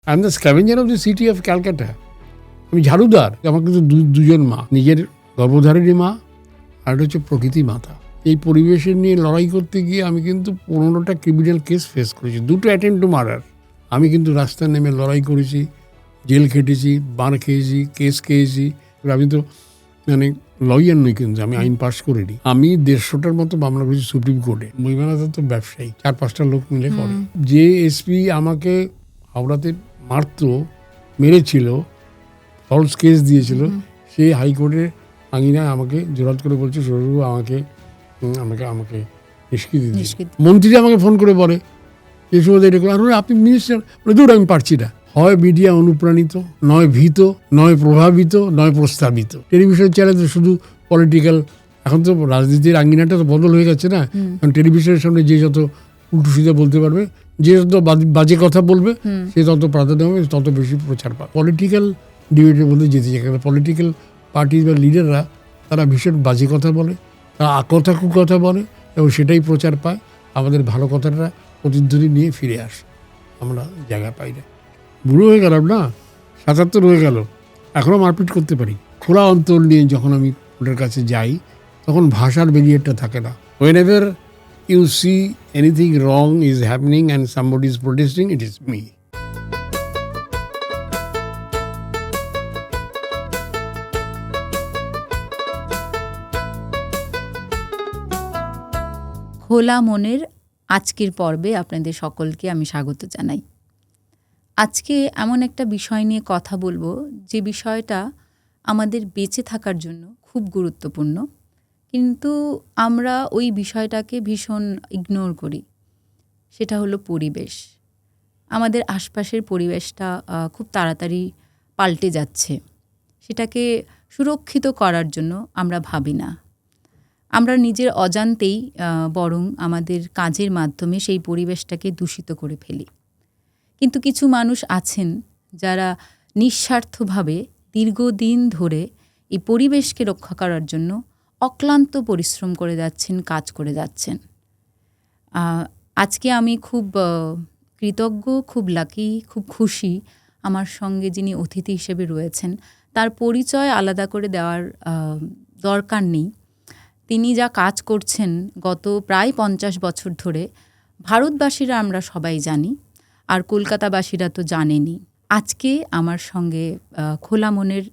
I am the scavenger of the city of Calcutta. আমি ঝাড়ুদার। আমার কিন্তু দুজন মা, নিজের গর্ভধারিণী মা আর হচ্ছে প্রকৃতি মাতা। এই পরিবেশের নিয়ে লড়াই করতে গিয়ে আমি কিন্তু 15টা ক্রিমিনাল কেস ফেস করেছি, 2টো অ্যাটেম্প টু মার্ডার। আমি কিন্তু রাস্তায় নেমে লড়াই করেছি, জেল খেটেছি, মার খেয়েছি, কেস খেয়েছি। আমি তো মানে লয়ার নই, কিন্তু আমি আইন পাস করিনি। আমি 150টার মতো মামলা করেছি সুপ্রিম কোর্টে। বইমেলাতে তো ব্যবসায়ী 4-5টা লোক মিলে করে। যে এসপি আমাকে হাওড়াতে মেরেছিল, ফলস কেস দিয়েছিল, সেই হাইকোর্টের আঙিনায় আমাকে জোরাত করে বলছে সরু আমাকে আমাকে নিষ্কৃতি দিয়েছে। মন্ত্রী আমাকে ফোন করে বলে এই সময় এটা করে, আর আপনি মিনিস্টার দূর, আমি পারছি না। হয় মিডিয়া অনুপ্রাণিত, নয় ভীত, নয় প্রভাবিত, নয় প্রস্তাবিত। টেলিভিশন চ্যানেলে শুধু পলিটিক্যাল, এখন তো রাজনীতির আঙ্গিনাটা তো বদল হয়ে গেছে না। কারণ টেলিভিশনের সামনে যে যত উল্টো সিধা বলতে পারবে, যে যত বাজে কথা বলবে, সে তত প্রাধান্য হবে, তত বেশি প্রচার পাবে। পলিটিক্যাল ডিবেটের মধ্যে যেতে চাই, কারণ পলিটিক্যাল পার্টি বা লিডাররা তারা ভীষণ বাজে কথা বলে, তারা আকথা কুকথা বলে, এবং সেটাই প্রচার পায়। আমাদের ভালো কথাটা প্রতিধ্বনি নিয়ে ফিরে আসে, আমরা জায়গা পাই না। বুড়ো হয়ে গেলাম না, 77 হয়ে গেল, এখনও মারপিট করতে পারি। খোলা অন্তর নিয়ে যখন আমি ওদের কাছে যাই, তখন ভাষার ব্যারিয়ারটা থাকে না। whenever you see anything wrong is happening and somebody is protesting, it is me. খোলা মনের আজকের পর্বে আপনাদের সকলকে আমি স্বাগত জানাই। আজকে এমন একটা বিষয় নিয়ে কথা বলবো, যে বিষয়টা আমাদের বেঁচে থাকার জন্য খুব গুরুত্বপূর্ণ, কিন্তু আমরা ওই বিষয়টাকে ভীষণ ইগনোর করি। সেটা হলো পরিবেশ। আমাদের আশপাশের পরিবেশটা খুব তাড়াতাড়ি পাল্টে যাচ্ছে। সেটাকে সুরক্ষিত করার জন্য আমরা ভাবি না। আমরা নিজের অজান্তেই বরং আমাদের কাজের মাধ্যমে সেই পরিবেশটাকে দূষিত করে ফেলি। কিন্তু কিছু মানুষ আছেন যারা নিঃস্বার্থভাবে দীর্ঘদিন ধরে এই পরিবেশকে রক্ষা করার জন্য অক্লান্ত পরিশ্রম করে যাচ্ছেন, কাজ করে যাচ্ছেন। আজকে আমি খুব কৃতজ্ঞ, খুব লাকি, খুব খুশি আমার সঙ্গে যিনি অতিথি হিসেবে রয়েছেন। তার পরিচয় আলাদা করে দেওয়ার দরকার নেই। তিনি যা কাজ করছেন গত প্রায় 50 বছর ধরে, ভারতবাসীরা আমরা সবাই জানি, আর কলকাতাবাসীরা তো জানেনই। আজকে আমার সঙ্গে খোলা মনের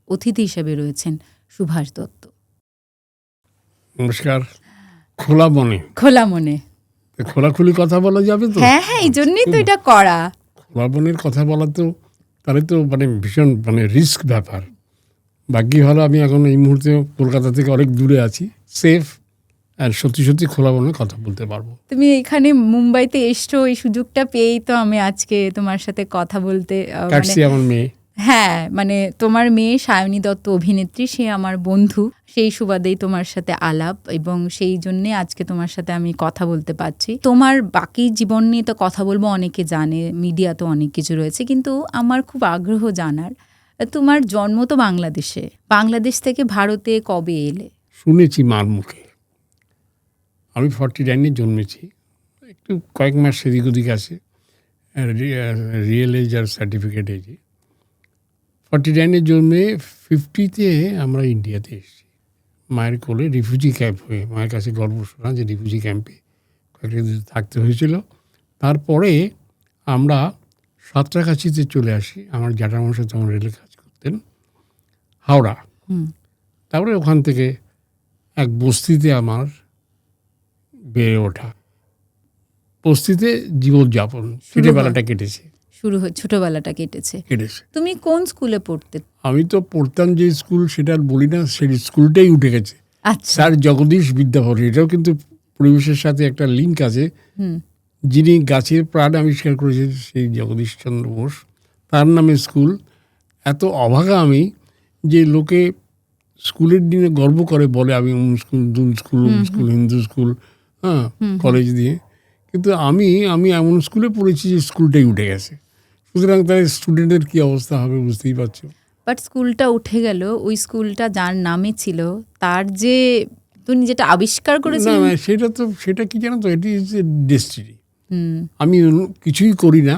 অতিথি হিসেবে রয়েছেন সুভাষ দত্ত। নমস্কার। খোলা মনে খোলাখুলি কথা বলা যাবে তো? হ্যাঁ, এই জন্যই তো এটা করা। খোলা মনের কথা বলা তো তাহলে তো ভীষণ রিস্ক ব্যাপার। বাকি হলো আমি এখন এই মুহূর্তে কলকাতা থেকে অনেক দূরে আছি, সেফ, আর সত্যি সত্যি খোলা মনে কথা বলতে পারবো। তুমি এখানে মুম্বাইতে এসছো, এই সুযোগটা পেয়েই তো আমি আজকে তোমার সাথে কথা বলতে আমার মেয়ে, হ্যাঁ, তোমার মেয়ে সায়নী দত্ত অভিনেত্রী, সে আমার বন্ধু, সেই সুবাদেই তোমার সাথে আলাপ, এবং সেই জন্যে আজকে তোমার সাথে আমি কথা বলতে পারছি। তোমার বাকি জীবন নিয়ে তো কথা বলবো, অনেকে জানে, মিডিয়া তো অনেক কিছু রয়েছে, কিন্তু আমার খুব আগ্রহ জানার, তোমার জন্ম তো বাংলাদেশে, বাংলাদেশ থেকে ভারতে কবে এলে? শুনেছি মার মুখে। আমি 49-এ জন্মেছি, একটু কয়েক মাস সেদিক ওদিক আছে, রিয়েল এজ আর সার্টিফিকেট এজে। 49-এ জন্মে 50-তে আমরা ইন্ডিয়াতে এসেছি মায়ের কোলে, রিফিউজি ক্যাম্প হয়ে। মায়ের কাছে গল্প শোনা যে রিফিউজি ক্যাম্পে কয়েকটা দিন থাকতে হয়েছিল। তারপরে আমরা সাঁতরাগাছিতে চলে আসি। আমার জ্যাঠামশাই তখন রেলে কাজ করতেন, হাওড়া। তারপরে ওখান থেকে এক বস্তিতে আমার বেড়ে ওঠা, বস্তিতে জীবনযাপন, ছোটবেলাটা কেটেছে। ছোটবেলাটা কেটেছে। তুমি কোন স্কুলে পড়তে? আমি তো পড়তাম যে স্কুল, সেটা আর বলি না, সেই স্কুলটাই উঠে গেছে। আচ্ছা। স্যার জগদীশ বিদ্যাভর, এটাও কিন্তু পরিবেশের সাথে একটা লিঙ্ক আছে। যিনি গাছের প্রাণ আবিষ্কার করেছেন সেই জগদীশ চন্দ্র বোস, তার নামে স্কুল। এত অভাগা আমি যে লোকে স্কুলের দিনে গর্ব করে, বলে আমি স্কুল, স্কুল, হিন্দু স্কুল, হ্যাঁ, কলেজ দিয়ে। কিন্তু আমি এমন স্কুলে পড়েছি যে স্কুলটাই উঠে গেছে। সুতরাং তাই স্টুডেন্টের কী অবস্থা হবে বুঝতেই পারছো। বাট স্কুলটা উঠে গেল, ওই স্কুলটা যার নামে ছিল, তার যে তুমি যেটা আবিষ্কার করেছিলে, না, সেটা কি জানো তো, এটি ইজ এ ডেস্টিনি। আমি কিছুই করি না,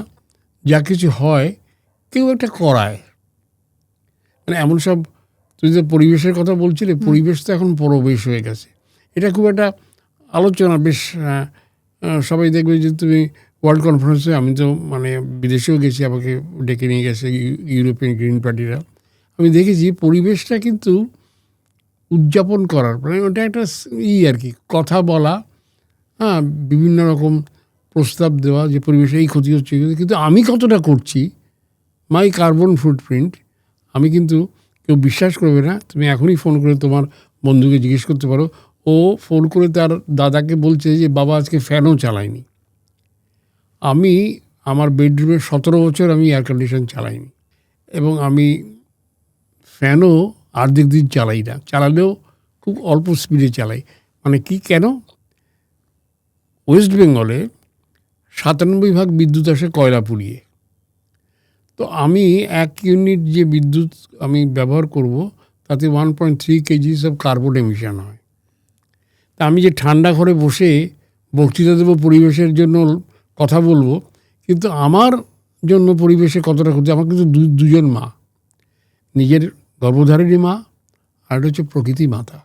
যা কিছু হয় কেউ একটা করায়, মানে এমন সব, তুমি যে পরিবেশের কথা বলছিলে, পরিবেশ তো এখন পরবেশ হয়ে গেছে। এটা খুব একটা আলোচনা, বেশ সবাই দেখবে যে তুমি ওয়ার্ল্ড কনফারেন্সে, আমি তো মানে বিদেশেও গেছি, আমাকে ডেকে নিয়ে গেছে ইউরোপিয়ান গ্রিন পার্টিরা। আমি দেখেছি পরিবেশটা কিন্তু উদযাপন করার, মানে ওটা একটা আর কি, কথা বলা, হ্যাঁ, বিভিন্ন রকম প্রস্তাব দেওয়া যে পরিবেশে এই ক্ষতি হচ্ছে, কিন্তু আমি কতটা করছি, মাই কার্বন ফুটপ্রিন্ট, আমি কিন্তু, কেউ বিশ্বাস করবে না, তুমি এখনই ফোন করে তোমার বন্ধুকে জিজ্ঞেস করতে পারো। ও ফোন করে তার দাদাকে বলছে যে বাবা আজকে ফ্যানও চালায়নি। আমি আমার বেডরুমে 17 বছর আমি এয়ার কন্ডিশন চালাইনি, এবং আমি ফ্যানও অর্ধেক দিন চালাই না, চালালেও খুব অল্প স্পিডে চালাই। মানে কি, কেন? ওয়েস্ট বেঙ্গলে 97% বিদ্যুৎ আসে কয়লা পুড়িয়ে। তো আমি 1 ইউনিট যে বিদ্যুৎ আমি ব্যবহার করব, তাতে 1.3 কেজিস অফ কার্বন এমিশন হয়। তা আমি যে ঠান্ডা ঘরে বসে বক্তৃতা দেবো, পরিবেশের জন্য কথা বলবো, কিন্তু আমার জন্য পরিবেশে কতটা ক্ষতি। আমার কিন্তু দুজন মা, নিজের গর্ভধারিণী মা, আর একটা হচ্ছে প্রকৃতি মাতা।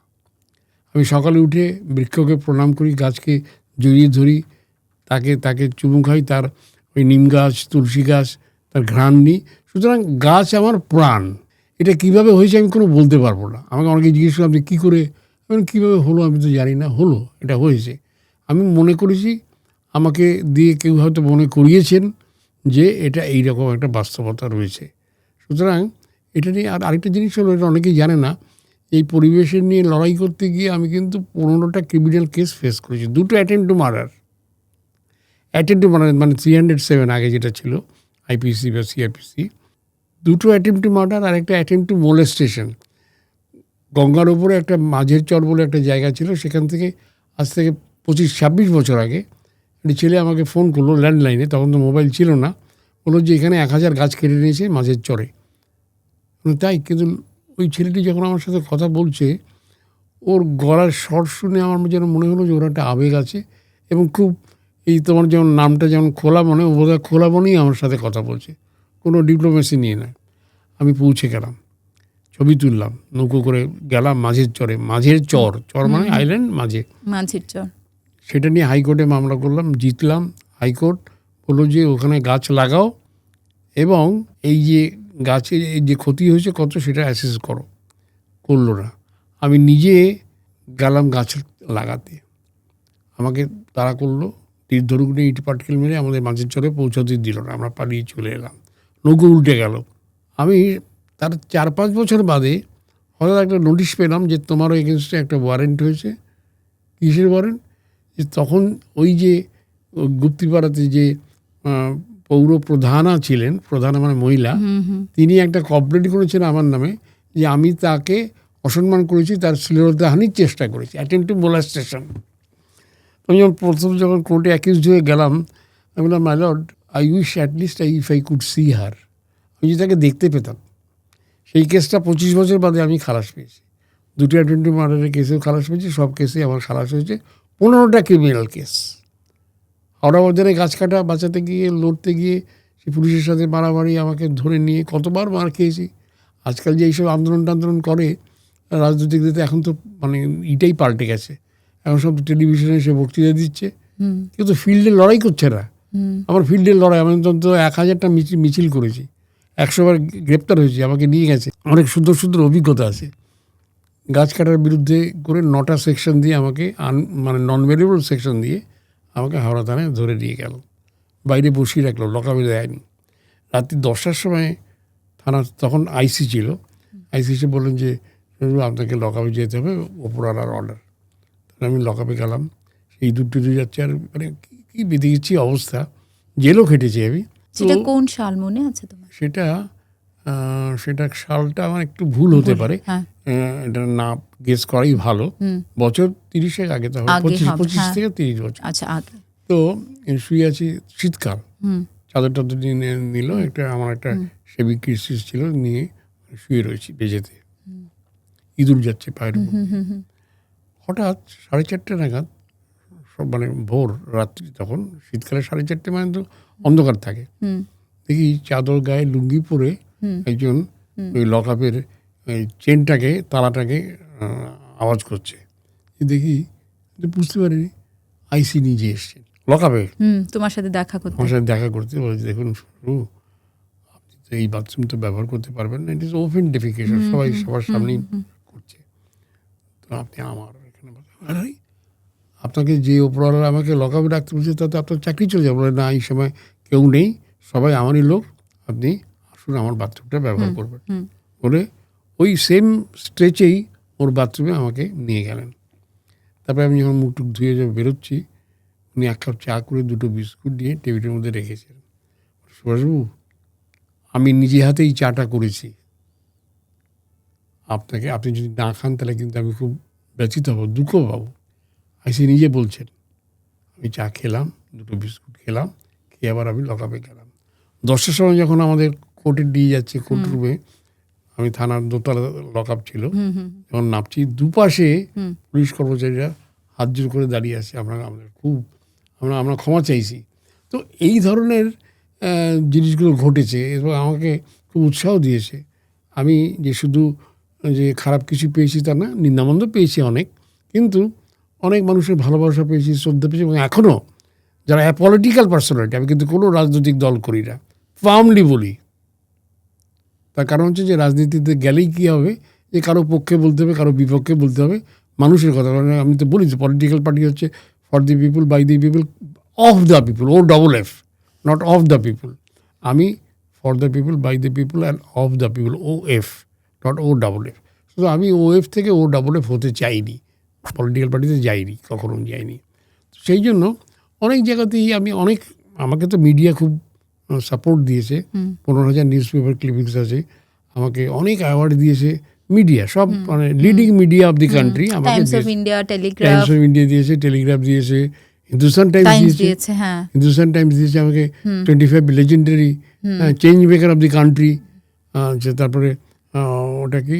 আমি সকালে উঠে বৃক্ষকে প্রণাম করি, গাছকে জড়িয়ে ধরি, তাকে চুমু খাই, তার ওই নিম গাছ, তুলসী গাছ, তার ঘ্রাণ নিই। সুতরাং গাছ আমার প্রাণ। এটা কিভাবে হয়েছে আমি কোনো বলতে পারবো না। আমাকে অনেকে জিজ্ঞেস করলাম যে কী করে, কীভাবে হলো, আমি তো জানি না, হলো, এটা হয়েছে। আমি মনে করেছি, আমাকে দিয়ে কেউ হয়তো মনে করিয়েছেন যে এটা এইরকম একটা বাস্তবতা রয়েছে। সুতরাং এটা নিয়ে আরেকটা জিনিস হলো, এটা অনেকেই জানে না, এই পরিবেশের নিয়ে লড়াই করতে গিয়ে আমি কিন্তু 15টা ক্রিমিনাল কেস ফেস করেছি। 2টো অ্যাটেম্প টু মার্ডার, মানে 307 আগে যেটা ছিল আইপিসি বা সিআরপিসি, 2টো অ্যাটেম্প টু মার্ডার আর একটা অ্যাটেম্প টু মোলেস্টেশন। গঙ্গার ওপরে একটা মাঝের চর বলে একটা জায়গা ছিল, সেখান থেকে আজ থেকে 25-26 বছর আগে একটি ছেলে আমাকে ফোন করলো ল্যান্ডলাইনে, তখন তো মোবাইল ছিল না, বললো যে এখানে 1000 গাছ কেটে নিয়েছে মাঝের চরে। তাই, কিন্তু ওই ছেলেটি যখন আমার সাথে কথা বলছে, ওর গলার স্বর শুনে আমার যেন মনে হলো যে ওর একটা আবেগ আছে, এবং খুব, এই তোমার যেমন নামটা যেমন খোলা মনে, ও বোধহয় খোলা মনেই আমার সাথে কথা বলছে, কোনো ডিপ্লোমেসি নিয়ে নয়। আমি পৌঁছে গেলাম, ছবি তুললাম, নৌকো করে গেলাম মাঝের চরে, মাঝের চর, চর মানে আইল্যান্ড, মাঝের চর। সেটা নিয়ে হাইকোর্টে মামলা করলাম, জিতলাম। হাইকোর্ট বললো যে ওখানে গাছ লাগাও, এবং এই যে গাছের এই যে ক্ষতি হয়েছে কত, সেটা অ্যাসেস করো। করলো না। আমি নিজে গেলাম গাছ লাগাতে, আমাকে তাড়া করলো, তীর ধনুক ইট পাটকেল মেরে আমাদের মাঝের চরে পৌঁছাতে দিল না, আমরা পালিয়ে চলে এলাম, নৌকো উল্টে গেল। আমি তার 4-5 বছর বাদে হঠাৎ একটা নোটিশ পেলাম যে তোমারও এগেনস্টে একটা ওয়ারেন্ট হয়েছে। কিসের ওয়ারেন্ট? যে তখন ওই যে গুপ্তিপাড়াতে যে পৌর প্রধানা ছিলেন, প্রধানা মানে মহিলা, তিনি একটা কমপ্লেন্ট করেছেন আমার নামে যে আমি তাকে অসম্মান করেছি, তার শ্লীলতাহানির চেষ্টা করেছি, অ্যাটেম্প টু মোলেস্টেশন। আমি যখন কোর্টে অ্যাকিউজড হয়ে গেলাম, আমি বললাম, my lord, I wish at least if I could see her, আমি যদি তাকে দেখতে পেতাম। সেই কেসটা 25 বছর বাদে আমি খালাস পেয়েছি। 2টো অ্যাটেম্প টু মার্ডারের কেসেও খালাস পেয়েছি, সব কেসেই আমার খালাস হয়েছে। 15টা ক্রিমিনাল কেস। হাওড়া বাজারে গাছ কাটা বাঁচাতে গিয়ে, লড়তে গিয়ে সেই পুলিশের সাথে মারামারি, আমাকে ধরে নিয়ে কতবার মার খেয়েছি। আজকাল যে এইসব আন্দোলন করে রাজনীতিতে, এখন তো মানে এটাই পাল্টে গেছে, এখন সব টেলিভিশনে এসে বক্তৃতা দিচ্ছে, কিন্তু ফিল্ডে লড়াই করছে না। আমার ফিল্ডের লড়াই, আমি অন্তত 1000টা মিছিল করেছি, 100 বার গ্রেপ্তার হয়েছি, আমাকে নিয়ে গেছে, অনেক সুন্দর সুন্দর অভিজ্ঞতা আছে। গাছ কাটার বিরুদ্ধে করে 9টা সেকশন দিয়ে আমাকে, মানে নন ভেরিয়েবল সেকশন দিয়ে আমাকে হাওড়া থানায় ধরে নিয়ে গেল, বাইরে বসিয়ে রাখলো, লকআপে দেয়নি। রাত্রি 10টার সময় থানা, তখন আইসি ছিল, আইসি এসে বললেন যে আপনাকে লকআপে যেতে হবে, ওপরওয়ালার অর্ডার। তাহলে আমি লকআপে গেলাম, সেই দুধ যাচ্ছে, আর মানে কী বেঁধে অবস্থা, জেলও খেটেছি আমি। সেটা কোন সাল মনে আছে তোমার? সেটা সালটা আমার একটু ভুল হতে পারে, এটা না গেস করাই ভালো। বছর 30 আগে, তাহলে 25 থেকে 30 বছর। আচ্ছা, আগে। তো শুয়ে আছি, শীতকাল, চাদর টাদর নিয়ে নিল, একটা আমার একটা সেবি ক্রিস্টিস ছিল, নিয়ে শুয়ে রয়েছি বেজেতে, ইঁদুর যাচ্ছে পায়ের উপর। হঠাৎ 4:30 নাগাদ, সব মানে ভোর রাত্রি, তখন শীতকালে 4:30 মানে তো অন্ধকার থাকে, দেখি চাদর গায়ে লুঙ্গি পরে একজন ওই লকআপের চেনটাকে তালাটাকে আওয়াজ করছে। দেখি বুঝতে পারিনি আইসি নিজে এসছেন লকআপে তোমার সাথে দেখা করতে। আমার সাথে দেখা করতে বলেছে, দেখুন শুরু আপনি তো এই বাথরুম তো ব্যবহার করতে পারবেন না, ইট ইজ ওপেন ডেফিকেশন, সবাই সবার সামনেই করছে, তো আপনি আমার এখানে আরে আপনাকে যে ওপরওয়ালা আমাকে লকআপে রাখতে বলছে তাতে আপনার চাকরি চলে যাবে। বলে না, এই সময় কেউ নেই, সবাই আমারই লোক, আপনি আসুন আমার বাথরুমটা ব্যবহার করবেন বলে ওই সেম স্ট্রেচেই ওর বাথরুমে আমাকে নিয়ে গেলেন। তারপরে আমি যখন মুখ টুক ধুয়ে বেরোচ্ছি, উনি এক কাপ চা করে 2টো বিস্কুট দিয়ে টেবিলের মধ্যে রেখেছেন। সুভাষবাবু, আমি নিজে হাতেই চাটা করেছি, আপনাকে আপনি যদি না খান তাহলে কিন্তু আমি খুব ব্যথিত হব, দুঃখ পাবো। আইসি নিজে বলছেন। আমি চা খেলাম, 2টো বিস্কুট খেলাম, খেয়ে আবার আমি লকআপে গেলাম। 10টার সময় যখন আমাদের কোর্টে দিয়ে যাচ্ছে, কোর্ট রুমে, আমি থানার দোতলা লকআপ ছিল, যখন নামছি দুপাশে পুলিশ কর্মচারীরা হাত জোর করে দাঁড়িয়ে আছে, আমাদের খুব আমরা ক্ষমা চাইছি। তো এই ধরনের জিনিসগুলো ঘটেছে এবং আমাকে খুব উৎসাহ দিয়েছে। আমি যে শুধু যে খারাপ কিছু পেয়েছি তা না, নিন্দামন্দ পেয়েছি অনেক, কিন্তু অনেক মানুষের ভালোবাসা পেয়েছি, শ্রদ্ধা পেয়েছি, এবং এখনও যারা পলিটিক্যাল পার্সোনালিটি, আমি কিন্তু কোনো রাজনৈতিক দল করি না, ফার্মলি বলি। তার কারণ হচ্ছে যে রাজনীতিতে গেলেই কী হবে, যে কারো পক্ষে বলতে হবে, কারো বিপক্ষে বলতে হবে, মানুষের কথা। কারণ আমি তো বলি যে পলিটিক্যাল পার্টি হচ্ছে for the people, by the people, of the people, OFF, not of the people. আমি for the people, by the people and of the people, OF, not OFF। শুধু আমি OF থেকে OFF হতে চাইনি, political পার্টিতে যাইনি, কখনো যাইনি। সেই জন্য অনেক জায়গাতেই আমাকে তো মিডিয়া খুব সাপোর্ট দিয়েছে। 15,000 নিউজ পেপার ক্লিপিংস আছে, আমাকে অনেক অ্যাওয়ার্ড দিয়েছে মিডিয়া, সব মানে leading media of the country. আমাকে Times of India, Times of India দিয়েছে, টেলিগ্রাফ দিয়েছে, হিন্দুস্তান টাইমস দিয়েছে, হিন্দুস্তান টাইমস দিয়েছে আমাকে 25 legendary change maker of the country. তারপরে ওটা কি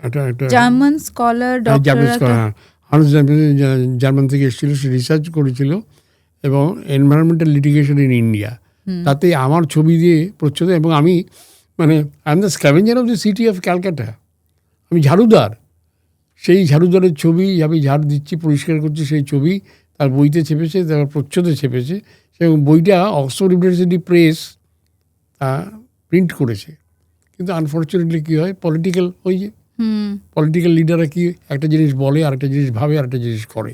একটা জার্মান স্কলার, জার্মান থেকে এসেছিল, সে রিসার্চ করেছিল এবং এনভায়রনমেন্টাল লিটিগেশন ইন ইন্ডিয়া, তাতে আমার ছবি দিয়ে প্রচ্ছদ। এবং আমি মানে I am the scavenger of the city of Calcutta, আমি ঝাড়ুদার। সেই ঝাড়ুদারের ছবি আমি ঝাড় দিচ্ছি, পরিষ্কার করছি, সেই ছবি তার বইতে ছেপেছে, তার প্রচ্ছদে ছেপেছে, এবং বইটা অক্সফোর্ড ইউনিভার্সিটি প্রেস প্রিন্ট করেছে। কিন্তু আনফর্চুনেটলি কী হয়, পলিটিক্যাল লিডাররা কি একটা জিনিস বলে, আরেকটা জিনিস ভাবে, আরেকটা জিনিস করে,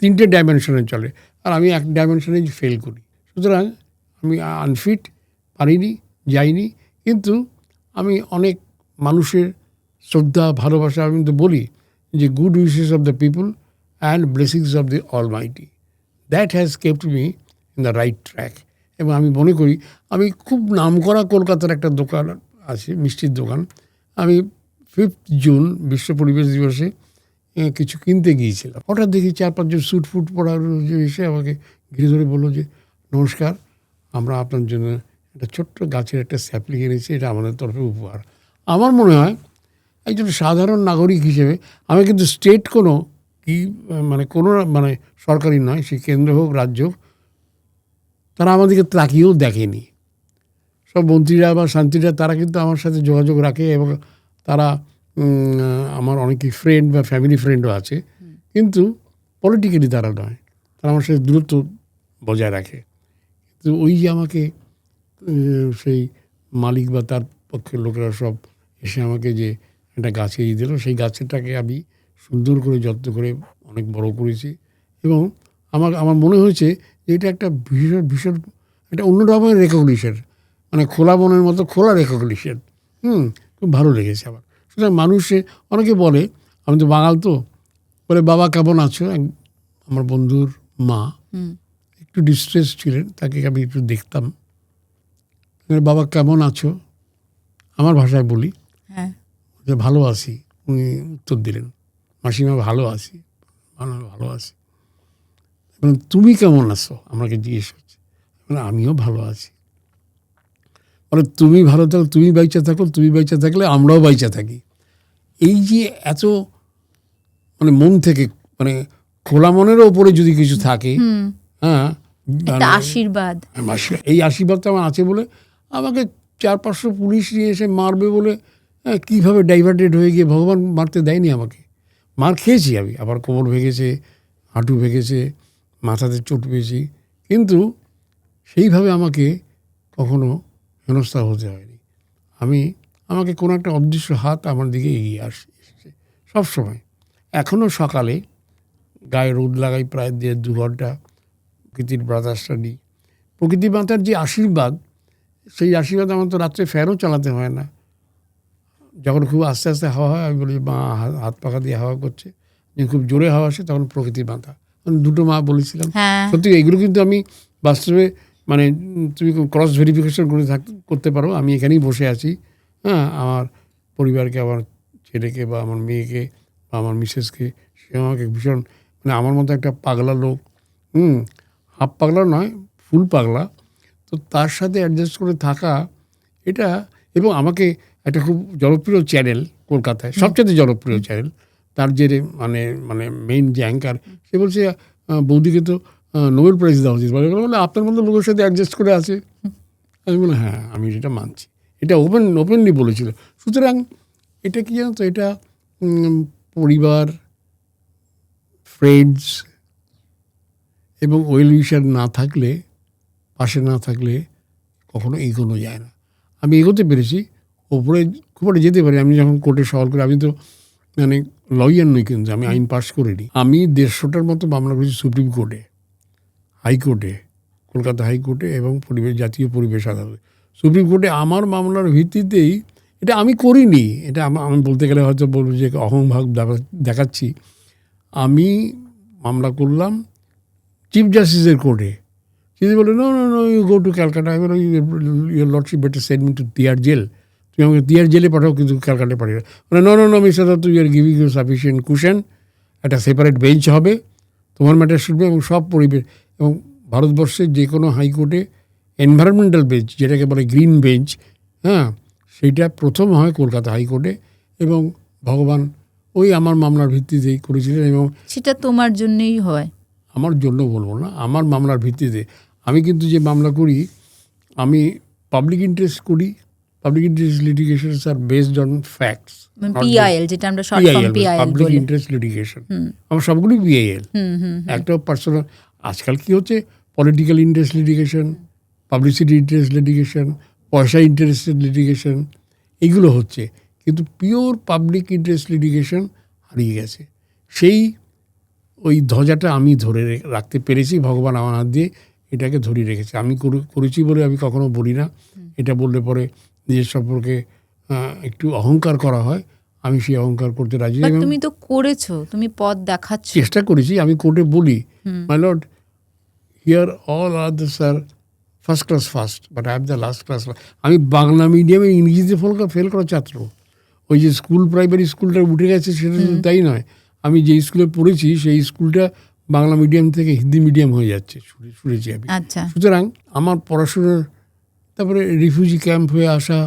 3টে ডাইমেনশনে চলে, আর আমি এক ডাইমেনশনে ফেল করি। সুতরাং আমি আনফিট, পারিনি, যাইনি। কিন্তু আমি অনেক মানুষের শ্রদ্ধা, ভালোবাসা, আমি তো বলি যে good wishes of the people and blessings of the Almighty, that has kept me in the right track. এবং আমি মনে করি, আমি খুব নামকরা কলকাতার একটা দোকান আছে, মিষ্টির দোকান, আমি 5 জুন বিশ্ব পরিবেশ দিবসে কিছু কিনতে গিয়েছিলাম। হঠাৎ দেখি 4-5 জন স্যুট ফুট পরা এসে আমাকে ঘিরে ধরে বললো যে নমস্কার, আমরা আপনার জন্য একটা ছোট্ট গাছের একটা স্যাপলিং এনেছি, এটা আমাদের তরফে উপহার। আমার মনে হয় একজন সাধারণ নাগরিক হিসেবে আমি কিন্তু স্টেট কোনো সরকারি নয়, সে কেন্দ্র হোক রাজ্য হোক, তারা আমাদেরকে তাকিয়েও দেখেনি। সব মন্ত্রীরা বা শান্তিরা তারা কিন্তু আমার সাথে যোগাযোগ রাখে, এবং তারা আমার অনেকেই ফ্রেন্ড বা ফ্যামিলি ফ্রেন্ডও আছে, কিন্তু পলিটিক্যালি তারা নয়, তারা আমার সাথে দূরত্ব বজায় রাখে। তো ওই যে আমাকে সেই মালিক বা তার পক্ষের লোকেরা সব এসে আমাকে যে একটা গাছ এগিয়ে দিল, সেই গাছটাকে আমি সুন্দর করে যত্ন করে অনেক বড় করেছি, এবং আমার মনে হয়েছে যে এটা একটা ভীষণ একটা অন্য রকমের রেকগনিশন, মানে খোলা মনের মতো খোলা রেকগনিশন। খুব ভালো লেগেছে আমার। সুতরাং মানুষে অনেকে বলে, আমি তো বাঙাল, তো বলে বাবা কেমন আছো। আমার বন্ধুর মা একটু ডিস্ট্রেস ছিলেন, তাকে আমি একটু দেখতাম, বাবা কেমন আছো, আমার ভাষায় বলি, ভালো আছি। উনি উত্তর দিলেন, মাসিমা ভালো আছি, ভালো আছি। তুমি কেমন আছো আমাকে জিজ্ঞেস করছে, আমিও ভালো আছি। মানে তুমি ভালো থাকো, তুমি বাইচা থাকো, তুমি বাইচা থাকলে আমরাও বাইচা থাকি। এই যে এত মানে মন থেকে, মানে খোলা মনের ওপরে যদি কিছু থাকে, একটা আশীর্বাদ। এই আশীর্বাদটা আমার আছে বলে আমাকে 400-500 পুলিশ নিয়ে এসে মারবে বলে কীভাবে ডাইভার্টেড হয়ে গিয়ে ভগবান মারতে দেয়নি আমাকে। মার খেয়েছি আমি, আবার কোমর ভেঙেছে, হাঁটু ভেঙেছে, মাথাতে চোট পেয়েছি, কিন্তু সেইভাবে আমাকে কখনো হেনস্থা হতে হয়নি। আমাকে কোনো একটা অদৃশ্য হাত আমার দিকে এগিয়ে এসেছে সবসময়। এখনও সকালে গায়ে রোদ লাগাই প্রায় 1.5-2 ঘন্টা, প্রকৃতির বাতাসটা নিই। প্রকৃতি মাতার যে আশীর্বাদ, সেই আশীর্বাদ আমার তো রাত্রে ফ্যানও চালাতে হয় না। যখন খুব আস্তে আস্তে হাওয়া হয় আমি বলি মা হাত পাখা দিয়ে হাওয়া করছে, যখন খুব জোরে হাওয়া আসে তখন প্রকৃতির মাতা। দুটো মা বলেছিলাম। সত্যি এগুলো কিন্তু আমি বাস্তবে মানে তুমি ক্রস ভেরিফিকেশন করতে পারো। আমি এখানেই বসে আছি, হ্যাঁ, আমার পরিবারকে, আমার ছেলেকে বা আমার মেয়েকে বা আমার মিসেসকে, সে আমাকে ভীষণ মানে আমার মতো একটা পাগলা লোক, হাফ পাগলা নয় ফুল পাগলা, তো তার সাথে অ্যাডজাস্ট করে থাকা এটা। এবং আমাকে একটা খুব জনপ্রিয় চ্যানেল কলকাতায়, সবচেয়ে জনপ্রিয় চ্যানেল, তার যে মানে মেইন যে অ্যাঙ্কার, সে বলছে বৌদিকে তো নোবেল প্রাইজ দেওয়া উচিত। বলে আপনার মতো লোকের সাথে অ্যাডজাস্ট করে আছে। আমি বলি হ্যাঁ, আমি এটা মানছি। এটা ওপেনলি বলেছিল। সুতরাং এটা কি জানো তো, এটা পরিবার, ফ্রেন্ডস এবং ওয়েল উইশার না থাকলে, পাশে না থাকলে কখনো এগোনো যায় না। আমি এগোতে পেরেছি, ওপরে খুব একটা যেতে পারি। আমি যখন কোর্টে সওয়াল করি, আমি তো মানে লয়ার নই, কিন্তু আমি আইন পাশ করিনি। আমি 150টার মতো মামলা করেছি সুপ্রিম কোর্টে, হাইকোর্টে, কলকাতা হাইকোর্টে এবং জাতীয় পরিবেশ আদালতে। সুপ্রিম কোর্টে আমার মামলার ভিত্তিতেই, এটা আমি করিনি, এটা আমি বলতে গেলে হয়তো বলবো যে অহংভাগ দেখাচ্ছি। আমি মামলা করলাম চিফ জাস্টিসের কোর্টে। তিনি বলে no no no, you go to Calcutta. আমি বলি your lordship better send me to Tihar jail. তুমি আমাকে তিয়ার জেলে পাঠাও, কিন্তু ক্যালকাটায় পাঠিয়ে। মানে no no no mister Dutta, you are giving you sufficient cushion. একটা সেপারেট বেঞ্চ হবে, তোমার ম্যাটার শুনবে, এবং সব পরিবেশ। এবং ভারতবর্ষের যে কোনো হাইকোর্টে এনভায়রনমেন্টাল বেঞ্চ, যেটাকে বলে গ্রিন বেঞ্চ, হ্যাঁ, সেইটা প্রথম হয় কলকাতা হাইকোর্টে। এবং ভগবান ওই আমার মামলার ভিত্তিতেই করেছিলেন। এবং সেটা তোমার জন্যই হয়। আমার জন্য বলবো না, আমার মামলার ভিত্তিতে। আমি কিন্তু যে মামলা করি, আমি পাবলিক ইন্টারেস্ট করি। Public interest litigations are based on facts, PIL, যেটা আমরা শর্ট ফর্ম পিআইএল বলি, পাবলিক ইন্টারেস্ট লিটিগেশন। আমার সবগুলোই পিআইএল। একটা পার্সোনাল, আজকাল কি হচ্ছে, political interest litigation, publicity interest litigation, পয়সা ইন্টারেস্টেড লিটিগেশন, এগুলো হচ্ছে। কিন্তু পিওর পাবলিক ইন্টারেস্ট লিটিগেশন হারিয়ে গেছে। সেই ওই ধ্বজাটা আমি ধরে রাখতে পেরেছি, ভগবান আমার হাত দিয়ে এটাকে ধরিয়ে রেখেছে। আমি করেছি বলে আমি কখনো বলি না। এটা বললে পরে নিজের সম্পর্কে একটু অহংকার করা হয়, আমি সেই অহংকার করতে রাজি। তুমি তো করেছো, তুমি পথ দেখাচ্ছ। চেষ্টা করেছি। আমি কোর্টে বলি, my lord, here all others are first class first, but I am the last class. আমি বাংলা মিডিয়ামে ইংরেজিতে ফেল করা ছাত্র। ওই যে স্কুল, প্রাইমারি স্কুলটা উঠে গেছে, সেটা তো তাই নয়। আমি যে স্কুলে পড়েছি সেই স্কুলটা বাংলা মিডিয়াম থেকে হিন্দি মিডিয়াম হয়ে যাচ্ছে, শুনেছি আমি। সুতরাং আমার পড়াশোনার, তারপরে রিফিউজি ক্যাম্প হয়ে আসা,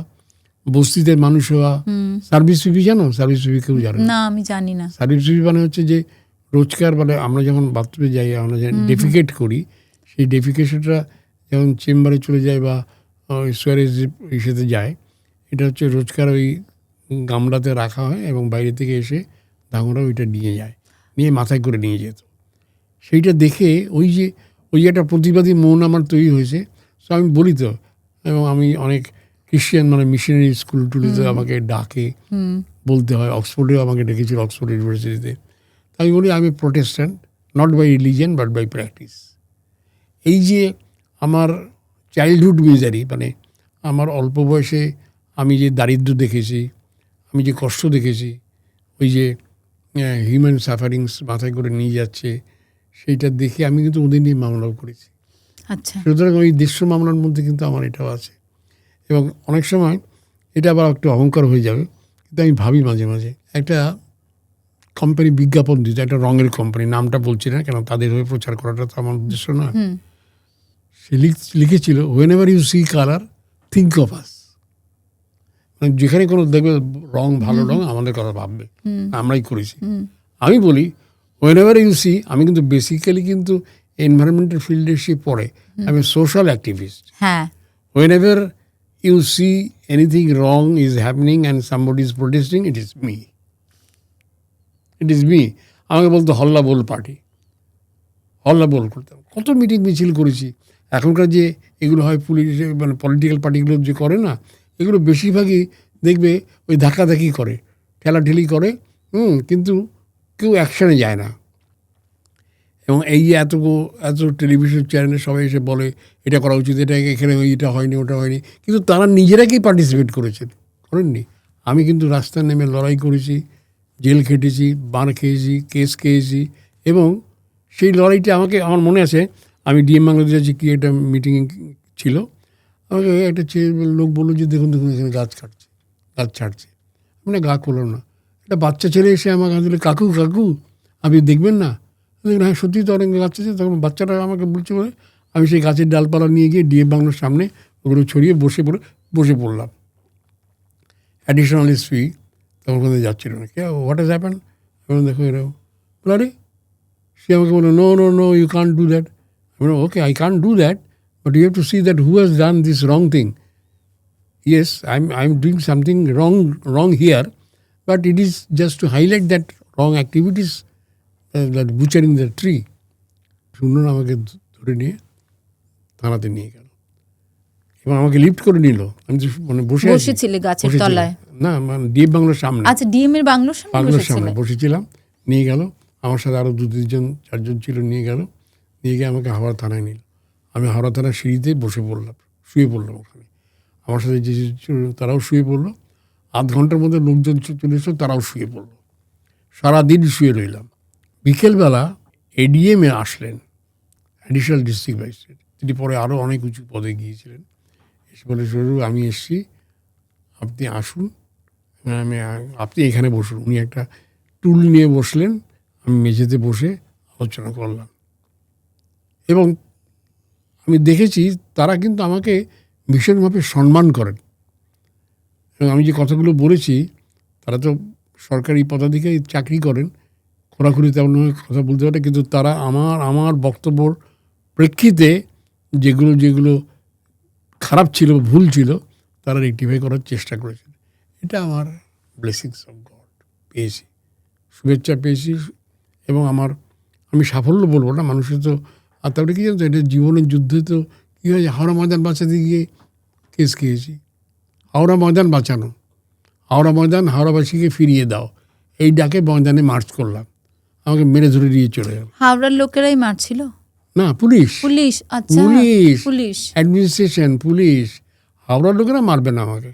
বস্তিতে মানুষ হওয়া। সার্ভিস পিপি জানো? সার্ভিস পিপি কেউ জানো না? আমি জানি না। সার্ভিস পিপি মানে হচ্ছে যে রোজকার, মানে আমরা যখন বাথরুমে যাই, আমরা যে ডেফিকেট করি, সেই ডেফিকেশনটা যখন চেম্বারে চলে যায় বা সোয়ারেজ ইসেতে যায়, এটা হচ্ছে রোজকার ওই গামলাতে রাখা হয় এবং বাইরে থেকে এসে দাঙ্গরা ওইটা নিয়ে যায়, নিয়ে মাথায় করে নিয়ে যেত। সেইটা দেখে ওই যে একটা প্রতিবাদী মন আমার তৈরি হয়েছে। সো আমি বলি তো, এবং আমি অনেক খ্রিশ্চান মানে মিশনারি স্কুল টুলিতে আমাকে ডাকে, বলতে হয়। অক্সফোর্ডেও আমাকে ডেকেছিল, অক্সফোর্ড ইউনিভার্সিটিতে। আমি বলি আমি Protestant, not by religion but by practice. এই যে আমার চাইল্ডহুড মিজারি, মানে আমার অল্প বয়সে আমি যে দারিদ্র্য দেখেছি, আমি যে কষ্ট দেখেছি, ওই যে হিউম্যান সাফারিংস মাথায় করে নিয়ে যাচ্ছে, সেইটা দেখে আমি কিন্তু ওদের নিয়ে মামলাও করেছি। আচ্ছা। সুতরাং ওই 150 মামলার মধ্যে কিন্তু আমার এটাও আছে। এবং অনেক সময় এটা আবার একটু অহংকার হয়ে যাবে, কিন্তু আমি ভাবি মাঝে মাঝে, একটা কোম্পানি বিজ্ঞাপন দিত, একটা রঙের কোম্পানি, নামটা বলছি না কেন, তাদের হয়ে প্রচার করাটা তো আমার উদ্দেশ্য নয়। সে লিখেছিল, whenever you see colour think of us. মানে যেখানে কোনো দেখবে রং, ভালো রং, আমাদের কথা ভাববে, আমরাই করেছি। আমি বলি হোয়েন এভার ইউ সি, আমি কিন্তু বেসিক্যালি কিন্তু এনভায়রনমেন্টাল ফিল্ডে সে পড়ে। আমি সোশ্যাল অ্যাক্টিভিস্ট। হ্যাঁ, Whenever you see anything wrong is happening and somebody is protesting, it is me. It is me. আমাকে বলতো হল্লা বল পার্টি, হল্লা বল করতাম। কত মিটিং মিছিল করেছি। এখনকার যে এগুলো হয় পুলিশ মানে পলিটিক্যাল পার্টিগুলো যে করে না, এগুলো বেশিরভাগই দেখবে ওই ধাক্কাধাক্কি করে, ঠেলাঠেলি করে, কিন্তু কেউ অ্যাকশানে যায় না। এবং এই যে এত টেলিভিশন চ্যানেলে সবাই এসে বলে এটা করা উচিত, এটা এখানে এটা হয়নি, ওটা হয়নি, কিন্তু তারা নিজেরাকেই পার্টিসিপেট করেছেন, করেননি। আমি কিন্তু রাস্তায় নেমে লড়াই করেছি, জেল খেটেছি, বান খেয়েছি, কেস খেয়েছি। এবং সেই লড়াইটা আমার মনে আছে, আমি ডিএম বাংলাদেশ আছি, কি একটা মিটিং ছিল, আমাকে একটা লোক বললো যে দেখুন এখানে গাছ ছাড়ছে। মানে গা করলাম না। একটা বাচ্চা ছেলে এসে আমার কাছে বলে, কাকু আপনি দেখবেন না? হ্যাঁ, সত্যি তো অনেক গাছ আছে। তখন বাচ্চাটা আমাকে বলছে বলে আমি সেই গাছের ডালপালা নিয়ে গিয়ে ডিএম বাংলার সামনে ওগুলো ছড়িয়ে বসে পড়লাম। অ্যাডিশনাল ফি তখন কোথাও যাচ্ছিল না। কে হোয়াট হ্যাজ হ্যাপেন? এখন দেখো এরকম বলে, সে আমাকে বললো no you can't do that. আমি বললাম okay, I can't do that, but you have to see that who has done this wrong thing. Yes, I'm doing something wrong here, but it is just to highlight that wrong activities, that butchering the tree. শুনুন, আমাকে ধরে নিয়ে থানাতে নিয়ে গেল এবং আমাকে lift করে নিল। আমি তো মানে বসেছিলে গাছের তলায়? না, মানে ডিএম বাংলার সামনে। আচ্ছা, ডিএম এর বাংলোর সামনে বসেছিলাম। নিয়ে গেল, আমার সাথে আরো 2-3 4 ছিল, নিয়ে গিয়ে আমাকে হাওড়া থানায় নিল। আমি হাওড়া থানার সিঁড়িতে শুয়ে পড়লাম ওখানে। আমার সাথে যে তারাও শুয়ে পড়লো। আধ ঘন্টার মধ্যে লোকজন চলে এসো, তারাও শুয়ে পড়লো। সারাদিন শুয়ে রইলাম। বিকেলবেলা এডিএম এ আসলেন, অ্যাডিশনাল ডিস্ট্রিক্ট ম্যাজিস্ট্রেট। তিনি পরে আরও অনেক উঁচু পদে গিয়েছিলেন। এসে বলে, আমি এসছি, আপনি আসুন, আপনি এখানে বসুন। উনি একটা টুল নিয়ে বসলেন, আমি মেঝেতে বসে আলোচনা করলাম। এবং আমি দেখেছি তারা কিন্তু আমাকে ভীষণভাবে সম্মান করেন। এবং আমি যে কথাগুলো বলেছি, তারা তো সরকারি পদাধিকারী চাকরি করেন, খোরাখুরি তেমন কথা বলতে পারে, কিন্তু তারা আমার বক্তব্যর প্রেক্ষিতে যেগুলো খারাপ ছিল, ভুল ছিল, তারা রেকটিফাই করার চেষ্টা করেছেন। এটা আমার ব্লেসিংস অফ গড পেয়েছি, শুভেচ্ছা পেয়েছি। এবং আমি সাফল্য বলবো না, মানুষের তো। আর তারপরে কী জানতো, এটা জীবনের যুদ্ধে তো কী হয়েছে, হাওড়া ময়দান বাঁচাতে গিয়ে কেস খেয়েছি। হাওড়া ময়দান বাঁচানো, হাওড়া ময়দান হাওড়াবাসীকে ফিরিয়ে দাও, এই ডাকে ময়দানে মার্চ করলাম। আমাকে মেরে ধরে দিয়ে চলে গেল। হাওড়ার লোকেরাই মারছিল না, পুলিশ। আচ্ছা, পুলিশ অ্যাডমিনিস্ট্রেশন, পুলিশ। হাওড়ার লোকেরা মারবে না আমাকে।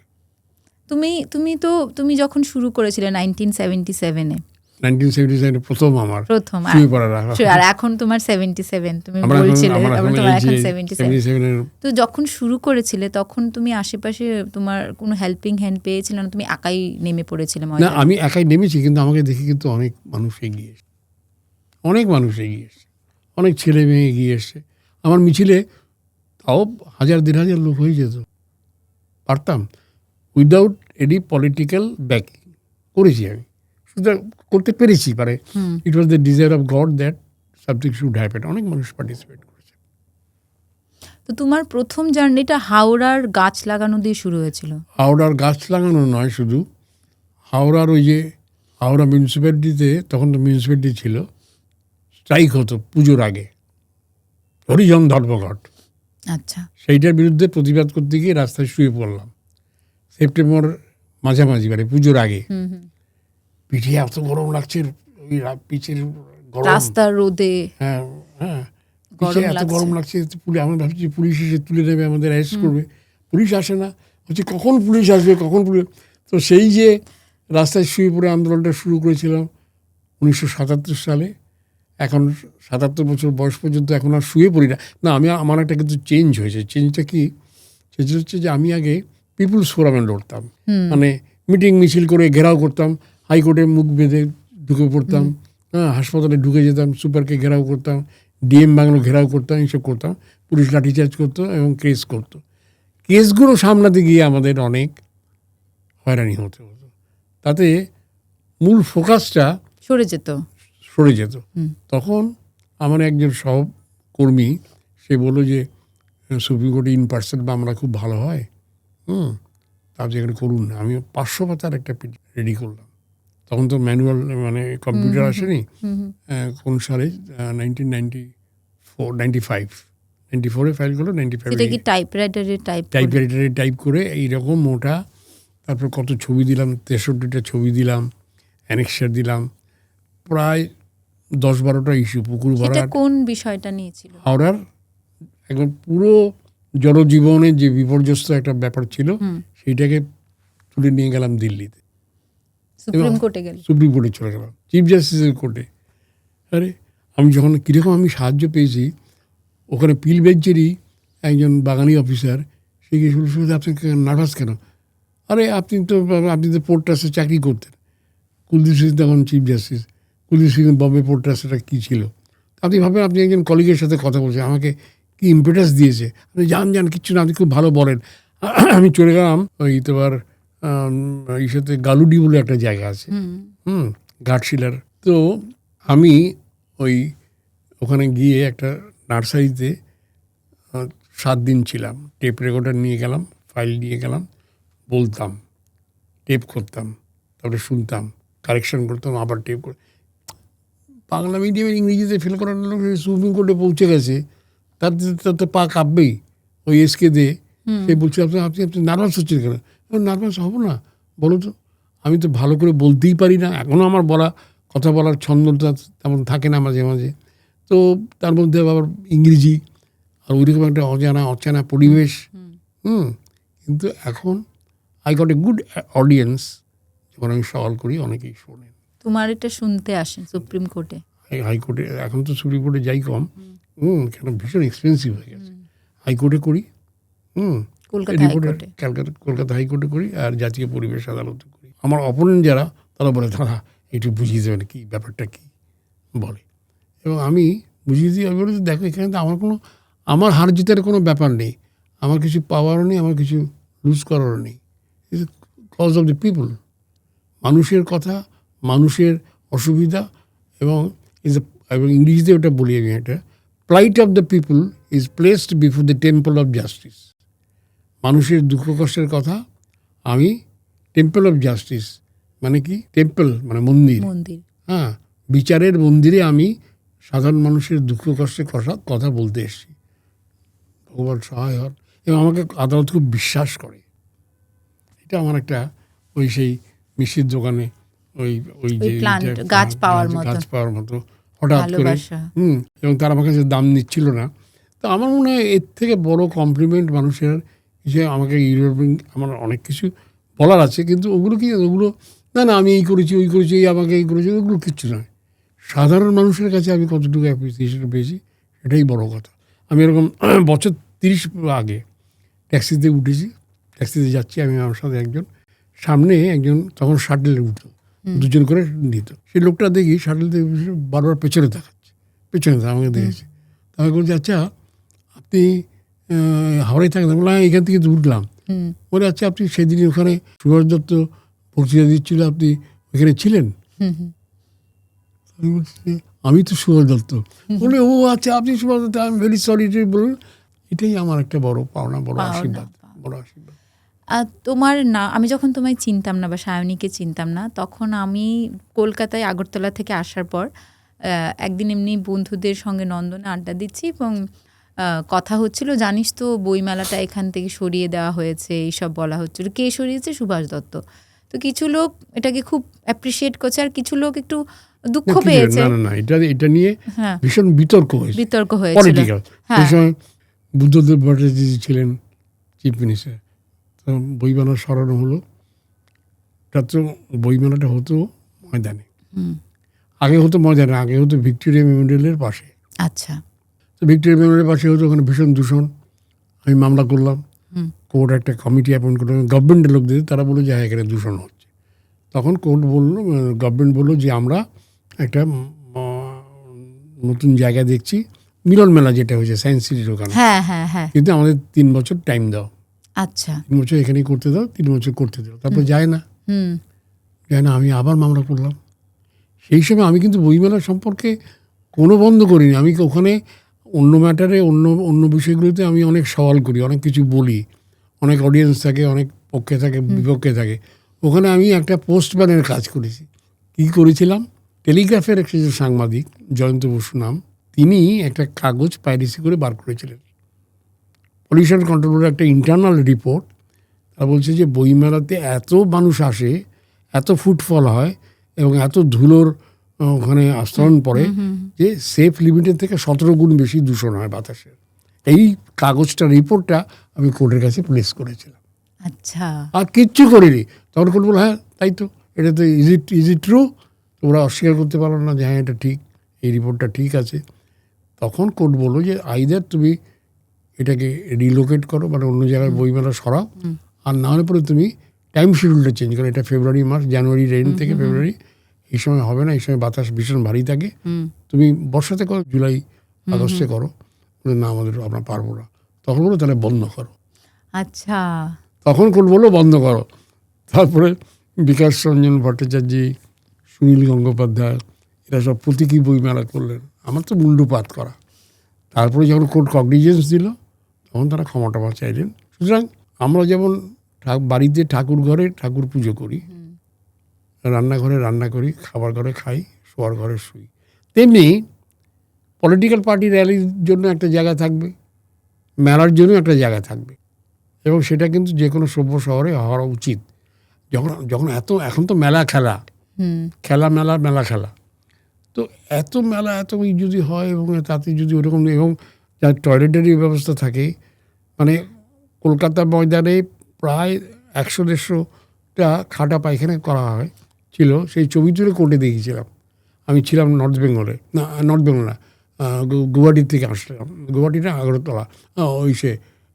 তুমি যখন শুরু করেছিলে 1977 প্রথম শুয়ে পড়া রাখা। আর এখন তোমার 77, তুমি বলছিলে এখন 77। তো যখন শুরু করেছিলে তখন তুমি আশেপাশে তোমার কোনো হেল্পিং হ্যান্ড পেয়েছিলে না? তুমি একাই নেমে পড়েছিলে? না, আমি একাই নেমেছি, কিন্তু আমাকে দেখে কিন্তু অনেক মানুষ এগিয়ে এসছে, অনেক ছেলে মেয়ে এগিয়ে এসছে। আমার মিছিলে তাও 1000-1500 লোক হয়ে যেত, পারতাম, উইদাউট এনি পলিটিক্যাল ব্যাকিং করেছি আমি, সুতরাং করতে পেরেছি। It was the desire of God that something should happen. অনেক মানুষ পার্টিসিপেট করেছে। তো তোমার প্রথম জার্নিটা হাওড়ার গাছ লাগানো দিয়ে শুরু হয়েছিল? হাওড়ার গাছ লাগানো নয় শুধু, হাওড়ার ওই যে হাওড়া মিউনিসিপ্যালিটিতে, তখন তো মিউনিসিপ্যালিটি ছিল, স্ট্রাইক হতো পুজোর আগে, হরিজন ধর্মঘট। আচ্ছা, সেইটার বিরুদ্ধে প্রতিবাদ করতে গিয়ে রাস্তায় শুয়ে পড়লাম সেপ্টেম্বর মাঝামাঝি, পুজোর আগে। পিঠে এত গরম লাগছে, ওই পিচের গরম, রাস্তার রোদে, হ্যাঁ, পিঠে এত গরম লাগছে। আমরা ভাবছি পুলিশ এসে তুলে নেবে, আমাদের অ্যারেস্ট করবে। পুলিশ আসে না, হচ্ছে কখন পুলিশ আসবে, কখন পুলিশ। তো সেই যে রাস্তায় শুয়ে পড়ে আন্দোলনটা শুরু করেছিলাম 1977 সালে। এখন 77 বছর বয়স পর্যন্ত এখন আর শুয়ে পড়ি না। আমার একটা কিন্তু চেঞ্জ হয়েছে। চেঞ্জটা কি? সেটা হচ্ছে যে আমি আগে পিপুলস ফোরামে লড়তাম, মানে মিটিং মিছিল করে ঘেরাও করতাম, হাইকোর্টে মুখ বেঁধে ঢুকে পড়তাম, হাসপাতালে ঢুকে যেতাম, সুপারকে ঘেরাও করতাম, ডিএম বাংলো ঘেরাও করতাম, এইসব করতাম। পুলিশ লাঠিচার্জ করতো এবং কেস করতো। কেসগুলো সামলাতে গিয়ে আমাদের অনেক হয়রানি হতে হতো। তাতে মূল ফোকাসটা সরে যেত। তখন আমার একজন কর্মী, সে বললো যে সুপ্রিম কোর্টে ইন পার্সন মামলা খুব ভালো হয়, আপনি এখানে করুন না। আমি 500 পাতার একটা রেডি করলাম। তখন তো ম্যানুয়াল মানে কম্পিউটার আসেনি। কোন সালে 1994 ফাইল করলো, 95 সেটা কি টাইপরাইটারে টাইপ করে এইরকম মোটা। তারপর কত ছবি দিলাম, 63টা ছবি দিলাম, অ্যানেক্সার দিলাম, প্রায় 10-12টা ইস্যু। পুকুর ভরা কোন বিষয়টা নিয়েছিল? হাওড়ার একদম পুরো জনজীবনের যে বিপর্যস্ত একটা ব্যাপার ছিল, সেইটাকে তুলে নিয়ে গেলাম দিল্লিতে, সুপ্রিম কোর্টে গেল, সুপ্রিম কোর্টে চলে গেলাম, চিফ জাস্টিসের কোর্টে। আরে আমি যখন কীরকম আমি সাহায্য পেয়েছি, ওখানে পিল বেঞ্চেরই একজন বাগানি অফিসার, সে গিয়ে শুধু আপনি নার্ভাস কেন? আরে আপনি তো পোর্ট ট্রাস্টে চাকরি করতেন। কুলদীপ সিং তখন chief justice, Kuldeep Singh Bombay port ট্রাস্টটা কী ছিল? আপনি ভাবেন আপনি একজন কলিগের সাথে কথা বলছেন, আমাকে কি ইম্পেটাস দিয়েছে, আপনি যান কিচ্ছু না, আপনি খুব ভালো বলেন। আমি চলে গেলাম ওই তোমার এই সাথে গালুডি বলে একটা জায়গা আছে, ঘাটশিলার। তো আমি ওখানে গিয়ে একটা নার্সারিতে 7 দিন ছিলাম। টেপ রেকর্ডার নিয়ে গেলাম, ফাইল নিয়ে গেলাম, বলতাম, টেপ করতাম, তারপরে শুনতাম, কারেকশন করতাম, আবার টেপ করে। বাংলা মিডিয়ামের ইংরেজিতে ফেল করার লোক সুপ্রিম কোর্টে পৌঁছে গেছে, তার তো পা কাঁপবেই। ওই এসকে দে, সে বলছে আপনি নার্ভাস হচ্ছেন কেন? নার্ভাস হবো না, বলো তো, আমি তো ভালো করে বলতেই পারি না, এখনও আমার কথা বলার ছন্দটা তেমন থাকে না মাঝে মাঝে। তো তার মধ্যে আবার ইংরেজি, আর ওইরকম একটা অচেনা পরিবেশ। কিন্তু এখন I got a good audience. যখন আমি সওয়াল করি অনেকেই শোনেন। তোমার এটা শুনতে আসেন সুপ্রিম কোর্টে? হাইকোর্টে এখন তো সুপ্রিম কোর্টে যাই কম, কেন ভীষণ এক্সপেন্সিভ হয়ে গেছে। হাইকোর্টে করি, কলকাতা হাইকোর্টে করি, আর জাতীয় পরিবেশ আদালতে করি। আমার অপোনেন্ট যারা, তারা বলে দাদা একটু বুঝিয়ে দেবেন কি ব্যাপারটা কি বলে, এবং আমি বুঝিয়ে দিই। আমি বলি দেখো, এখানে তো আমার হার জিতের কোনো ব্যাপার নেই, আমার কিছু পাওয়ারও নেই, আমার কিছু লুজ করারও নেই। It's cause of the people, মানুষের কথা, মানুষের অসুবিধা, এবং ইংরেজিতে ওটা বলি আমি, এটা plight of the people is placed before the temple of justice. মানুষের দুঃখ কষ্টের কথা আমি টেম্পল অফ জাস্টিস, মানে কি টেম্পল মানে মন্দির, হ্যাঁ, বিচারের মন্দিরে আমি সাধারণ মানুষের দুঃখ কষ্টের কথা বলতে এসেছি। ভগবান সহায় হন। এবং আমাকে আদালত খুব বিশ্বাস করে। এটা আমার একটা সেই মিষ্টির দোকানে যে গাছ পাওয়ার মতো হঠাৎ করে, এবং তারা আমার কাছে দাম নিচ্ছিল না। তো আমার মনে হয় এর থেকে বড় কমপ্লিমেন্ট মানুষের যে আমাকে আমার অনেক কিছু বলার আছে, কিন্তু ওগুলো না আমি এই করেছি, ওই করেছি, আমাকে এই করেছি, ওগুলো কিচ্ছু নয়। সাধারণ মানুষের কাছে আমি কতটুকু অ্যাপ্রিসিয়েশন পেয়েছি, সেটাই বড় কথা। আমি এরকম বছর 30 আগে ট্যাক্সিতে উঠেছি, ট্যাক্সিতে যাচ্ছি আমি, আমার সাথে একজন, সামনে একজন তখন শাটেলে উঠতো, 2জন করে নিত। সেই লোকটা দেখি শাটেলতে বারবার পেছনে আমাকে দেখেছে। তাকে বলছি আচ্ছা আপনি হাওড়ায় থাকেন? বললাম এখান থেকে তো উঠলাম। বলে আচ্ছা আপনি সেদিন ওখানে সুভাষ দত্ত বক্তৃতা দিচ্ছিল, আপনি ওখানে ছিলেন? আমি বলছি আমি তো সুভাষ দত্ত। বলে ও আচ্ছা আপনি Subhash Dutta, I am very sorry. বলুন, এটাই আমার একটা বড় পাওনা, বড় আশীর্বাদ। তোমার না, আমি যখন তোমায় চিনতাম না বা সায়নীকে চিনতাম না, তখন আমি কলকাতায় আগরতলা থেকে আসার পর একদিন এমনি বন্ধুদের সঙ্গে নন্দনে আড্ডা দিচ্ছি, এবং কথা হচ্ছিল, জানিস তো বইমেলাটা এখান থেকে সরিয়ে দেওয়া হয়েছে, এইসব বলা হচ্ছিল। কে সরিয়েছে? সুভাষ দত্ত। তো কিছু লোক এটাকে খুব অ্যাপ্রিসিয়েট করছে, আর কিছু লোক একটু দুঃখ পেয়েছে। এটা নিয়ে ভীষণ বিতর্ক হয়েছিল। বুদ্ধদেব ভট্টাচার্য ছিলেন চিফ মিনিস্টার, তো বইমেলা সরানো হলো। বইমেলাটা হতো ময়দানে, আগে হতো ভিক্টোরিয়া মেমোরিয়ালের পাশে। আচ্ছা, তো ভিক্টোরিয়া মেমোরিয়ালের পাশে হতো, ওখানে ভীষণ দূষণ। আমি মামলা করলাম, কোর্ট একটা কমিটি অ্যাপয়েন্ট করলো, গভর্নমেন্টের লোক দিয়ে, তারা বললো যে হ্যাঁ এখানে দূষণ হচ্ছে। তখন কোর্ট বললো, গভর্নমেন্ট বললো যে আমরা একটা নতুন জায়গা দেখছি, মিলন মেলা যেটা হয়েছে সায়েন্স সিটির ওখানে, কিন্তু আমাদের 3 বছর টাইম দাও। আচ্ছা, 3 বছর এখানেই করতে দাও, 3 বছর করতে দাও, তারপর যায় না। আমি আবার মামলা করলাম। সেই সময় আমি কিন্তু বইমেলা সম্পর্কে কোনো বন্ধ করিনি। আমি ওখানে অন্য ম্যাটারে অন্য বিষয়গুলোতে আমি অনেক সওয়াল করি, অনেক কিছু বলি, অনেক অডিয়েন্স থাকে, অনেক পক্ষে থাকে, বিপক্ষে থাকে। ওখানে আমি একটা পোস্টম্যানের কাজ করেছি। কী করেছিলাম, টেলিগ্রাফের একটি যে সাংবাদিক জয়ন্ত বসু নাম, তিনি একটা কাগজ পাইরেসি করে বার করেছিলেন। পলিউশন কন্ট্রোল বোর্ডের একটা ইন্টারনাল রিপোর্ট, তারা বলছে যে বইমেলাতে এত মানুষ আসে, এত ফুটফল হয় এবং এত ধুলোর ওখানে আস্তরণ পড়ে যে সেফ লিমিটের থেকে 17 গুণ বেশি দূষণ হয় বাতাসের। এই কাগজটা, রিপোর্টটা আমি কোর্টের কাছে প্লেস করেছিলাম। আচ্ছা, আর কিচ্ছু করিনি। তখন কোর্ট বলল, হ্যাঁ তাই তো, এটা তো ইজ ইট ট্রু। তোমরা অস্বীকার করতে পারো না যে হ্যাঁ এটা ঠিক, এই রিপোর্টটা ঠিক আছে। তখন কোর্ট বললো যে আইদার তুমি এটাকে রিলোকেট করো, মানে অন্য জায়গায় বইমেলা সরাও, আর না হলে পরে তুমি টাইম শিডিউলটা চেঞ্জ করো। এটা ফেব্রুয়ারি মাস, জানুয়ারি রেইন থেকে ফেব্রুয়ারি, এই সময় হবে না, এই সময় বাতাস ভীষণ ভারী থাকে, তুমি বর্ষাতে করো, জুলাই আগস্টে করো। না আমাদের আমরা পারবো না। তখন বলো তাহলে বন্ধ করো। আচ্ছা, তখন কোর্ট বললো বন্ধ করো। তারপরে বিকাশ রঞ্জন ভট্টাচার্য, সুনীল গঙ্গোপাধ্যায়, এরা সব প্রতীকী বইমেলা করলেন। আমার তো মুন্ডুপাত করা। তারপরে যখন কোর্ট কগনিজেন্স দিল, তখন তারা ক্ষমা টমা চাইলেন। সুতরাং আমরা যেমন বাড়িতে ঠাকুর ঘরে ঠাকুর পুজো করি, রান্নাঘরে রান্না করি, খাবার ঘরে খাই, শোয়ার ঘরে শুই, তেমনি পলিটিক্যাল পার্টি র্যালির জন্য একটা জায়গা থাকবে, মেলার জন্য একটা জায়গা থাকবে, এবং সেটা কিন্তু যে কোনো সভ্য শহরে হওয়া উচিত। যখন এখন তো মেলা খেলা মেলা খেলা, তো এত মেলা এত যদি হয় এবং তাতে যদি ওরকম, এবং যার টয়লেটেরই ব্যবস্থা থাকে, মানে কলকাতা ময়দানে প্রায় 100-150টা খাটা পায়খানা করা হয় ছিল, সেই ছবি তুলে কোর্টে দেখিয়েছিলাম। আমি ছিলাম নর্থ বেঙ্গল না, গুয়াহাটির থেকে আসলাম, গুয়াহাটি না আগরতলা, ওই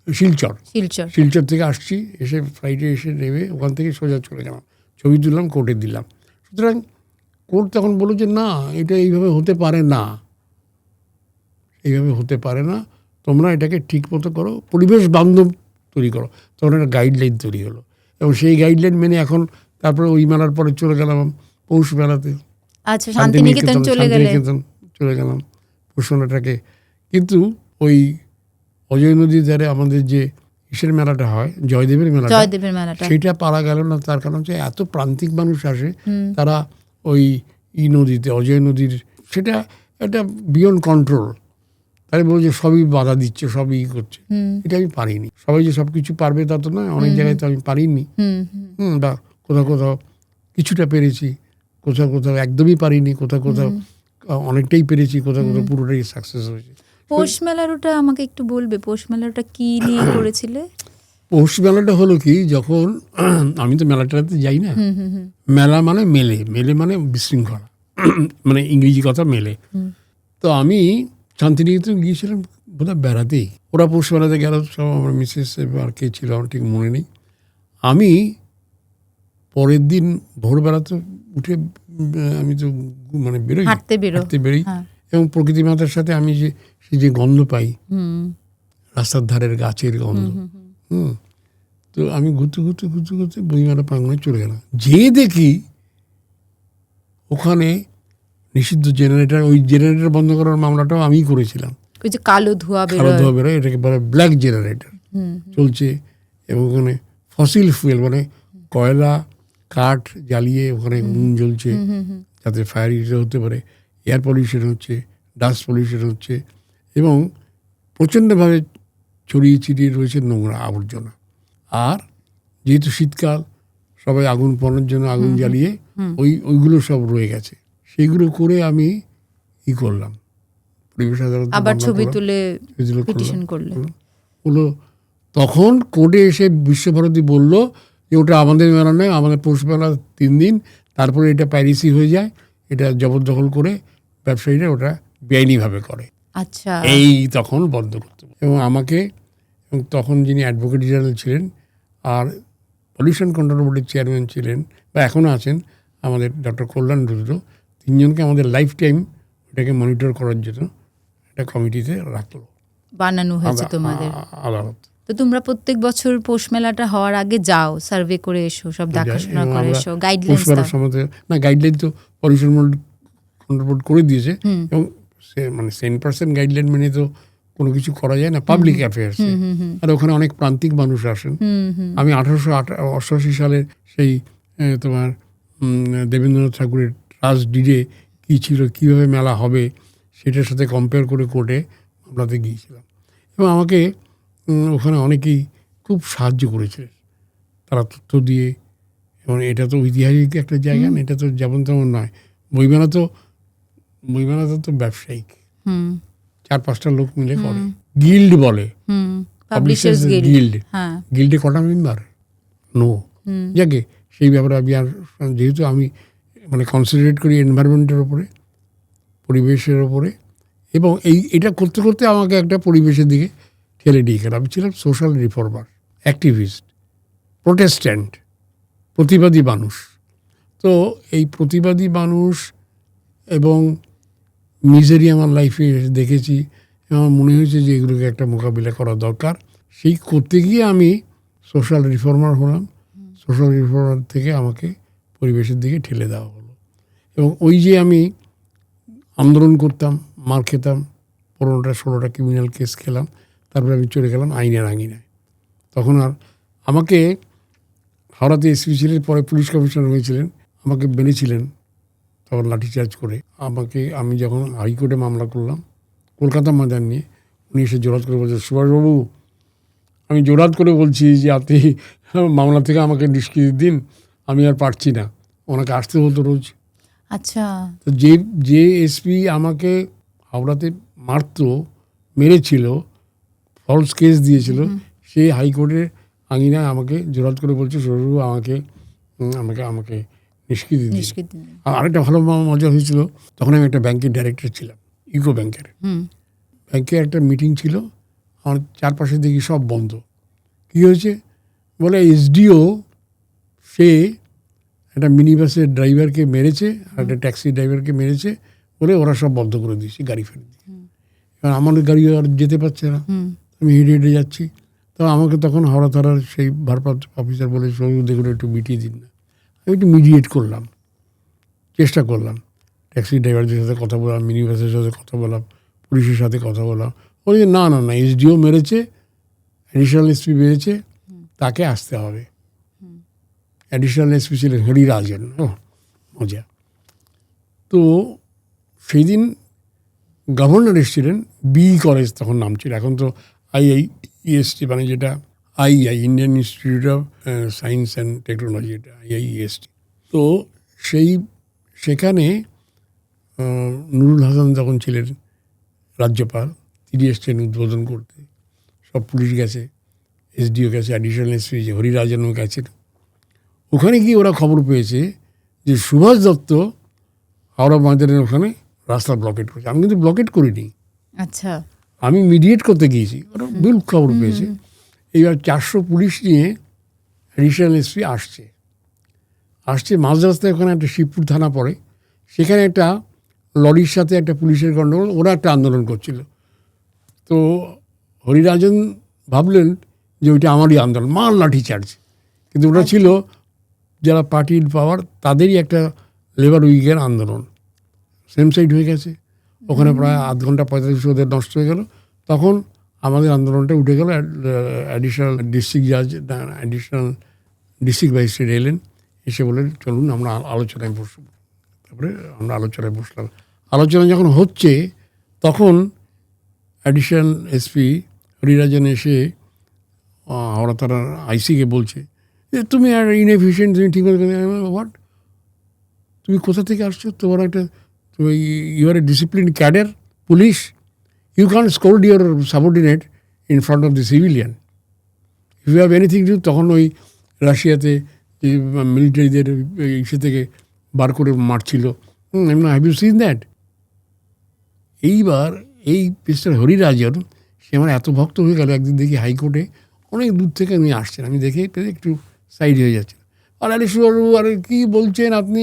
শিলচর থেকে আসছি, এসে ফ্লাইটে এসে নেমে ওখান থেকে সোজা চলে গেলাম, ছবি তুললাম, কোর্টে দিলাম। সুতরাং কোর্ট তখন বলল যে না, এটা এইভাবে হতে পারে না, এইভাবে হতে পারে না, তোমরা এটাকে ঠিক মতো করো, পরিবেশ বান্ধব তৈরি করো। তখন একটা গাইডলাইন তৈরি হলো, এবং সেই গাইডলাইন মেনে এখন তারপরে ওই মেলার পরে চলে গেলাম পৌষ মেলাতে। আচ্ছা, শান্তিনিকেতন চলে গেলাম পৌষ মেলাটাকে। কিন্তু ওই অজয় নদীর ধারে আমাদের যে ইসের মেলাটা হয়, জয়দেবের মেলাটা, সেটা পারা গেল না। তার কারণ হচ্ছে এত প্রান্তিক মানুষ আসে, তারা ওই নদীতে, অজয় নদীর, সেটা একটা বিয়ন্ড কন্ট্রোল। তাই বলছে সবই বাধা দিচ্ছে, সবই করছে, এটা আমি পারিনি। সবাই যে সব কিছু পারবে তা তো নয়, অনেক জায়গায় তো আমি পারিনি। বা কোথাও কিছুটা পেরেছি, কোথাও একদমই পারিনি, কোথাও অনেকটাই পেরেছি, কোথাও পুরোটাই সাকসেস হয়েছে। পৌষ মেলার ওটা আমাকে একটু বলবে, পৌষ মেলাটা কি নিয়ে করেছিলে? পৌষ মেলাটা হলো কি, যখন আমি তো মেলাটাতে যাই না, মেলা মানে মেলে মানে বিশৃঙ্খলা, মানে ইংরেজি কথা মেলে। তো আমি শান্তিনিকেতন গিয়েছিলাম বোধহয় বেড়াতেই, ওরা পৌষ মেলাতে গেল সব, আমার মিসেস আর কে ছিল আমার ঠিক মনে নেই। আমি পরের দিন ভোরবেলাতে উঠে আমি তো মানে হাঁটতে বেরোই, এবং প্রকৃতি মাতার সাথে আমি যে গন্ধ পাই, রাস্তার ধারের গাছের গন্ধ, তো আমি ঘুরতে বইমেলা প্রাঙ্গণে চলে গেলাম। যে দেখি ওখানে নিষিদ্ধ জেনারেটর, ওই জেনারেটর বন্ধ করার মামলাটাও আমিই করেছিলাম। ওই যে কালো ধোঁয়া বেরোয়, এটাকে বলে ব্ল্যাক জেনারেটর চলছে, এবং ওখানে ফসিল ফুয়েল মানে কয়লা কাঠ জ্বালিয়ে ওখানে নুন জ্বলছে যাতে ফায়ার হতে পারে, এয়ার পলিউশন হচ্ছে, ডাস্ট পলিউশন হচ্ছে, এবং প্রচণ্ডভাবে ছড়িয়ে ছিটিয়ে রয়েছে নোংরা আবর্জনা। আর যেহেতু শীতকাল, সবাই আগুন পোড়ানোর জন্য আগুন জ্বালিয়ে ওইগুলো সব রয়ে গেছে। সেইগুলো করে আমি করলাম, পরিবেশ আদালতে আবার ছবি তুলে পিটিশন করলাম। তখন কোর্টে এসে বিশ্বভারতী বলল যে ওটা আমাদের মেলা নয়, আমাদের পৌষ মেলা 3 দিন, তারপরে এটা পাইরেসি হয়ে যায়, এটা জবরদখল করে ব্যবসায়ীরা ওটা বেআইনিভাবে করে। আচ্ছা, এই তখন বন্ধ করতে, এবং আমাকে, এবং তখন যিনি অ্যাডভোকেট জেনারেল ছিলেন আর পলিউশন কন্ট্রোল বোর্ডের চেয়ারম্যান ছিলেন বা এখনও আছেন আমাদের ডক্টর কল্যাণ রুদ্র, 3 জনকে আমাদের লাইফ টাইম এটাকে মনিটর করার জন্য একটা কমিটিতে রাখলো, বানানো হয়েছে তোমাদের আদালত। তো তোমরা প্রত্যেক বছর পৌষ মেলাটা হওয়ার আগে যাও, সার্ভে করে এসো, সব দেখাশোনা করে এসো, গাইডলাইন না, গাইডলাইন তো পলিউশন কন্ট্রোল বোর্ড করে দিয়েছে, এবং মানে 10% গাইডলাইন মেনে তো কোনো কিছু করা যায় না পাবলিক অ্যাফেয়ার্সে। আর ওখানে অনেক প্রান্তিক মানুষ আসেন। আমি 1888 সালের সেই তোমার দেবেন্দ্রনাথ ঠাকুরের ট্রাস্ট ডিডে কী ছিল, কীভাবে মেলা হবে, সেটার সাথে কম্পেয়ার করে কোর্টে মামলাতে গিয়েছিলাম। এবং আমাকে ওখানে অনেকেই খুব সাহায্য করেছে, তারা তথ্য দিয়ে। এবং এটা তো ঐতিহাসিক একটা জায়গা না, এটা তো যেমন তেমন নয়। বইমেলা তো ব্যবসায়িক, 4-5টা লোক মিলে করে, গিল্ড বলে, পাবলিশার্স গিল্ড। গিল্ডে কটা মেম্বার? নো। যাকে সেই ব্যাপারে আমি আর, যেহেতু আমি মানে কনসেন্ট্রেট করি এনভায়রনমেন্টের ওপরে, পরিবেশের ওপরে, এবং এটা করতে করতে আমাকে একটা পরিবেশের দিকে ঠেলে দিয়ে গেল। আমি ছিলাম সোশ্যাল রিফর্মার, অ্যাক্টিভিস্ট, প্রোটেস্ট্যান্ট, প্রতিবাদী মানুষ। তো এই প্রতিবাদী মানুষ এবং মিজারি আমার লাইফে দেখেছি, আমার মনে হয়েছে যে এগুলোকে একটা মোকাবিলা করা দরকার। সেই করতে গিয়ে আমি সোশ্যাল রিফর্মার হলাম। সোশ্যাল রিফর্মার থেকে আমাকে পরিবেশের দিকে ঠেলে দেওয়া হলো। এবং ওই যে আমি আন্দোলন করতাম, মার খেতাম, 15-16টা ক্রিমিনাল কেস খেলাম, তারপরে আমি চলে গেলাম আইনের আঙিনায়। তখন আর আমাকে হাওড়াতে এসপি ছিলেন, পরে পুলিশ কমিশনার হয়েছিলেন, আমাকে বেঁধেছিলেন তখন লাঠিচার্জ করে আমাকে। আমি যখন হাইকোর্টে মামলা করলাম কলকাতা মাদার নিয়ে, উনি এসে জোরাত করে বলছেন, সুভাষবাবু আমি জোরাত করে বলছি যে আপনি মামলা থেকে আমাকে নিষ্কৃতি দিন, আমি আর পারছি না। ওনাকে আসতে হতো রোজ। আচ্ছা। তো যে এসপি আমাকে হাওড়াতে মেরেছিল, ফলস কেস দিয়েছিল, সেই হাইকোর্টের আঙিনায় আমাকে জোরাত করে বলছে, সুভাষবাবু আমাকে আমাকে আমাকে নিষ্কৃতি দিন। আর আরেকটা ভালো মজা হয়েছিল, তখন আমি একটা ব্যাংকের ডাইরেক্টর ছিলাম, ইউকো ব্যাংকের। ব্যাংকে একটা মিটিং ছিল, আমার চারপাশে দেখি সব বন্ধ। কী হয়েছে বলে, এসডিও সে একটা মিনি বাসের ড্রাইভারকে মেরেছে আর একটা ট্যাক্সি ড্রাইভারকে মেরেছে বলে ওরা সব বন্ধ করে দিয়েছে, গাড়ি ফেলে দিয়ে। এবার আমার গাড়ি আর যেতে পারছে না, আমি হেঁটে হেঁটে যাচ্ছি। তো আমাকে তখন হাওড়া থানার সেই ভারপ্রাপ্ত অফিসার বলে, সবু দেখুন একটু মিটিয়ে দিন না। আমি একটু মিডিয়েট করলাম, চেষ্টা করলাম, ট্যাক্সি ড্রাইভারদের সাথে কথা বললাম, মিনি বাসের সাথে কথা বললাম, পুলিশের সাথে কথা বললাম। বলছে না না না, এসডিও মেরেছে, অ্যাডিশনাল এসপি মেরেছে, তাকে আসতে হবে। অ্যাডিশনাল এসপি ছিলেন হরিরাজন। মজা। তো সেই দিন গভর্নর এসেছিলেন, কলেজ তখন নাম ছিল, এখন তো IIEST, মানে যেটা Indian institute of science and technology, এটা IIEST। তো সেখানে নুরুল হাসান তখন ছিলেন রাজ্যপাল, তিনি এসছেন উদ্বোধন করতে। সব পুলিশ গেছে, এসডিও গেছে, অ্যাডিশনাল এসপি যে হরিরাজনও গেছেন। ওখানে গিয়ে ওরা খবর পেয়েছে যে সুভাষ দত্ত হাওড়া বাজারের ওখানে রাস্তা ব্লকেট করেছে। আমি কিন্তু ব্লকেট করিনি, আচ্ছা, আমি মিডিয়েট করতে গিয়েছি। ওরা ভুল খবর পেয়েছে। এইবার 400 পুলিশ নিয়ে অ্যাডিশনাল এসপি আসছে মাঝ রাস্তায়, ওখানে একটা শিবপুর থানা পড়ে, সেখানে একটা লরির সাথে একটা পুলিশের গণ্ডগোল, ওরা একটা আন্দোলন করছিল। তো হরিরাজন ভাবলেন যে ওইটা আমারই আন্দোলন, মার লাঠি চার্জ। কিন্তু ওটা ছিল যারা পার্টির পাওয়ার, তাদেরই একটা লেবার উইকের আন্দোলন, সেম সাইড হয়ে গেছে। ওখানে প্রায় আধ ঘন্টা 45 ওদের নষ্ট হয়ে গেল। তখন আমাদের আন্দোলনটা উঠে গেল। অ্যাডিশনাল ডিস্ট্রিক্ট ম্যাজিস্ট্রেট এলেন, এসে বললেন চলুন আমরা আলোচনায় বসব। তারপরে আমরা আলোচনায় বসলাম। আলোচনা যখন হচ্ছে তখন অ্যাডিশনাল এসপি হরিরাজন এসে হাওড়া থানার আইসিকে বলছে যে তুমি আর ইনএফিশিয়েন্ট, তুমি ঠিক মতো হোয়াট, তুমি কোথা থেকে আসছো? তোমার একটা you are a discipline cadre police, you can scold your subordinate in front of the civilian, if you have anything to. তখন ওই রাশিয়াতে যে মিলিটারিদের ইসে থেকে বার করে মারছিল, হ্যাভ ইউ সিন দ্যাট? এইবার এই মিস্টার হরিরাজন, সে আমার এত ভক্ত হয়ে গেল, একদিন দেখি হাইকোর্টে অনেক দূর থেকে উনি আসছেন, আমি দেখে একটু সাইড হয়ে যাচ্ছে। আর আরে সুবাবু, আরে কী বলছেন আপনি,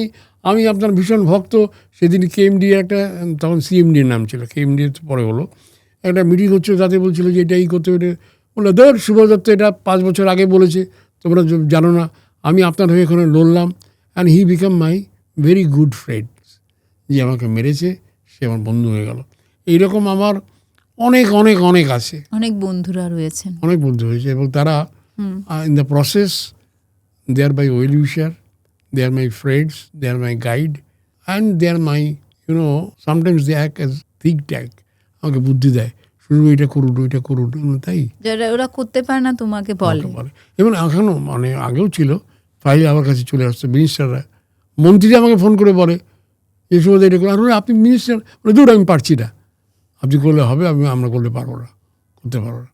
আমি আপনার ভীষণ ভক্ত। সেদিন কেএমডি একটা, তখন সিএমডির নাম ছিল, কেএমডি পরে হলো, একটা মিটিং হচ্ছে, তাতে বলছিল যে এটা এই করতে হবে। বললো ধর, সুভাষ দত্ত এটা 5 বছর আগে বলেছে, তোমরা জানো না। আমি আপনার হয়ে এখানে লড়লাম, and he became my very good friend. যে আমাকে মেরেছে সে আমার বন্ধু হয়ে গেল। এইরকম আমার অনেক অনেক অনেক আছে, অনেক বন্ধুরা রয়েছেন। অনেক বন্ধু হয়েছে, এবং তারা in the process they are my well wisher, they are my friends, they are my guide, and they are my sometimes they act as think tank. আমাকে বুদ্ধি দেয়, শুধু এটা করুন, ওইটা করুন, তাই যারা ওরা করতে পারে না তোমাকে বলে। এবং এখনও মানে আগেও ছিল, ফাইল আমার কাছে চলে আসছে, মিনিস্টাররা, মন্ত্রীরা আমাকে ফোন করে বলে এই সময় এটা করে, আর আপনি মিনিস্টার, দূর আমি পারছি না, আপনি করলে হবে, আমরা করলে পারবো না, করতে পারবো না।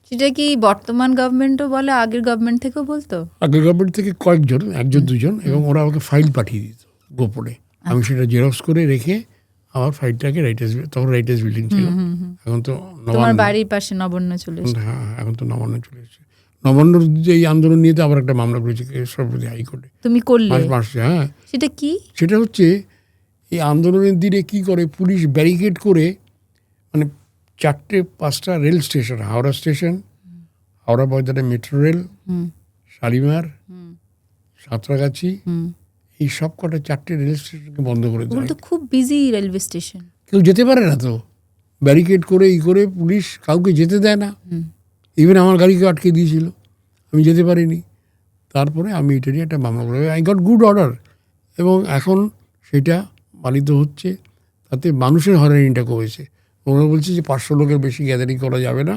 সেটা কি বর্তমান গভর্নমেন্টও বলে, আগের গভর্নমেন্ট থেকেও বলতো? আগের গভর্নমেন্ট থেকে কয়েকজন, একজন দুজন, এবং ওরা আমাকে ফাইল পাঠিয়ে দিত গোপনে, আমি সেটা জেরক্স করে রেখে আমার ফাইলটাকে তখন রাইটার্স বিল্ডিং ছিল, এখন তো তোমার বাড়ির পাশে নবান্ন চলে এসেছে। হ্যাঁ, এখন তো নবান্ন চলে এসেছে। নবান্নর যে এই আন্দোলন নিয়ে তো আবার একটা মামলা করেছে সর্বোচ্চ হাইকোর্টে। তুমি করলে? হ্যাঁ। সেটা কি? সেটা হচ্ছে এই আন্দোলনের দিনে কি করে পুলিশ ব্যারিকেড করে, মানে 4-5টা rail station, Howrah station, Howrah ময়দানে মেট্রো রেল, শালিমার, সাঁতরাগাছি, এই সব কটা 4টে রেল স্টেশনকে বন্ধ করে দেয়। তো খুব বিজি রেলওয়ে স্টেশন, কেউ যেতে পারে না তো, ব্যারিকেড করে করে পুলিশ কাউকে যেতে দেয় না। ইভেন আমার গাড়িকে আটকে দিয়েছিল, আমি যেতে পারিনি। তারপরে আমি এটা নিয়ে একটা মামলা করে, আই গট গুড অর্ডার, এবং এখন সেটা পালিত হচ্ছে। তাতে মানুষের হয়রানিটা কমেছে। ওরা বলছে যে 500 লোকের বেশি গ্যাদারিং করা যাবে না,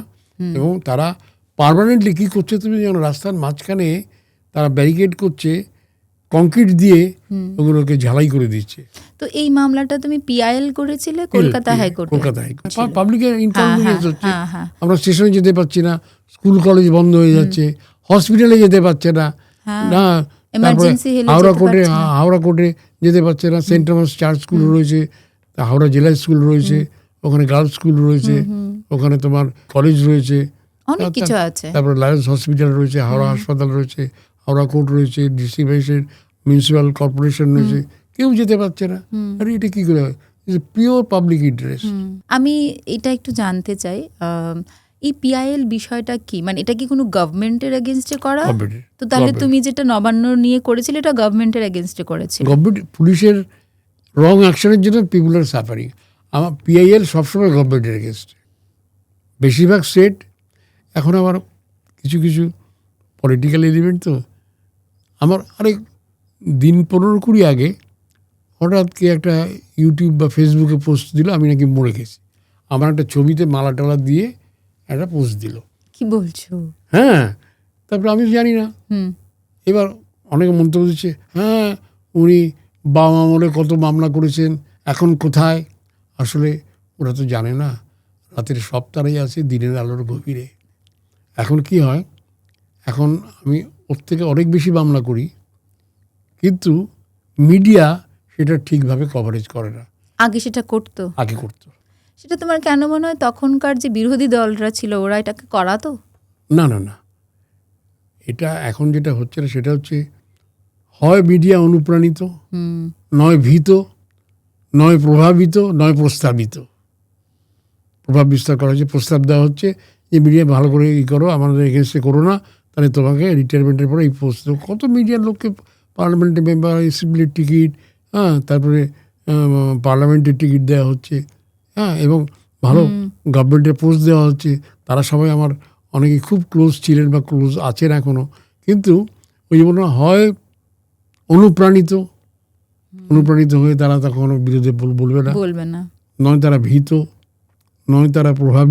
এবং তারা পার্মানেন্টলি কী করছে তুমি যেন, রাস্তার মাঝখানে তারা ব্যারিকেড করছে কংক্রিট দিয়ে, ওগুলোকে ঝালাই করে দিচ্ছে। তো এই মামলাটা তুমি পিআইএল করেছিলে কলকাতা হাইকোর্টে? কলকাতা হাইকোর্ট। পাবলিকের ইনকনভিনিয়েন্স হচ্ছে, হ্যাঁ। আমরা স্টেশনে যেতে পারছি না, স্কুল কলেজ বন্ধ হয়ে যাচ্ছে, হসপিটালে যেতে পারছে না, না তারপরে হাওড়া কোর্টে যেতে পারছে না। সেন্ট টমাস চার্চ স্কুল রয়েছে, হাওড়া জেলা স্কুল রয়েছে, ওখানে গার্লস স্কুল রয়েছে, ওখানে তোমার কলেজ রয়েছে, অনেক কিছু আছে। তারপরে লায়ন্স হসপিটাল রয়েছে, হাওড়া হাসপাতাল রয়েছে, হাওড়া কোর্ট রয়েছে, ডিস্ট্রিক্ট ম্যাজিস্ট্রেট, মিউনিসিপ্যাল কর্পোরেশন রয়েছে, কেউ যেতে পারছে না। আরে এটা কি করে হয়? Pure public interest. আমি এটা একটু জানতে চাই, এই পিআইএল বিষয়টা কি, মানে এটা কি কোনো গভর্নমেন্টের এগেনস্টে করা? তো তাহলে তুমি যেটা নবান্ন নিয়ে করেছিলে এটা গভর্নমেন্টের এগেনস্টে করেছিলে? গভর্নমেন্ট, পুলিশের রং অ্যাকশনের জন্য পিপুল আর সাফারিং। আমার পিআইএল সবসময় গভর্নমেন্টের এগেনস্টে, বেশিরভাগ স্টেট। এখন আবার কিছু কিছু পলিটিক্যাল এলিমেন্ট, তো আমার আরেক দিন 15-20 আগে হঠাৎ কি একটা ইউটিউব বা ফেসবুকে পোস্ট দিল আমি নাকি মরে গেছি, আমার একটা ছবিতে মালা টালা দিয়ে একটা পোস্ট দিল। কি বলছো? হ্যাঁ, তারপরে আমি জানি না। এবার অনেকে মন্তব্য দিচ্ছে, হ্যাঁ উনি বাবা আমলে কত মামলা করেছেন, এখন কোথায়? আসলে ওরা তো জানে না রাতের সব তারাই আছে দিনের আলোর গভীরে। এখন কি হয়, এখন আমি ওর থেকে অনেক বেশি মামলা করি, কিন্তু মিডিয়া সেটা ঠিকভাবে কভারেজ করে না। আগে সেটা করতো? আগে করতো। সেটা তোমার কেন মনে হয় তখনকার যে বিরোধী দলরা ছিল ওরা এটাকে করাতো? না না না, এটা এখন যেটা হচ্ছে না সেটা হচ্ছে, হয় মিডিয়া অনুপ্রাণিত, নয় ভীত, নয় প্রভাবিত, নয় প্রস্তাবিত। প্রভাব বিস্তার করা হচ্ছে, প্রস্তাব দেওয়া হচ্ছে যে মিডিয়া ভালো করে করো, আমাদের এগেনস্টে করো না, তাহলে তোমাকে রিটায়ারমেন্টের পরে এই পোস্ট দেবো। কত মিডিয়ার লোককে পার্লামেন্টের মেম্বার, অ্যাসেম্বলির টিকিট, হ্যাঁ, তারপরে পার্লামেন্টের টিকিট দেওয়া হচ্ছে, হ্যাঁ, এবং ভালো গভর্নমেন্টের পোস্ট দেওয়া হচ্ছে। তারা সবাই আমার অনেকে খুব ক্লোজ ছিলেন বা ক্লোজ আছেন এখনও, কিন্তু ওই জন্য হয় অনুপ্রাণিত হয়ে তারা তখন বিরোধী বলবে না, নয় তারা ভীত, নয় তারা প্রভাব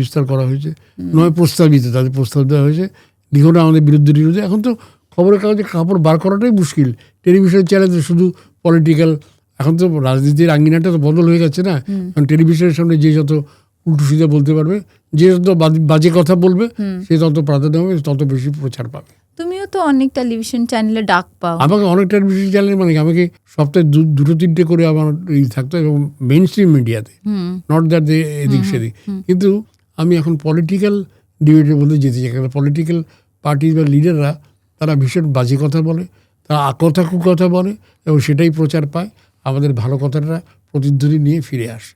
বিস্তার করা হয়েছে, নয় প্রস্তাবিত, তাদের প্রস্তাব দেওয়া হয়েছে লিখুন আমাদের বিরুদ্ধে। এখন তো খবরের কাগজে কাপড় বার করাটাই মুশকিল, টেলিভিশন চ্যানেলে শুধু পলিটিক্যাল। এখন তো রাজনীতির আঙ্গিনাটা তো বদল হয়ে গেছে না, কারণ টেলিভিশনের সামনে যে যত উল্টো সিধা বলতে পারবে, যে যত বাজে কথা বলবে, সে তত প্রাধান্য হবে, তত বেশি প্রচার পাবে। তুমিও তো অনেক টেলিভিশন চ্যানেলে ডাক পাও। আমাকে অনেক টেলিভিশন চ্যানেল, মানে আমাকে সপ্তাহে 2-3টে করে আমার থাকতো, এবং মেইন স্ট্রিম মিডিয়াতে, নট দ্যাট এদিক সেদিক। কিন্তু আমি এখন পলিটিক্যাল ডিবেটের মধ্যে যেতে চাই, কারণ পলিটিক্যাল পার্টি বা লিডাররা তারা ভীষণ বাজে কথা বলে, তারা কুকথা বলে, এবং সেটাই প্রচার পায়। আমাদের ভালো কথাটা প্রতিধ্বনি নিয়ে ফিরে আসে,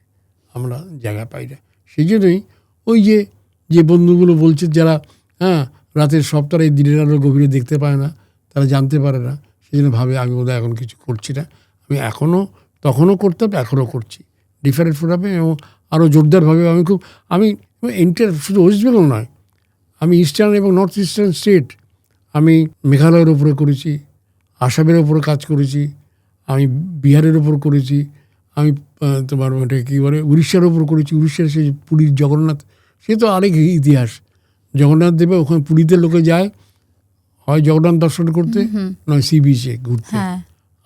আমরা জায়গা পাই না। সেই জন্যই ওই যে বন্ধুগুলো বলছে, যারা রাতের সব তারা এই দিনের আলো গভীরে দেখতে পায় না, তারা জানতে পারে না, সেই জন্য ভাবে আমি বোধহয় এখন কিছু করছি না। আমি তখনও করতাম, এখনও করছি, ডিফারেন্ট ফোরামে, এবং আরও জোরদারভাবে আমি এন্টার শুধু ওয়েস্ট বেঙ্গল নয়, আমি ইস্টার্ন এবং নর্থ ইস্টার্ন স্টেট, আমি মেঘালয়ের ওপরে করেছি, আসামের ওপরে কাজ করেছি, আমি বিহারের ওপর করেছি, আমি তোমার ওটা কী বলে উড়িষ্যার ওপর করেছি। উড়িষ্যার সেই পুরীর জগন্নাথ, সে তো আরেক ইতিহাস। জগন্নাথ দেবে ওখানে পুরীতে লোকে যায় হয় জগন্নাথ দর্শন করতে, নয় সি বিচে ঘুরতে।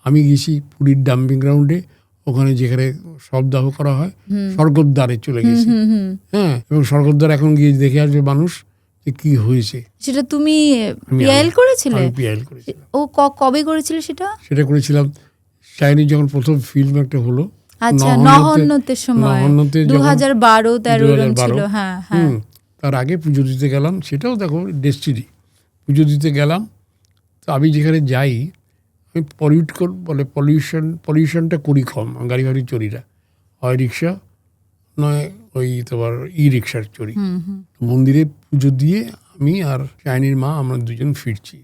আমি গেছি পুরীর ডাম্পিং গ্রাউন্ডে, ওখানে যেখানে শবদাহ করা হয়, স্বর্গদ্বারে চলে গেছি। হ্যাঁ, এবং স্বর্গদ্বার এখন গিয়ে দেখে আসবে মানুষ যে কি হয়েছে। সেটা তুমি পিআইএল করেছিলে? আমি পিআইএল করেছিলাম। ও কবে করেছিলে সেটা? সেটা করেছিলাম চাইনিজ যখন প্রথম ফিল্ম একটা হলো, আচ্ছা, নহন্নতের সময়, 2012-13 ছিল। হ্যাঁ হ্যাঁ, তার আগে পুজো দিতে গেলাম, সেটাও দেখো ডেস্টিনি। পুজো দিতে গেলাম, তো আমি যেখানে যাই আমি পলিউশনটা করি কম, গাড়ি ফাড়ি চড়ি না, হয় রিক্সা নয় ওই তোমার রিক্সার চড়ি। মন্দিরে পুজো দিয়ে আমি আর চাইনির মা আমরা দুজন ফিরছি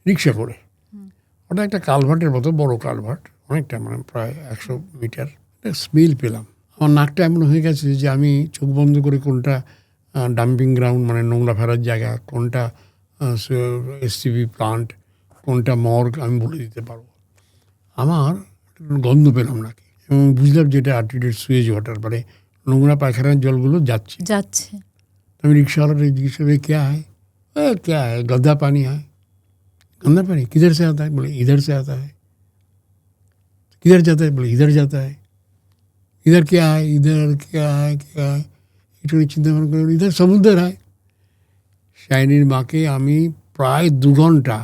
রিক্সা করে। ওটা একটা কালভার্টের মতো, বড় কালভার্ট, অনেকটা মানে প্রায় 100 মিটার। স্মেল পেলাম, আমার নাকটা এমন হয়ে গেছে যে আমি চোখ বন্ধ করে কোনটা ডাম্পিং গ্রাউন্ড মানে নোংরা ফেলার জায়গা, কোনটা এসটিভি প্লান্ট, কোনটা মর্গ আমি বলে দিতে পারবো। আমার গন্ধ পেলাম নাকি, এবং বুঝলাম যেটা আর্টিডেড সুয়েজ ওয়াটার, মানে নোংরা পায়খানার জলগুলো যাচ্ছে। আমি রিক্সাওয়ালা জিজ্ঞেস করে क्या है? क्या है? गंदा पानी है। गंदा पानी किधर से आता है? बोले इधर से आता है। किधर जाता है? बोले इधर जाता है। इधर क्या है? इधर क्या है? क्या है? একটু চিন্তা ভাবনা করে ইধার সমুদ্র হয়। শাইনির মাকে আমি প্রায় 2 ঘন্টা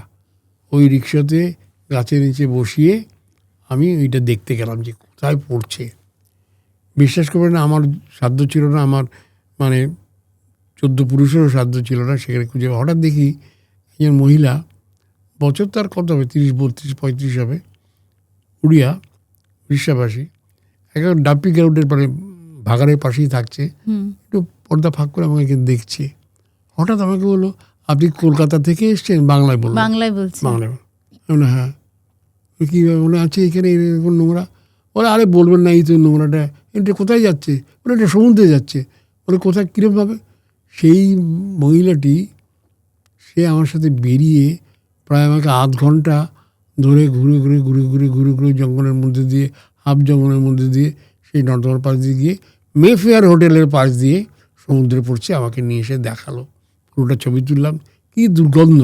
ওই রিক্সাতে গাছের নিচে বসিয়ে আমি ওইটা দেখতে গেলাম যে কোথায় পড়ছে। বিশ্বাস করবেন না, আমার সাধ্য ছিল না, আমার মানে 14 পুরুষেরও সাধ্য ছিল না সেখানে খুঁজে। হঠাৎ দেখি একজন মহিলা, বছর তার কত হবে, 30, 32, 35 হবে, উড়িষ্যাবাসী, একটা ডাম্পিং গ্রাউন্ডের মানে ভাগাড়ের পাশেই থাকছে, একটু পর্দা ফাঁক করে আমাকে দেখছে। হঠাৎ আমাকে বললো, আপনি কলকাতা থেকে এসছেন? বাংলায় বললো। বাংলায় বলছি। হ্যাঁ। কীভাবে? বলে আচ্ছা এখানে এরকম নোংরা। বলে আরে বলবেন না, এই তো নোংরাটা, এটা কোথায় যাচ্ছে? বলে এটা সমুদ্রে যাচ্ছে। বলে কোথায়, কীরকমভাবে? সেই মহিলাটি সে আমার সাথে বেরিয়ে প্রায় আমাকে আধ ঘন্টা ধরে ঘুরে জঙ্গলের মধ্যে দিয়ে, হাফ জঙ্গলের মধ্যে দিয়ে, সেই নর্দমার পাশ দিয়ে গিয়ে মেফেয়ার হোটেলের পাশ দিয়ে সমুদ্রে পড়ছে, আমাকে নিয়ে এসে দেখালো। পুরোটা ছবি তুললাম, কি দুর্গন্ধ।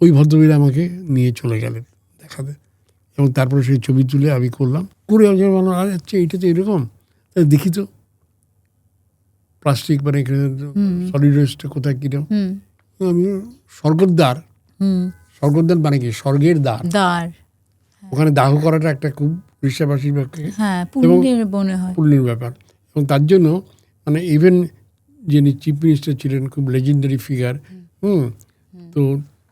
ওই ভদ্রমহিলা আমাকে নিয়ে চলে গেলেন দেখাতে, এবং তারপরে সেই ছবি তুলে আমি করলাম, করে বললাম আর আচ্ছা এইটা তো এরকম, দেখি তো প্লাস্টিক মানে এখানে সলিড ওয়েস্টটা কোথায় কীরকম। আমি স্বর্গদ্বার মানে কি স্বর্গের দ্বার, ওখানে দাহ করাটা একটা খুব উড়িষ্যাবাসীর পক্ষে পুণ্যের ব্যাপার। এবং তার জন্য মানে ইভেন যিনি চিফ মিনিস্টার ছিলেন, খুব লেজেন্ডারি ফিগার, তো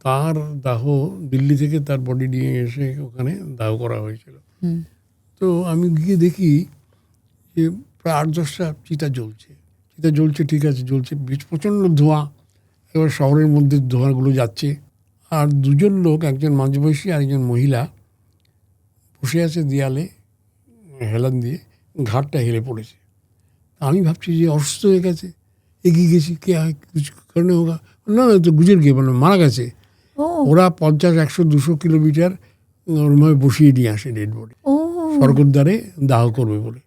তার দাহ দিল্লি থেকে তার বডি নিয়ে এসে ওখানে দাহ করা হয়েছিল। তো আমি গিয়ে দেখি যে প্রায় 8-10টা চিতা জ্বলছে, ঠিক আছে, জ্বলছে, প্রচণ্ড ধোঁয়া, এবার শহরের মধ্যে ধোঁয়াগুলো যাচ্ছে। আর 2জন লোক, একজন মাঝবয়সী আর একজন মহিলা, বসে আছে দেয়ালে হেলান দিয়ে, ঘাটটা হেলে পড়েছে। আমি ভাবছি যে অসুস্থ হয়ে গেছে, এগিয়ে গেছি, কে কিছু কারণে হোগা, না তো গুজর গিয়ে মানে মারা গেছে। ওরা 50, 100, 200 কিলোমিটার ওরমভাবে বসিয়ে নিয়ে আসে ডেড বডি, স্বর্গদ্বারে দাহ করবে বলে।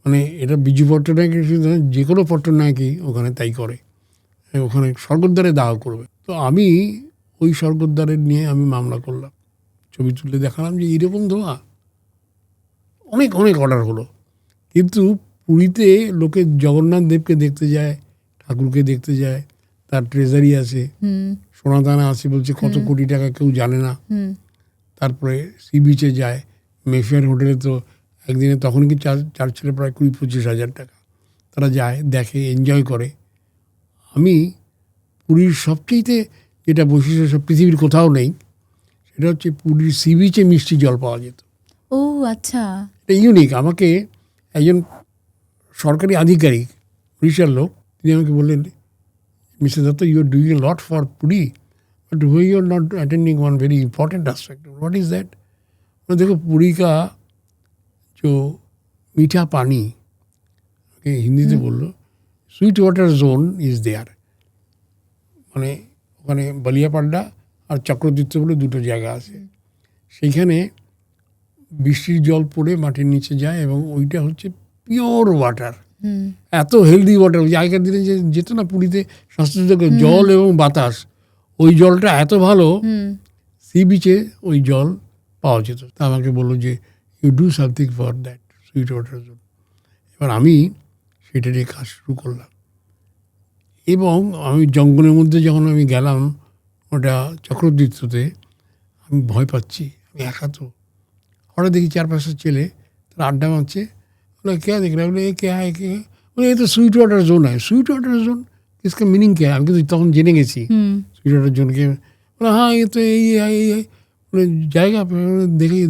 মানে এটা বিজু পট্টনায়ক, যে কোনো পট্টনায়কই ওখানে তাই করে, ওখানে স্বর্গদ্বারে দাহ করবে। তো আমি ওই স্বর্গদ্বারের নিয়ে আমি মামলা করলাম, ছবি তুলে দেখালাম যে এইরকম ধোঁয়া। অনেক অর্ডার হলো, কিন্তু পুরীতে লোকে জগন্নাথ দেবকে দেখতে যায়, ঠাকুরকে দেখতে যায়, তার ট্রেজারি আছে, সোনাদানা আছে, বলছে কত কোটি টাকা কেউ জানে না। তারপরে সি বিচে যায়, মেফেয়ার হোটেলে তো একদিনে তখন কি চার্জ ছিল প্রায় 20-25 হাজার টাকা। তারা যায়, দেখে, এনজয় করে। আমি পুরীর সবচেয়েতে যেটা বৈশিষ্ট্য সব পৃথিবীর কোথাও নেই, সেটা হচ্ছে পুরীর সি বিচে মিষ্টি জল পাওয়া যেত। ও আচ্ছা, এটা ইউনিক। আমাকে একজন সরকারি আধিকারিক, উড়িষ্যার লোক, তিনি আমাকে বললেন, mister Dutta, you are doing a lot for Puri, but we are not attending one very important aspect. What is that? देखो, पुरी का जो मीठा पानी, হিন্দিতে বললো sweet water zone is there, মানে ওখানে বালিয়াপাড্ডা আর চক্রতীর্থ বলে দুটো জায়গা আছে, সেইখানে বৃষ্টির জল পড়ে মাটির নিচে যায় এবং ওইটা হচ্ছে পিওর ওয়াটার, এত হেলদি ওয়াটার। ওই আগেকার দিনে যে যেত না পুরীতে স্বাস্থ্য জল এবং বাতাস, ওই জলটা এত ভালো, সি বিচে ওই জল পাওয়া যেত। তা আমাকে বললো যে you do something for that sweet water zone. এবার আমি সেটা নিয়ে কাজ শুরু করলাম এবং আমি জঙ্গলের মধ্যে যখন আমি গেলাম ওটা চক্রতীর্থতে, আমি ভয় পাচ্ছি, আমি একা তো। হঠাৎ দেখি 4-5টা ছেলে তারা আড্ডা মারছে, बोला क्या देख रहा है, बोले ये क्या है, क्या है? बोले ये तो स्वीट वाटर जोन है। स्वीट वाटर जोन इसका मीनिंग क्या है? আমি কিন্তু তখন জেনে গেছি সুইট ওয়াটার জোনকে। বলে হ্যাঁ ये तो यही है, यही है। बोले জায়গা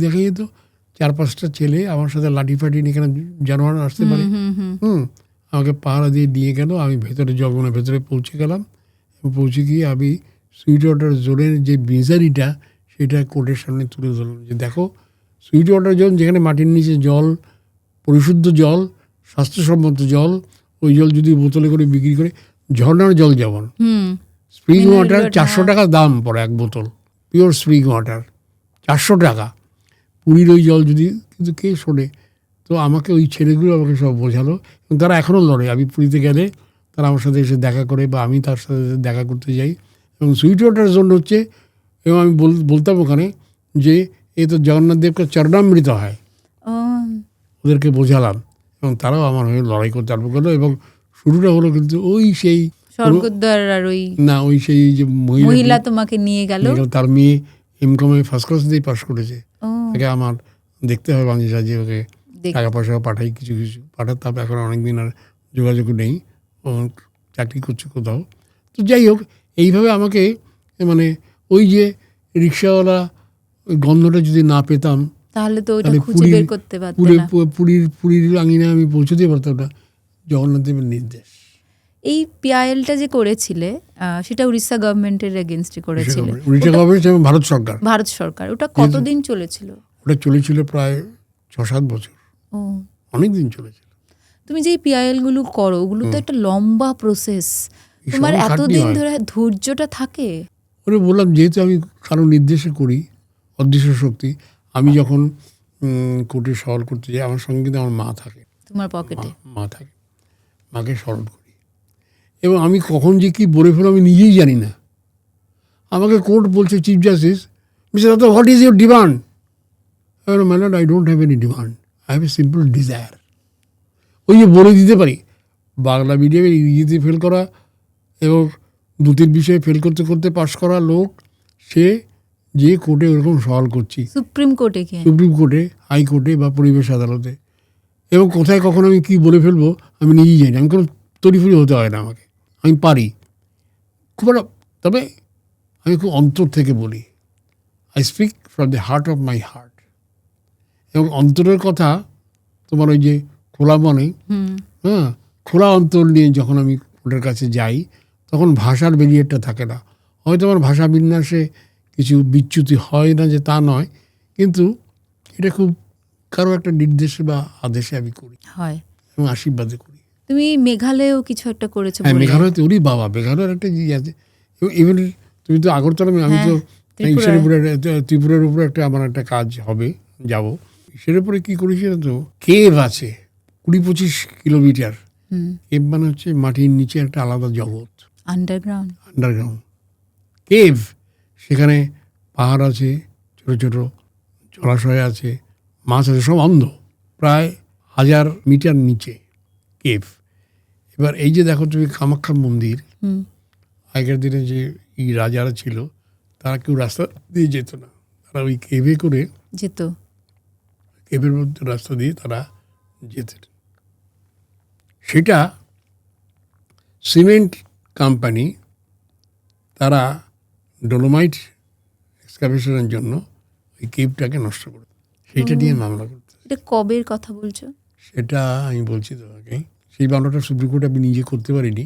দেখাইয়ে তো। 4-5টা ছেলে আমার সাথে লাঠি ফাটি নিয়ে কেন জানোয়ার আসতে পারে, আমাকে পাহারা দিয়ে নিয়ে গেল। আমি ভেতরে জঙ্গলের ভেতরে পৌঁছে গেলাম এবং পৌঁছে গিয়ে আমি সুইট ওয়াটার জোনের যে মিজারিটা সেটা কোর্টের সামনে তুলে ধরলাম যে দেখো সুইট ওয়াটার জোন যেখানে মাটির নিচে জল, পরিশুদ্ধ জল, স্বাস্থ্যসম্মত জল, ওই জল যদি বোতলে করে বিক্রি করে, ঝর্ণার জল যেমন স্প্রিং ওয়াটার 400 টাকা দাম পড়ে এক বোতল, পিওর স্প্রিং ওয়াটার 400 টাকা। পুরীর ওই জল যদি, কিন্তু কে শোনে? তো আমাকে ওই ছেলেগুলো আমাকে সব বোঝালো এবং তারা এখনও লড়ে। আমি পুরীতে গেলে তারা আমার সাথে এসে দেখা করে বা আমি তার সাথে দেখা করতে যাই। এবং সুইট ওয়াটার জোন হচ্ছে, এবং আমি বলতাম ওখানে যে এ তো জগন্নাথ দেবকে চরণামৃত হয়, ওদেরকে বোঝালাম এবং তারাও আমার হয়ে লড়াই করতে আরম্ভ করলো। এবং শুরুটা হলো কিন্তু ওই সেই স্বর্গদ্বার আর ওই না ওই সেই যে মহিলা তোমাকে নিয়ে গেল, তার মেয়ে এমকমে ফার্স্ট ক্লাস দিয়ে পাস করেছে, তাকে আমার দেখতে হবে মাঝে সাঝে, ওকে টাকা পয়সা পাঠাই, কিছু কিছু পাঠাতাম। এখন অনেকদিন আর যোগাযোগ নেই, ও চাকরি করছে কোথাও। তো যাই হোক, এইভাবে আমাকে মানে ওই যে রিক্সাওয়ালা ওই গন্ধটা যদি না পেতাম তাহলে তো ওটা খুঁজে বের করতে পারতে না। পুরীর আঙিনায় আমি পৌঁছতে পারতাম না। জগন্নাথ দেবের নির্দেশ। এই পিআইএলটা যে করেছিলে সেটা উড়িষ্যা গভর্নমেন্টের এগেনস্টে করেছিলে? উড়িষ্যা গভর্নমেন্ট এবং ভারত সরকার। ওটা কতদিন চলেছিল? ওটা চলেছিল প্রায় 6-7 বছর, অনেক দিন চলেছিল। তুমি যে পিআইএল গুলো করো, ওগুলো তো একটা লম্বা প্রসেস, তোমার এতদিন ধরে ধৈর্যটা থাকে? ওরে বললাম, যেহেতু আমি কারো নির্দেশে করি, অদৃশ্য শক্তি। আমি যখন কোর্টে সওয়াল করতে যাই, আমার সঙ্গে কিন্তু আমার মা থাকে, তোমার পকেটে মা থাকে, মাকে স্মরণ করি। এবং আমি কখন যে কি বলে ফেলো আমি নিজেই জানি না। আমাকে কোর্ট বলছে, chief justice mister Dutta, what is your demand? My lord, I don't have any demand, I have a simple desire. ওই যে বলে দিতে পারি, বাংলা মিডিয়ামে ইংরেজিতে ফেল করা এবং 2-3 বিষয়ে ফেল করতে করতে পাশ করা লোক, সে যে কোর্টে ওরকম সওয়াল করছি, সুপ্রিম কোর্টে, হাইকোর্টে বা পরিবেশ আদালতে, এবং কোথায় কখন আমি কি বলে ফেলবো আমি নিজেই জানি। আমি কোনো তড়িফড়ি হতে হয় না আমাকে, আমি পারি খুব একটা। তবে আমি খুব অন্তর থেকে বলি, I speak from the heart of my heart. এবং অন্তরের কথা তোমার ওই যে খোলা মনে, খোলা অন্তর নিয়ে যখন আমি কোর্টের কাছে যাই, তখন ভাষার ব্যারিয়ারটা থাকে না। হয়তো আমার ভাষা বিন্যাসে কিছু বিচ্যুতি হয় না, যে তা নয়, কিন্তু এটা খুব কারো একটা নির্দেশে বা আদেশে আমি করি হয় এবং আশীর্বাদে করি। তুমি মেঘালয়েও কিছু একটা করেছো? হ্যাঁ, মেঘালয়তে ওরই বাবা, মেঘালয়ের একটা জিনিস আছে। ইভেন তুমি তো আগরতলা, আমি তো ত্রিপুরার উপরে একটা আমার একটা কাজ হবে, যাব। সেটার উপরে কী করেছি তো, কেভ আছে 20-25 কিলোমিটার। কেভ মানে হচ্ছে মাটির নিচে একটা আলাদা জগৎ, আন্ডারগ্রাউন্ড কেভ। সেখানে পাহাড় আছে, ছোট ছোট জলাশয় আছে, মাছ আছে, সব অন্ধ, প্রায় 1000 মিটার নিচে কেভ। এবার এই যে দেখো তুমি কামাখ্যা মন্দির, আগের দিনে যে রাজারা ছিল তারা কেউ রাস্তা দিয়ে যেত না, তারা ওই কেভে করে যেত, কেভের মধ্যে রাস্তা দিয়ে তারা যেতেন। সেটা সিমেন্ট কোম্পানি তারা ডোলোমাইট এক্সকাভেশনের জন্য ওই কেভটাকে নষ্ট করে, সেইটা নিয়ে মামলা করতে। এটা কবের কথা বলছো? সেটা আমি বলছি তোমাকে, সেই মামলাটা সুপ্রিম কোর্টে আমি নিজে করতে পারিনি।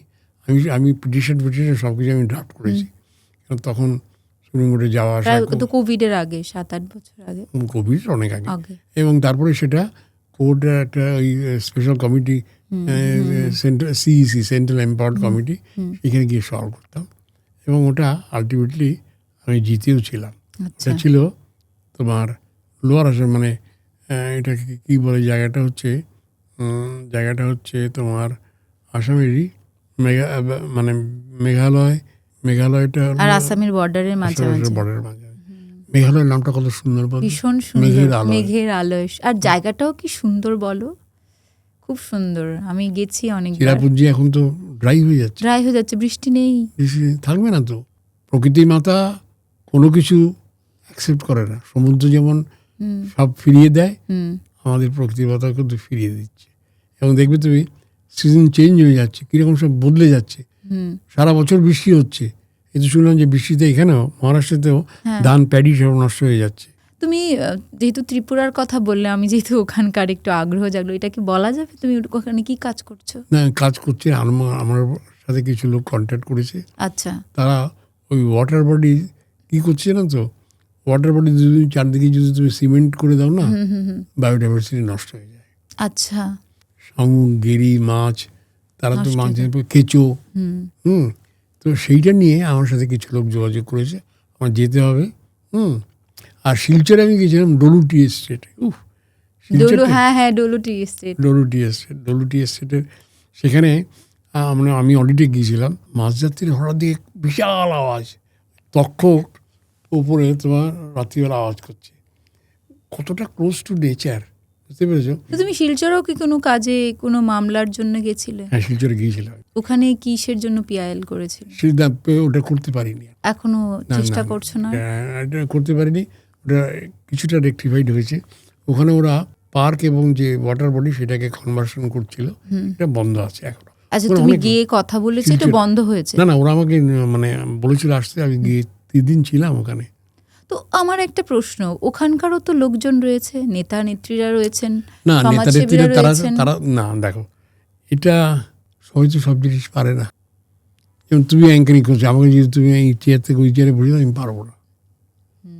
আমি পিটিশন সব কিছু আমি ড্রাফট করেছি, কারণ তখন সুপ্রিম কোর্টে যাওয়া আসা তো কোভিডের আগে, 7-8 বছর আগে, কোভিড অনেক আগে। এবং তারপরে সেটা কোর্টের একটা ওই special committee central CEC, central empowered committee, এখানে গিয়ে সলভ করতাম এবং ওটা আলটিমেটলি আমি জিতেও ছিলাম। আচ্ছা এটা ছিল তোমার লোয়ার আসাম, মানে এটাকে কী বলে, জায়গাটা হচ্ছে তোমার আসামেরই মানে মেঘালয়টা আর আসামের বর্ডারের মাঝামাঝি। বর্ডারের মাঝে। মেঘালয়ের নামটা কত সুন্দর বল, ভীষণ সুন্দর, মেঘের আলোয়। আর জায়গাটাও কি সুন্দর বলো, খুব সুন্দর। আমি গেছি অনেকবার। চিরাপুঞ্জি এখন তো ড্রাই হয়ে যাচ্ছে, বৃষ্টি নেই। বৃষ্টি থাকবে না তো। প্রকৃতি মাতা কোনো কিছু অ্যাকসেপ্ট করে না। সমুদ্র যেমন সব ফিরিয়ে দেয়, আমাদের প্রকৃতির মাতা কিন্তু ফিরিয়ে দিচ্ছে। এবং দেখবে তুমি সিজন চেঞ্জ হয়ে যাচ্ছে, কীরকম সব বদলে যাচ্ছে। সারা বছর বৃষ্টি হচ্ছে, কিন্তু শুনলাম যে বৃষ্টিতে এখানেও মহারাষ্ট্রতেও ধান প্যাডি সব নষ্ট হয়ে যাচ্ছে। তুমি যেহেতু ত্রিপুরার কথা বললে, আমি যেহেতু ওখানকার একটু আগ্রহ জাগলো, এটা কি বলা যাবে তুমি ওখানে কি কাজ করছো? না, কাজ করছে। আমার সাথে কিছু লোক কন্ট্যাক্ট করেছে। আচ্ছা, তারা ওই ওয়াটার বডি কি করছে না, তো ওয়াটার বডি যদি চারদিকে যদি তুমি সিমেন্ট করে দাও না, বায়োডাইভার্সিটি নষ্ট হয়ে যায়। আচ্ছা, শামুক, গেরি, মাছ, তারা তো মাছের কেঁচো, তো সেইটা নিয়ে আমার সাথে কিছু লোক যোগাযোগ করেছে, আমার যেতে হবে। আর শিলচরে আমি গেছিলাম ডলু টি এস্টেট। ডলু টি এস্টেটের সেখানে আমি অডিটে গিয়েছিলাম। মাঝরাত্রির হঠাৎ দিয়ে বিশাল আওয়াজ, তক্ষক উপরে তোমার রাত্রিবেলা আওয়াজ করছে। কতটা ক্লোজ টু নেচার, বুঝতে পেরেছো? তুমি শিলচরেও কি কোনো কাজে, কোনো মামলার জন্য গেছিলে? হ্যাঁ, শিলচরে গিয়েছিলাম। ওখানে কিসের জন্য পিআইএল করেছিল? সেটা ওটা করতে পারিনি, এখনো চেষ্টা করছো না? এটা করতে পারিনি। ওটা কিছুটা রেকটিফাইড হয়েছে। ওখানে ওরা পার্ক এবং যে ওয়াটার বডি সেটাকে কনভার্সন করছিল, এটা বন্ধ আছে এখন। আচ্ছা, তুমি গিয়ে কথা বলেছো, এটা বন্ধ হয়েছে? না, ওরা আমাকে মানে বলেছিল আসতে, আমি গিয়ে 3 দিন ছিলাম ওখানে। তো আমার একটা প্রশ্ন, ওখানকারও তো লোকজন রয়েছে, নেতা নেত্রীরা রয়েছেন, না, নেতা নেত্রীরা তারা না, দেখো এটা সবাই তো সব জিনিস পারে না। যেমন তুমি অ্যাঙ্কারিং করছো, আমাকে যদি তুমি এই চেয়ার থেকে ওই চেয়ারে বসে, আমি পারবো না।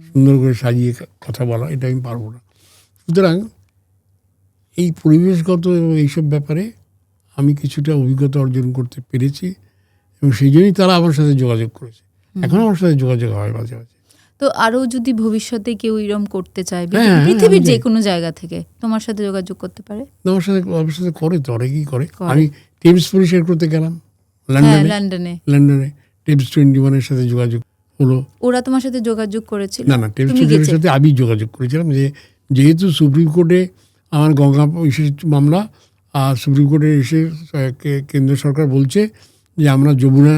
সুন্দর করে সাজিয়ে কথা বলা, এটা আমি পারবো না। সুতরাং এই পরিবেশগত এবং এইসব ব্যাপারে আমি কিছুটা অভিজ্ঞতা অর্জন করতে পেরেছি এবং সেই জন্যই তারা আমার সাথে যোগাযোগ করেছে। এখন আমার সাথে যোগাযোগ হয় মাঝে মাঝে। তো আরও যদি ভবিষ্যতে কেউ এরকম করতে চায়, পৃথিবীর যে কোনো জায়গা থেকে তোমার সাথে যোগাযোগ করতে পারে? আমার সাথে করে তো, অনেকেই করে। আমি টেমস পরিষ্কার করতে গেলাম লন্ডনে, টেমস 21-এর সাথে যোগাযোগ হলো। ওরা তোমার সাথে যোগাযোগ করেছিল? না, টেমস 21-এর সাথে আমি যোগাযোগ করেছিলাম, যেহেতু সুপ্রিম কোর্টে আমার গঙ্গা মামলা, আর সুপ্রিম কোর্টে এসে কেন্দ্র সরকার বলছে যে আমরা যমুনা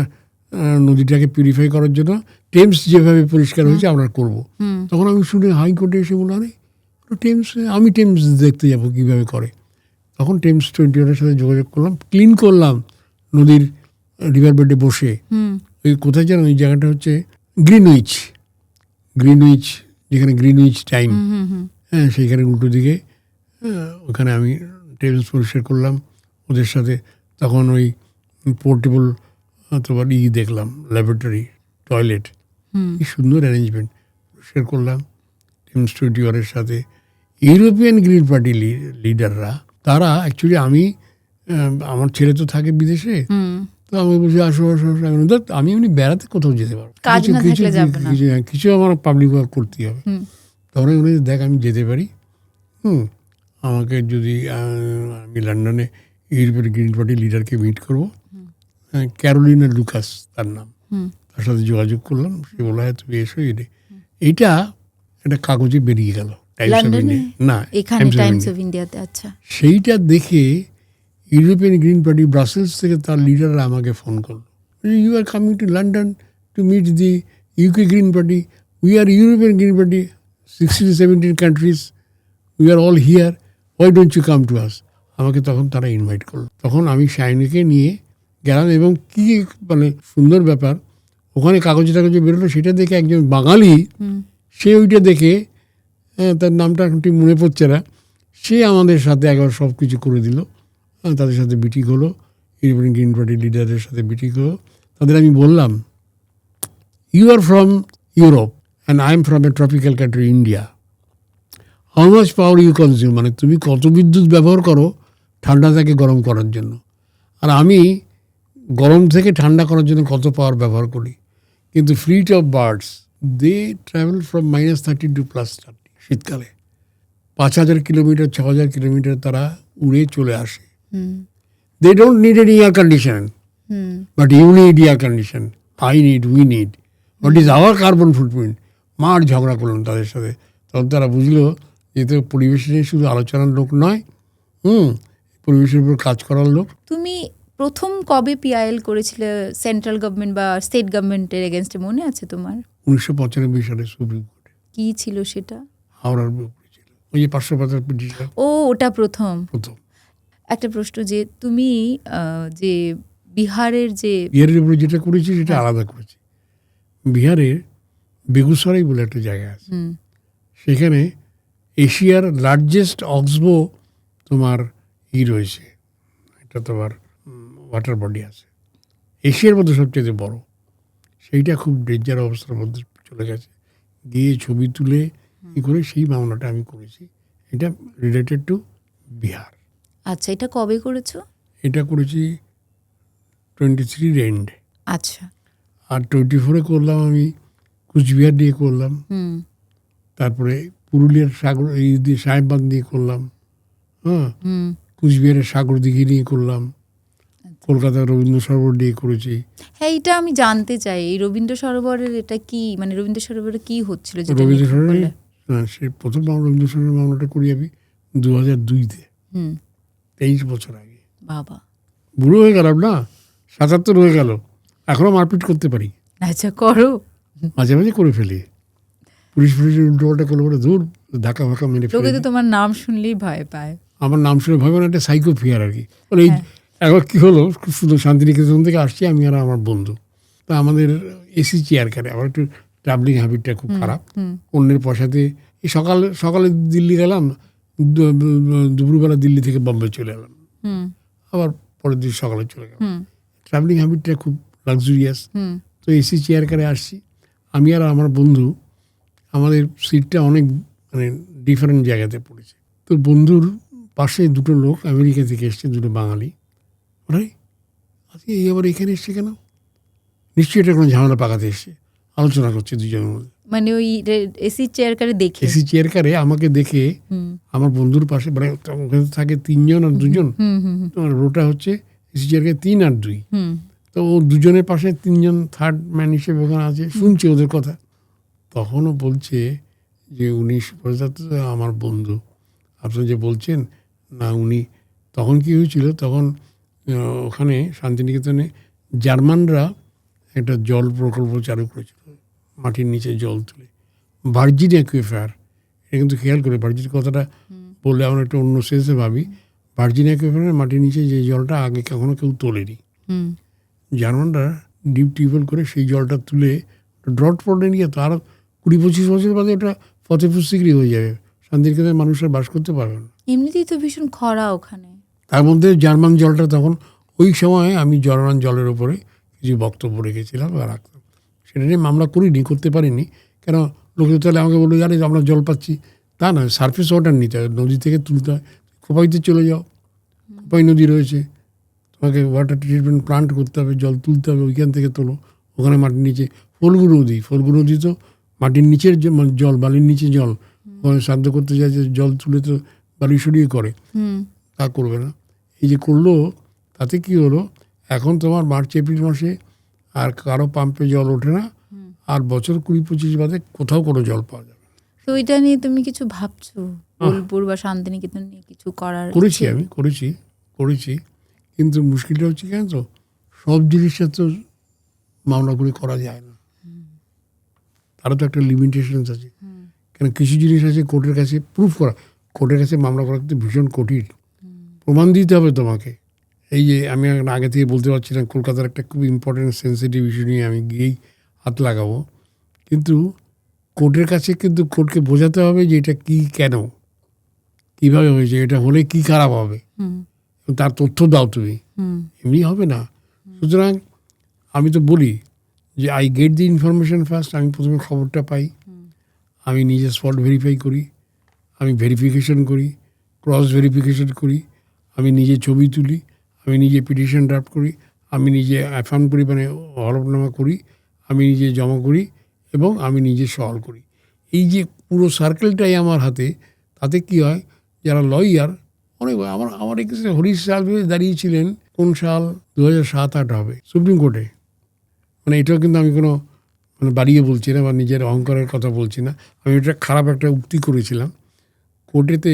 নদীটাকে পিউরিফাই করার জন্য টেমস যেভাবে পরিষ্কার হয়েছে আমরা করব। তখন আমি শুনে হাইকোর্টে এসে বললাম, আরে আমি টেমস দেখতে যাবো কীভাবে করে। তখন টেমস 21-এর সাথে যোগাযোগ করলাম, ক্লিন করলাম নদীর রিভার বেডে বসে। ওই কোথায় যেন ওই জায়গাটা হচ্ছে গ্রিনউইচ, যেখানে গ্রিনউইচ টাইম, হ্যাঁ, সেইখানে উল্টো দিকে, ওখানে আমি টেমস পরিষ্কার করলাম ওদের সাথে। তখন ওই পোর্টেবল তোমার দেখলাম, ল্যাবরেটরি, টয়লেট, কি সুন্দর অ্যারেঞ্জমেন্ট, পরিষ্কার করলাম টেমস 21-এর সাথে। ইউরোপিয়ান গ্রিন পার্টি লিডাররা, তারা অ্যাকচুয়ালি আমার ছেলে তো থাকে বিদেশে, তো আমি বলছি আসো, আমি এমনি বেড়াতে কোথাও যেতে পারবো, কিছু আমার পাবলিক ওয়ার্ক করতেই হবে। তখন উনি দেখ আমি যেতে পারি, আমাকে যদি আমি লন্ডনে ইউরোপিয়ান গ্রিন পার্টি লিডারকে মিট করবো, ক্যারোলিনা লুকাস তার নাম, তার সাথে যোগাযোগ করলাম। সে বলল হ্যাঁ তুমি এসো। এইটা একটা কাগজে বেরিয়ে গেল, টাইমস অফ ইন্ডিয়াতে। আচ্ছা, সেইটা দেখে ইউরোপিয়ান গ্রিন পার্টি ব্রাসেলস থেকে তার লিডাররা আমাকে ফোন করলো, you are coming to London to meet the UK Green Party, we are European Green Party, 16-17 countries, we are all here, why don't you come to us. আমাকে তখন তারা invite করলো। তখন আমি শাইনিকে নিয়ে গেলাম এবং কি মানে সুন্দর ব্যাপার, ওখানে কাগজে বেরোলো, সেটা দেখে একজন বাঙালি, সে ওইটা দেখে, তার নামটা এখন ঠিক মনে পড়ছে না, সে আমাদের সাথে একবার সব কিছু করে দিল। তাদের সাথে মিটিং হলো, ইউরোপিয়ান গ্রিন পার্টি লিডারের সাথে মিটিং হলো। তাদের আমি বললাম, you are from Europe and I am from a tropical country India, how much power you consume, মানে তুমি কত বিদ্যুৎ ব্যবহার করো ঠান্ডা থেকে গরম করার জন্য। আর আমি গরম থেকে ঠান্ডা করার জন্য কত পাওয়ার ব্যবহার করি। কিন্তু fleet of birds they travel from -30 to +30 শীতকালে। 5,000 কিলোমিটার 6,000 কিলোমিটার তারা উড়ে চলে আসে। They don't need any air condition, but you need air condition, I need, we need. What is our carbon footprint? মার ঝগড়া করলাম তাদের সাথে। তখন তারা বুঝলো যে তো পরিবেশ নিয়ে শুধু আলোচনার লোক নয়, পরিবেশের উপর কাজ করার লোক। তুমি প্রথম কবে পিআইএল করেছিলে সেন্ট্রাল গভর্নমেন্ট বা স্টেট গভর্নমেন্টের এগেনস্টে, মনে আছে তোমার? 1995 সালে সুপ্রিম কোর্টে। কি ছিল সেটা? হাওড়ার ব্যাপারে ছিল, ওই যে 500 পাতার পিটিশন। ও, ওটা প্রথম। একটা প্রশ্ন, যে তুমি যে বিহারের উপরে যেটা করেছি সেটা আলাদা করেছি। বিহারের বেগুসরাই বলে একটা জায়গা আছে, সেখানে এশিয়ার লার্জেস্ট অক্সবো তোমার রয়েছে, এটা তোমার ওয়াটার বডি আছে, এশিয়ার মধ্যে সবচেয়ে বড়। সেইটা খুব ডেঞ্জার অবস্থার মধ্যে চলে গেছে, গিয়ে ছবি তুলে করে সেই মামলাটা আমি করেছি। এটা রিলেটেড টু বিহার। আচ্ছা, এটা কবে করেছো? এটা করেছি 23 এন্ড। আচ্ছা। আর 24 করলাম আমি কুচবিহার নিয়ে করলাম, তারপরে পুরুলিয়ার সাগর এই দিয়ে সাহেববাগ নিয়ে করলাম, কুচবিহারের সাগর দিঘি নিয়ে করলাম, কলকাতার রবীন্দ্র সরোবর নিয়ে করেছি। হ্যাঁ, এটা আমি জানতে চাই, এই রবীন্দ্র সরোবরের এটা কি, মানে রবীন্দ্র সরোবরে কি হচ্ছিল? রবীন্দ্র সরোবরে সে প্রথম রবীন্দ্র সরোবর মামলাটা করি আমি 2002-তে, 23 বছর আগে। বাবা, বুড়ো হয়ে গেলাম না, 77 হয়ে গেল, এখনো মারপিট করতে পারি। আচ্ছা, করো? মাঝে মাঝে করে ফেলি। পুলিশ উল্টোপাল্টা করলে বলে দূর, ধাক্কা ফাঁকা মেরে ফেলে। লোকে তো তোমার নাম শুনলেই ভয় পায়। আমার নাম শুনে ভয় মানে একটা সাইকো ফিয়ার আর কি। এই একবার কী হলো, খুব সুন্দর শান্তিনিকেতন থেকে আসছি আমি আর আমার বন্ধু, তা আমাদের এসি চেয়ার কারে, আমার একটু ট্রাভেলিং হ্যাবিটটা খুব খারাপ, অন্যের পয়সাতে। এই সকালে দিল্লি গেলাম, দুপুরবেলা দিল্লি থেকে বম্বে চলে এলাম, আবার পরের দিন সকালে চলে গেলাম। ট্রাভেলিং হ্যাবিটটা খুব লাক্সুরিয়াস। তো এসি চেয়ার কারে আসছি আমি আর আমার বন্ধু, আমাদের সিটটা অনেক মানে ডিফারেন্ট জায়গাতে পড়েছে। তো বন্ধুর পাশে দুটো লোক আমেরিকা থেকে এসছে, দুটো বাঙালি। ওরাই আজকে এই আবার এখানে এসছে কেন? নিশ্চয়ই এটা কোনো ঝামেলা পাকাতে এসছে, আলোচনা করছে দুজনের মধ্যে। মানে ওই এসি চেয়ার কারে দেখে, এসি চেয়ার কারে আমাকে দেখে আমার বন্ধুর পাশে, মানে ওখানে থাকে 3 জন আর 2 জন, রোটা হচ্ছে এসি চেয়ার কারে 3 আর 2, তো ও দুজনের পাশে 3 জন থার্ড ম্যান হিসেবে ওখানে আছে, শুনছে ওদের কথা। তখনও বলছে যে উনি আমার বন্ধু, আপনি যে বলছেন না উনি। তখন কি হয়েছিল, তখন ওখানে শান্তিনিকেতনে জার্মানরা একটা জল প্রকল্প চালু করেছিল, মাটির নিচে জল তুলে, ভার্জিন অ্যাকুইফায়ার। এটা কিন্তু খেয়াল করে, ভার্জিন কথাটা বললে আমরা একটু অন্য সেন্সে ভাবি। ভার্জিন অ্যাকুইফায়ারের মাটির নিচে যে জলটা আগে কখনো কেউ তোলেনি, জার্মানরা ডিপ টিউবওয়েল করে সেই জলটা তুলে ড্রট পড়ে নিয়ে তো আরও 20-25 বছর বাদে ওটা ফতেপুর সিকরি হয়ে যাবে, শান্তিনিকেতনের মানুষরা বাস করতে পারবে না। এমনিতেই তো ভীষণ খরা ওখানে। তার মধ্যে জার্মান জলটা, তখন ওই সময় আমি জার্মান জলের ওপরে কিছু বক্তব্য রেখেছিলাম আর রাখতাম। সেটা নিয়ে মামলা করিনি, করতে পারিনি, কেন লোকে তাহলে আমাকে বললো জানি আমরা জল পাচ্ছি। তা না, সারফেস ওয়াটার নিতে হয়, নদী থেকে তুলতে হয়। খোপাইতে চলে যাও, খোপাই নদী রয়েছে, তোমাকে ওয়াটার ট্রিটমেন্ট প্লান্ট করতে হবে, জল তুলতে হবে, ওইখান থেকে তোলো। ওখানে মাটির নিচে ফল্গু নদী তো মাটির নিচের জল, বালির নিচে জল, ওখানে শ্রাদ্ধ করতে যায় যে জল তুলে তো বালি সরিয়ে করে, তা করবে না। এই যে করলো, তাতে কি হলো, এখন তোমার মার্চ এপ্রিল মাসে আর কারো পাম্পে জল ওঠে না, আর বছর 20-25 বাদে কোথাও কোনো জল পাওয়া যাবে। তো এটা নিয়ে তুমি কিছু ভাবছো, বোলপুর বা শান্তিনিকেতন নিয়ে কিছু করার? করেছি, আমি করেছি, কিন্তু মুশকিলটা হচ্ছে কেন, তো সব জিনিসটা তো মামলা করে করা যায় না, তারও তো একটা লিমিটেশনস আছে। কেন কিছু জিনিস আছে কোর্টের কাছে প্রুফ করা, কোর্টের কাছে মামলা করা কিন্তু ভীষণ কঠিন, প্রমাণ দিতে হবে তোমাকে। এই যে আমি আগে থেকে বলতে পারছি না, কলকাতার একটা খুব ইম্পর্টেন্ট সেন্সিটিভ ইস্যু নিয়ে আমি গিয়েই হাত লাগাবো, কিন্তু কোর্টের কাছে কিন্তু কোর্টকে বোঝাতে হবে যে এটা কী, কেন, কীভাবে হয়েছে, এটা হলে কী খারাপ হবে, তার তথ্য দাও তুমি, এমনি হবে না। সুতরাং আমি তো বলি যে I get the information first, আমি প্রথমে খবরটা পাই, আমি নিজে স্পট ভেরিফাই করি, আমি ভেরিফিকেশন করি, ক্রস ভেরিফিকেশন করি, আমি নিজে ছবি তুলি, আমি নিজে পিটিশন ড্রাফট করি, আমি নিজে অ্যাফার্ম করি, মানে হলফনামা করি, আমি নিজে জমা করি এবং আমি নিজে সলভ করি। এই যে পুরো সার্কেলটাই আমার হাতে, তাতে কি হয়, যারা লয়ার অনেক, আমার এক্ষেত্রে হরিশ সালভে দাঁড়িয়েছিলেন কোন সাল 2007-8 হবে সুপ্রিম কোর্টে। মানে এটাও কিন্তু আমি কোনো মানে বাড়িয়ে বলছি না বা নিজের অহংকারের কথা বলছি না, আমি এটা খারাপ একটা উক্তি করেছিলাম। কোর্টেতে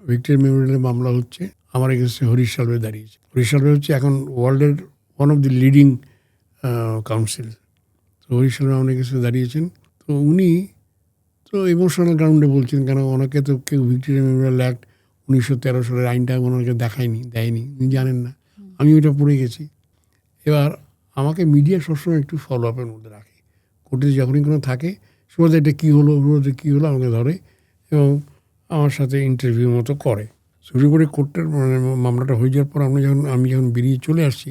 ভিক্টোরিয়া মেমোরিয়ালে মামলা হচ্ছে, আমার এগেন্সটে হরিশ সালভে দাঁড়িয়েছে। হরিশ সালভে হচ্ছে এখন ওয়ার্ল্ডের one of the leading council. তো হরিশ সালভে আমার এগেন্সটে দাঁড়িয়েছেন। তো উনি তো ইমোশনাল গ্রাউন্ডে বলছেন, কেন ওনাকে তো কেউ ভিক্টোরিয়া মেমোরিয়াল অ্যাক্ট 1913 সালের আইনটা ওনাকে দেয়নি, উনি জানেন না। আমি ওইটা পড়ে গেছি। এবার আমাকে মিডিয়া সবসময় একটু ফলো আপের মধ্যে রাখে। কোর্টে যখনই কোনো থাকে শুরুতে এটা কী হলো আমাকে ধরে এবং আমার সাথে ইন্টারভিউ মতো করে। সুপ্রিম কোর্টের মানে মামলাটা হয়ে যাওয়ার পর আমি যখন বেরিয়ে চলে আসছি,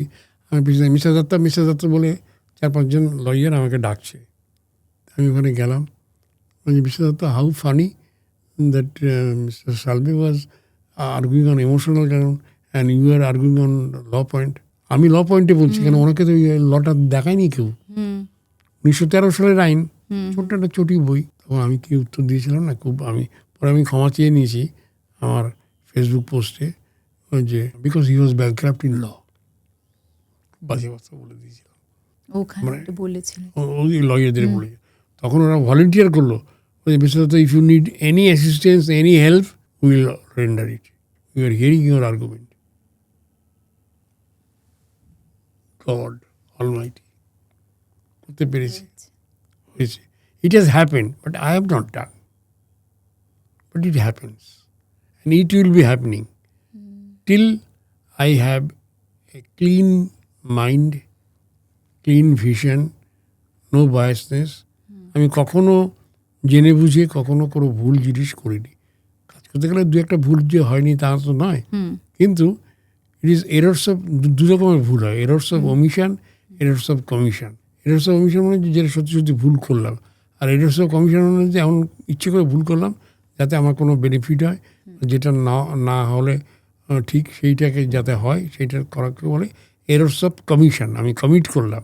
আমি পিছনে মিস্টার দত্ত বলে 4-5 জন লয়ার আমাকে ডাকছে। আমি ওখানে গেলাম, mister Dutta, how funny that mister Salve was arguing on emotional ground and you are arguing on law point. আমি ল পয়েন্টে বলছি, কেন ওনাকে তো লটা দেখায়নি কেউ। 1913 সালের আইন, ছোট্ট একটা চটি বই। তখন আমি কি উত্তর দিয়েছিলাম না, খুব পরে আমি ক্ষমা চেয়ে নিয়েছি আমার ফেসবুক পোস্টে, যে because he was bankrupt in law, বাজে কথা বলে দিয়েছিলাম ওখানে বলেছিলেন, ওই লয়ারদের বলে। তখন ওরা ভলেন্টিয়ার করলো, বিশেষত if you need any assistance, any help, will render it, you are hearing your argument. God almighty, করতে পেরেছি, হয়েছে। It has happened, but I have not done. But it happens. And it will be happening till I have a clean mind, clean vision, no biasness. আমি কখনো জেনে বুঝে কখনো কোনো ভুল জিনিস করিনি। কাজ করতে গেলে দু একটা ভুল যে হয়নি তা তো নয়, কিন্তু ইট ইজ এরর্স অফ, দু রকমের ভুল হয়, errors of ওমিশন, errors of commission. Errors of ওমিশন মানে যেটা সত্যি সত্যি ভুল করলাম, আর এরর্স অফ কমিশন মানে যে এমন ইচ্ছে করে ভুল করলাম যাতে আমার কোনো বেনিফিট হয়, যেটা না হলে ঠিক সেইটাকে যাতে হয় সেইটা করাকে বলে এরর্স অফ কমিশন। আমি কমিট করলাম,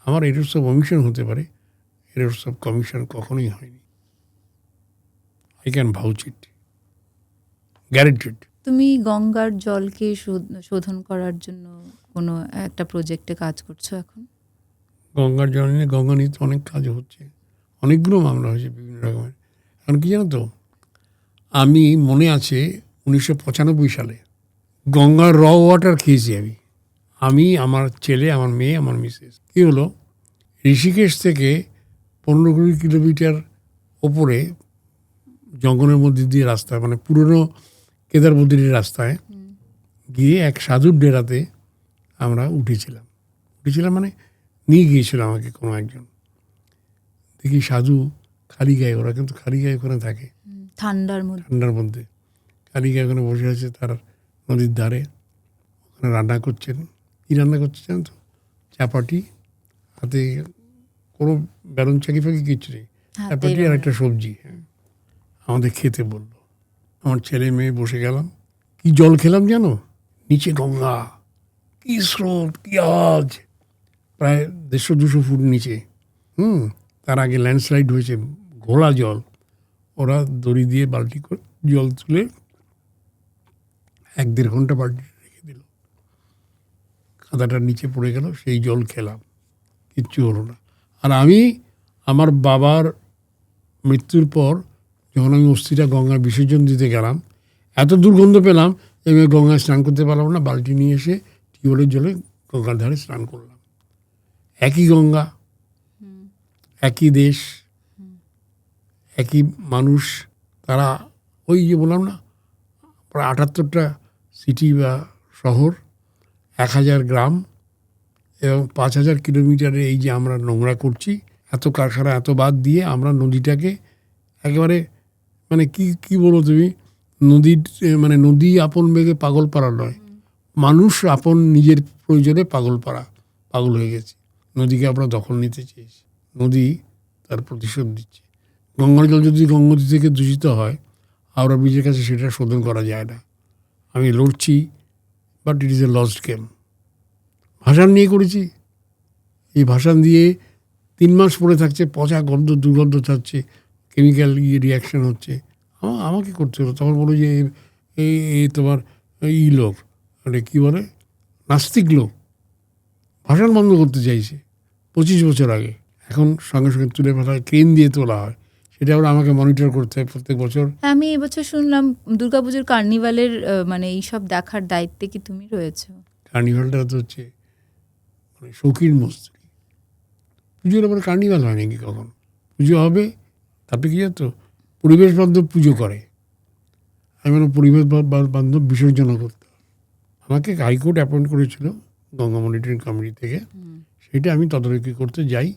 আমার এরর্স অফ ওমিশন হতে পারে, এরর্স অফ কমিশন কখনোই হয়নি। I can ভাউচ it, guaranteed. তুমি গঙ্গার জলকে শোধন করার জন্য কোনো একটা প্রজেক্টে কাজ করছো এখন? গঙ্গার জল নিয়ে, গঙ্গা নিয়ে তো অনেক কাজ হচ্ছে, অনেকগুলো মামলা হয়েছে বিভিন্ন রকমের। এখন কি জানো তো, আমি মনে আছে 1995 সালে গঙ্গার র ওয়াটার খেয়েছি আমি, আমার ছেলে, আমার মেয়ে, আমার মিসেস। কী হলো, ঋষিকেশ থেকে 15-20 কিলোমিটার ওপরে জঙ্গলের মধ্যে দিয়ে রাস্তা, মানে পুরনো কেদার বদ্রীর রাস্তায় গিয়ে এক সাধুর ডেরাতে আমরা উঠেছিলাম মানে নিয়ে গিয়েছিল আমাকে কোনো একজন। দেখি সাধু খালি গায়ে, ওরা কিন্তু খালি গায়ে ওখানে থাকে ঠান্ডার মধ্যে খালি গায়ে ওখানে বসে আছে তার নদীর ধারে, ওখানে রান্না করছেন। কী রান্না করছে জানো তো, চাপাটি, হাতে কোনো বেলুন চাকি ফাঁকি কিচ্ছু নেই, চাপাটি আর একটা সবজি। আমাদের খেতে বললো, আমার ছেলে মেয়ে বসে গেলাম। কি জল খেলাম জানো, নিচে গঙ্গা, কি স্রোত, কি আওয়াজ, প্রায় 150-200 ফুট নিচে। তার আগে ল্যান্ডস্লাইড হয়েছে, ঘোলা জল। ওরা দড়ি দিয়ে বালতি করে জল তুলে 1-1.5 ঘন্টা বালতি রেখে দিল, কাদাটা নিচে পড়ে গেল, সেই জল খেলাম, কিচ্ছু হলো না। আর আমি আমার বাবার মৃত্যুর পর যখন আমি অস্থিটা গঙ্গায় বিসর্জন দিতে গেলাম, এত দুর্গন্ধ পেলাম আমি গঙ্গায় স্নান করতে পারলাম না। বালতি নিয়ে এসে টিউবওয়েলের জলে গঙ্গার ধারে স্নান করলাম। একই গঙ্গা, একই দেশ, একই মানুষ, তারা ওই যে বললাম না, প্রায় 78টা সিটি বা শহর, 1000 গ্রাম এবং 5000 কিলোমিটারে এই যে আমরা নোংরা করছি, এত কারখানা, এত বাদ দিয়ে আমরা নদীটাকে একেবারে, মানে কি বলো তুমি, নদী আপন বেগে পাগল পাড়া নয়, মানুষ আপন নিজের প্রয়োজনে পাগল হয়ে গেছে। নদীকে আমরা দখল নিতে চেয়েছি, নদী তার প্রতিশোধ দিচ্ছে। গঙ্গার জল যদি গঙ্গোত্রী থেকে দূষিত হয়, হাওড়া ব্রিজের কাছে সেটা শোধন করা যায় না, আমি লড়ছি, but it is a lost game. ভাষণ নিয়ে করেছি, এই ভাষণ দিয়ে 3 মাস পরে থাকছে, পচা গন্ধ দুর্গন্ধ ছাড়ছে, কেমিক্যাল রিয়াকশন হচ্ছে, আমাকে করতে হলো। তখন বলো যে এই তোমার লোক, মানে কী বলে, নাস্তিক লোক ভাষণ বন্ধ করতে চাইছে 25 বছর আগে। এখন সঙ্গে সঙ্গে তুলে ফেলা হয়, ক্রেন দিয়ে তোলা হয়, সেটা আবার আমাকে মনিটর করতে হয় প্রত্যেক বছর। আমি এবছর শুনলাম দুর্গাপুজোর কার্নিভালের মানে এইসব দেখার দায়িত্বে কি তুমি রয়েছো? কার্নিভালটা তো হচ্ছে মানে শৌখিন মস্তি, পুজোর আবার কার্নিভাল হয় নাকি কখন? পুজো হবে, তারপরে কি জানো, পরিবেশ বান্ধব পুজো করে। আমি মানে পরিবেশ বান্ধব বিসর্জনও করতে হবে। আমাকে হাইকোর্ট অ্যাপয়েন্ট করেছিল গঙ্গা মনিটরিং কমিটি থেকে, সেটা আমি তদারকি করতে যাই,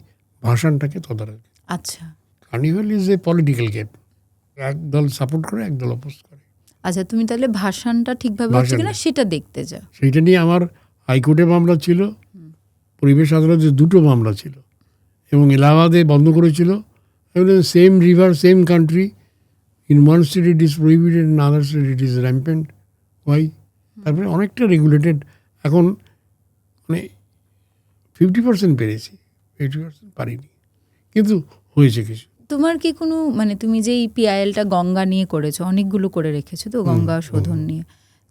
ভাষণটাকে তদারকি। আচ্ছা carnival is a political game, এক দল সাপোর্ট করে, এক দল অপোজ করে। আচ্ছা, তুমি তাহলে ভাষণটা ঠিকভাবে হচ্ছে কিনা সেটা দেখতে যাও। সেইটা নিয়ে আমার হাইকোর্টে মামলা ছিল, পরিবেশ আদালতে 2টো মামলা ছিল, এবং এলাহাবাদে বন্ধ করেছিল। Same river, same country, in one state it is prohibited, in other state it is rampant. Why? তারপরে অনেকটা রেগুলেটেড এখন, মানে 50% পেরেছি, 80% পারিনি, কিন্তু হয়েছে কিছু। তোমার কি কোনো মানে তুমি যে এই পিআইএলটা গঙ্গা নিয়ে করেছো, অনেকগুলো করে রেখেছো তো গঙ্গা শোধন নিয়ে,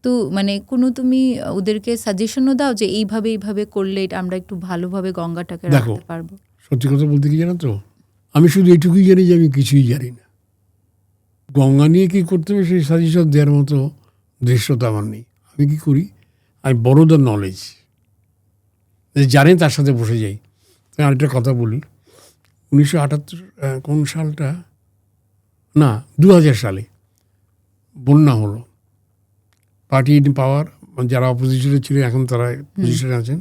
তো মানে কোনো তুমি ওদেরকে সাজেশনও দাও যে এইভাবে এইভাবে করলে আমরা একটু ভালোভাবে গঙ্গাটাকে রাখতে পারবো? সত্যি কথা বলতে কি জানো তো, আমি শুধু এটুকুই জানি যে আমি কিছুই জানি না। গঙ্গা নিয়ে কী করতে হবে সেই সাজেশন দেওয়ার মতো দৃশ্যতা আমার নেই। আমি কি করি, আমি বড় দ্য নলেজ, জানে তার সাথে বসে যাই। আরেকটা কথা বলি, 1978 কোন সালটা, না 2000 সালে বন্যা হলো। পার্টি ইন পাওয়ার, যারা অপোজিশনে ছিল এখন তারা পজিশনে আছেন,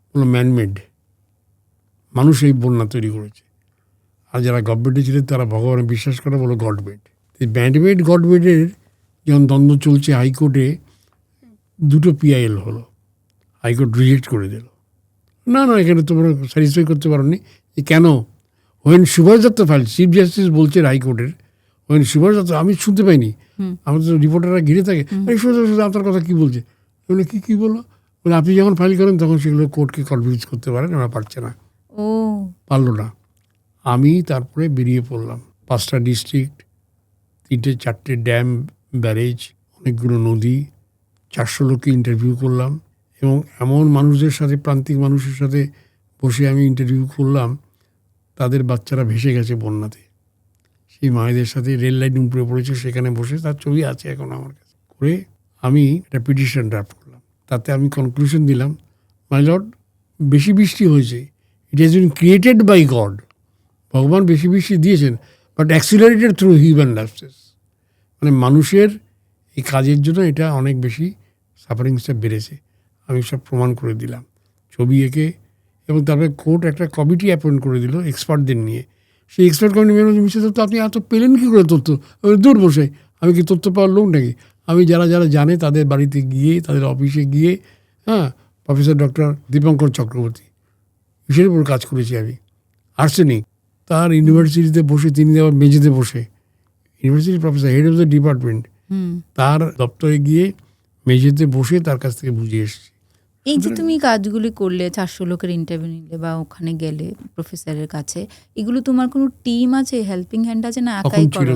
বললো ম্যানমেড, মানুষ এই বন্যা তৈরি করেছে। আর যারা গভর্নমেন্টে ছিলেন তারা ভগবানে বিশ্বাস করে, বলো গডমেড। এই ম্যানমেড গডমেডের যখন দ্বন্দ্ব চলছে হাইকোর্টে, 2টো পিআইএল হলো, হাইকোর্ট রিজেক্ট করে দিল। না এখানে তোমরা স্যাটিসফাই করতে পারোনি। কেন? When Subhash Dutta file, chief justice বলছেন হাইকোর্টের, হোয়েন সুভাষ দত্ত, আমি শুনতে পাইনি, আমাদের তো রিপোর্টাররা ঘিরে থাকে, এই শুধু আপনার কথা কী বলছে, বলে কী বললো, বলে আপনি যখন ফাইল করেন তখন সেগুলো কোর্টকে কনভিন্স করতে পারেন, ওরা পারছে না, পারলো না। আমি তারপরে বেরিয়ে পড়লাম, 5টা ডিস্ট্রিক্ট, 3-4টে ড্যাম, ব্যারেজ, অনেকগুলো নদী, 400 লোককে ইন্টারভিউ করলাম, এবং এমন মানুষদের সাথে, প্রান্তিক মানুষের সাথে বসে আমি ইন্টারভিউ করলাম, তাদের বাচ্চারা ভেসে গেছে বন্যাতে, সেই মায়েদের সাথে রেল লাইন উপরে পড়েছে, সেখানে বসে, তার ছবি আছে এখন আমার কাছে, করে আমি একটা পিটিশন ড্রাফট করলাম। তাতে আমি কনক্লুশন দিলাম, মাই লর্ড, বেশি বৃষ্টি হয়েছে, it has been created by God, ভগবান বেশি বৃষ্টি দিয়েছেন, but accelerated through human lifes, মানে মানুষের এই কাজের জন্য এটা অনেক বেশি সাফারিংসটা বেড়েছে। আমি সব প্রমাণ করে দিলাম ছবি এঁকে, এবং তারপরে কোর্ট একটা কমিটি অ্যাপয়েন্ট করে দিল এক্সপার্টদের নিয়ে। সেই এক্সপার্ট কমিটি মিশে তো আপনি এত পেলেন কী করে তথ্য? দূর বসে, আমি কি তথ্য পাওয়ার লোক নাকি? আমি যারা জানে তাদের বাড়িতে গিয়ে, তাদের অফিসে গিয়ে, প্রফেসর ডক্টর দীপঙ্কর চক্রবর্তী, বিষয়ের উপর কাজ করেছি আমি। আর্সেনিক, তার ইউনিভার্সিটিতে বসে, তিনি আবার মেঝেতে বসে, university professor, head of the department, তার দপ্তরে গিয়ে মেঝেতে বসে তার কাছ থেকে বুঝিয়ে এসেছি। এই যে তুমি কাজগুলি করলে, 400 লোকের ইন্টারভিউ নিলে বা ওখানে গেলে প্রফেসরের কাছে, এগুলো তোমার কোনো টিম আছে, হেল্পিং হ্যান্ড আছে, না একাই করো?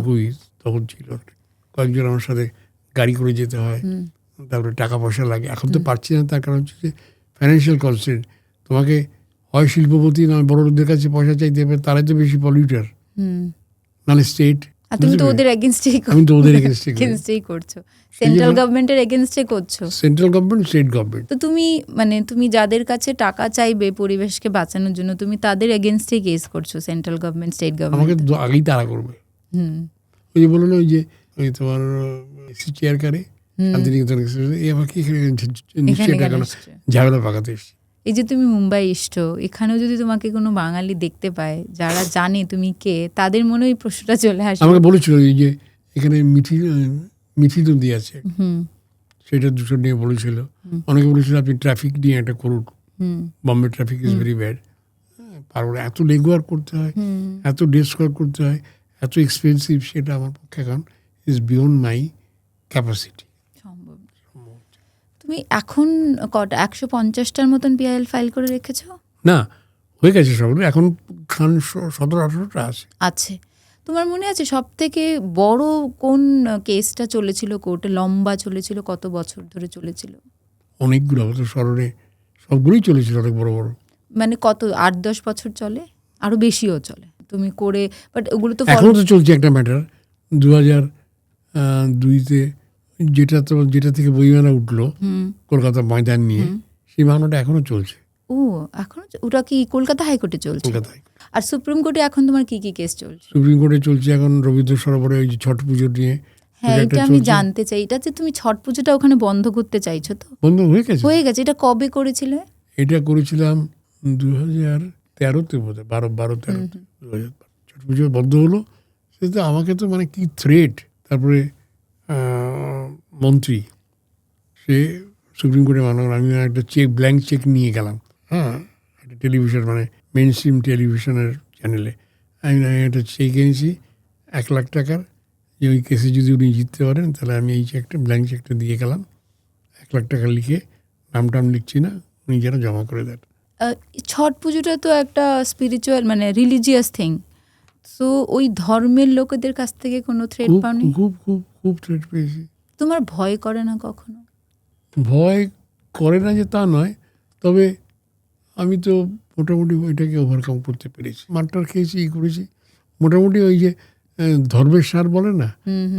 তখন ছিল কয়েকজন আমার সাথে, গাড়ি করে যেতে হয়, তারপরে টাকা পয়সা লাগে। এখন তো পারছি না, তার কারণ হচ্ছে যে ফাইন্যান্সিয়াল কনস্ট্রেন্ট। তোমাকে হয় শিল্পপতি না বড়দের কাছে পয়সা চাইতে হবে, তারাই তো বেশি পলিউটার, নাহলে স্টেট। তুমি তো ওদের এগেইনস্টেই করছো, সেন্ট্রাল গভর্নমেন্টের এগেইনস্টে করছো, সেন্ট্রাল গভর্নমেন্ট, স্টেট গভর্নমেন্ট। তো তুমি যাদের কাছে টাকা চাইবে পরিবেশকে বাঁচানোর জন্য, তুমি তাদের এগেইনস্টে কেস করছো, সেন্ট্রাল গভর্নমেন্ট, স্টেট গভর্নমেন্ট। আমাকে আগেই তারা করবে। ওই যে বললো না, ওই যে ওই তোমার চেয়ারকারে নিশ্চয়ই টাকা ঝামেলা পাকাতে এসছি। এই যে তুমি মুম্বাই এসছো, এখানেও যদি তোমাকে কোনো বাঙালি দেখতে পায়, যারা জানে তুমি কে, তাদের মনে ওই প্রশ্নটা চলে আসে। আমাকে বলেছিল এই যে এখানে মিঠি নদী আছে, সেটা 2টো নিয়ে বলেছিল। অনেকে বলেছিল আপনি ট্রাফিক নিয়ে একটা করুন, Bombay traffic is very bad. পারবো না, এত লেগুয়ার করতে হয়, এত ডেস্ক ওয়ার্ক করতে হয়, এত এক্সপেন্সিভ, সেটা আমার পক্ষে এখন ইজ বিয়ন্ড মাই ক্যাপাসিটি। তুমি এখন কটা 150টার মতন পিআইএল ফাইল করে রেখেছো? না, হয়ে গেছে সবগুলো, এখন 17-18টা আছে। আছে। তোমার মনে আছে সব থেকে বড় কোন কেসটা চলেছিল কোর্টে, লম্বা চলেছিল, কত বছর ধরে চলেছিল? অনেকগুলো তো স্মরণে, সবগুলোই চলেছিল অনেক বড় বড়। মানে কত, 8-10 বছর চলে, আরো বেশিও চলে তুমি করে, বাট ওগুলো তো এখনো তো চলছে একটা ম্যাটার 2002-তে, যেটা থেকে বইমেলা উঠলো কলকাতা ময়দান নিয়ে, সেই মামলাটা এখনো চলছে। ও এখন ওটা কি কলকাতা হাইকোর্টে চলছে? কলকাতায়। আর সুপ্রিম কোর্টে এখন তোমার কি কি কেস চলছে? সুপ্রিম কোর্টে চলছে এখন রবীন্দ্র সরোবরে ওই যে ছট পুজো নিয়ে। হ্যাঁ, এটা আমি জানতে চাই, এটা যে তুমি ছট পুজোটা ওখানে বন্ধ করতে চাইছো? তো বন্ধ হয়ে গেছে। হয়ে গেছে। এটা কবে করেছিলে? এটা করেছিলাম 2013-তে বোধ হয়, 12-13-তে 2012 ছট পুজো বন্ধ হলো। সেটা আমাকে তো মানে কি থ্রেট। তারপরে মন্ত্রী সে সুপ্রিম কোর্টে মানলাম, আমি একটা ব্ল্যাঙ্ক চেক নিয়ে গেলাম, হ্যাঁ, একটা টেলিভিশন মানে মেইন স্ট্রিম টেলিভিশনের চ্যানেলে। আমি একটা চেক এনেছি 1 লাখ টাকার, যে ওই কেসে যদি উনি জিততে পারেন তাহলে আমি এই চেকটা, ব্ল্যাঙ্ক চেকটা দিয়ে গেলাম, 1 লাখ টাকা লিখে, নাম লিখছি না, উনি যেন জমা করে দেন। ছট পুজোটা তো একটা স্পিরিচুয়াল মানে রিলিজিয়াস থিং, সো ওই ধর্মের লোকেদের কাছ থেকে কোনো থ্রেট পাওনি? খুব খুব খুব থ্রেট পেয়েছি। তোমার ভয় করে না কখনো? ভয় করে না যে তা নয়, তবে আমি তো মোটামুটি ওইটাকে ওভারকাম করতে পেরেছি। মারটার খেয়েছি, করেছি মোটামুটি। ওই যে ধর্মের সার বলে না,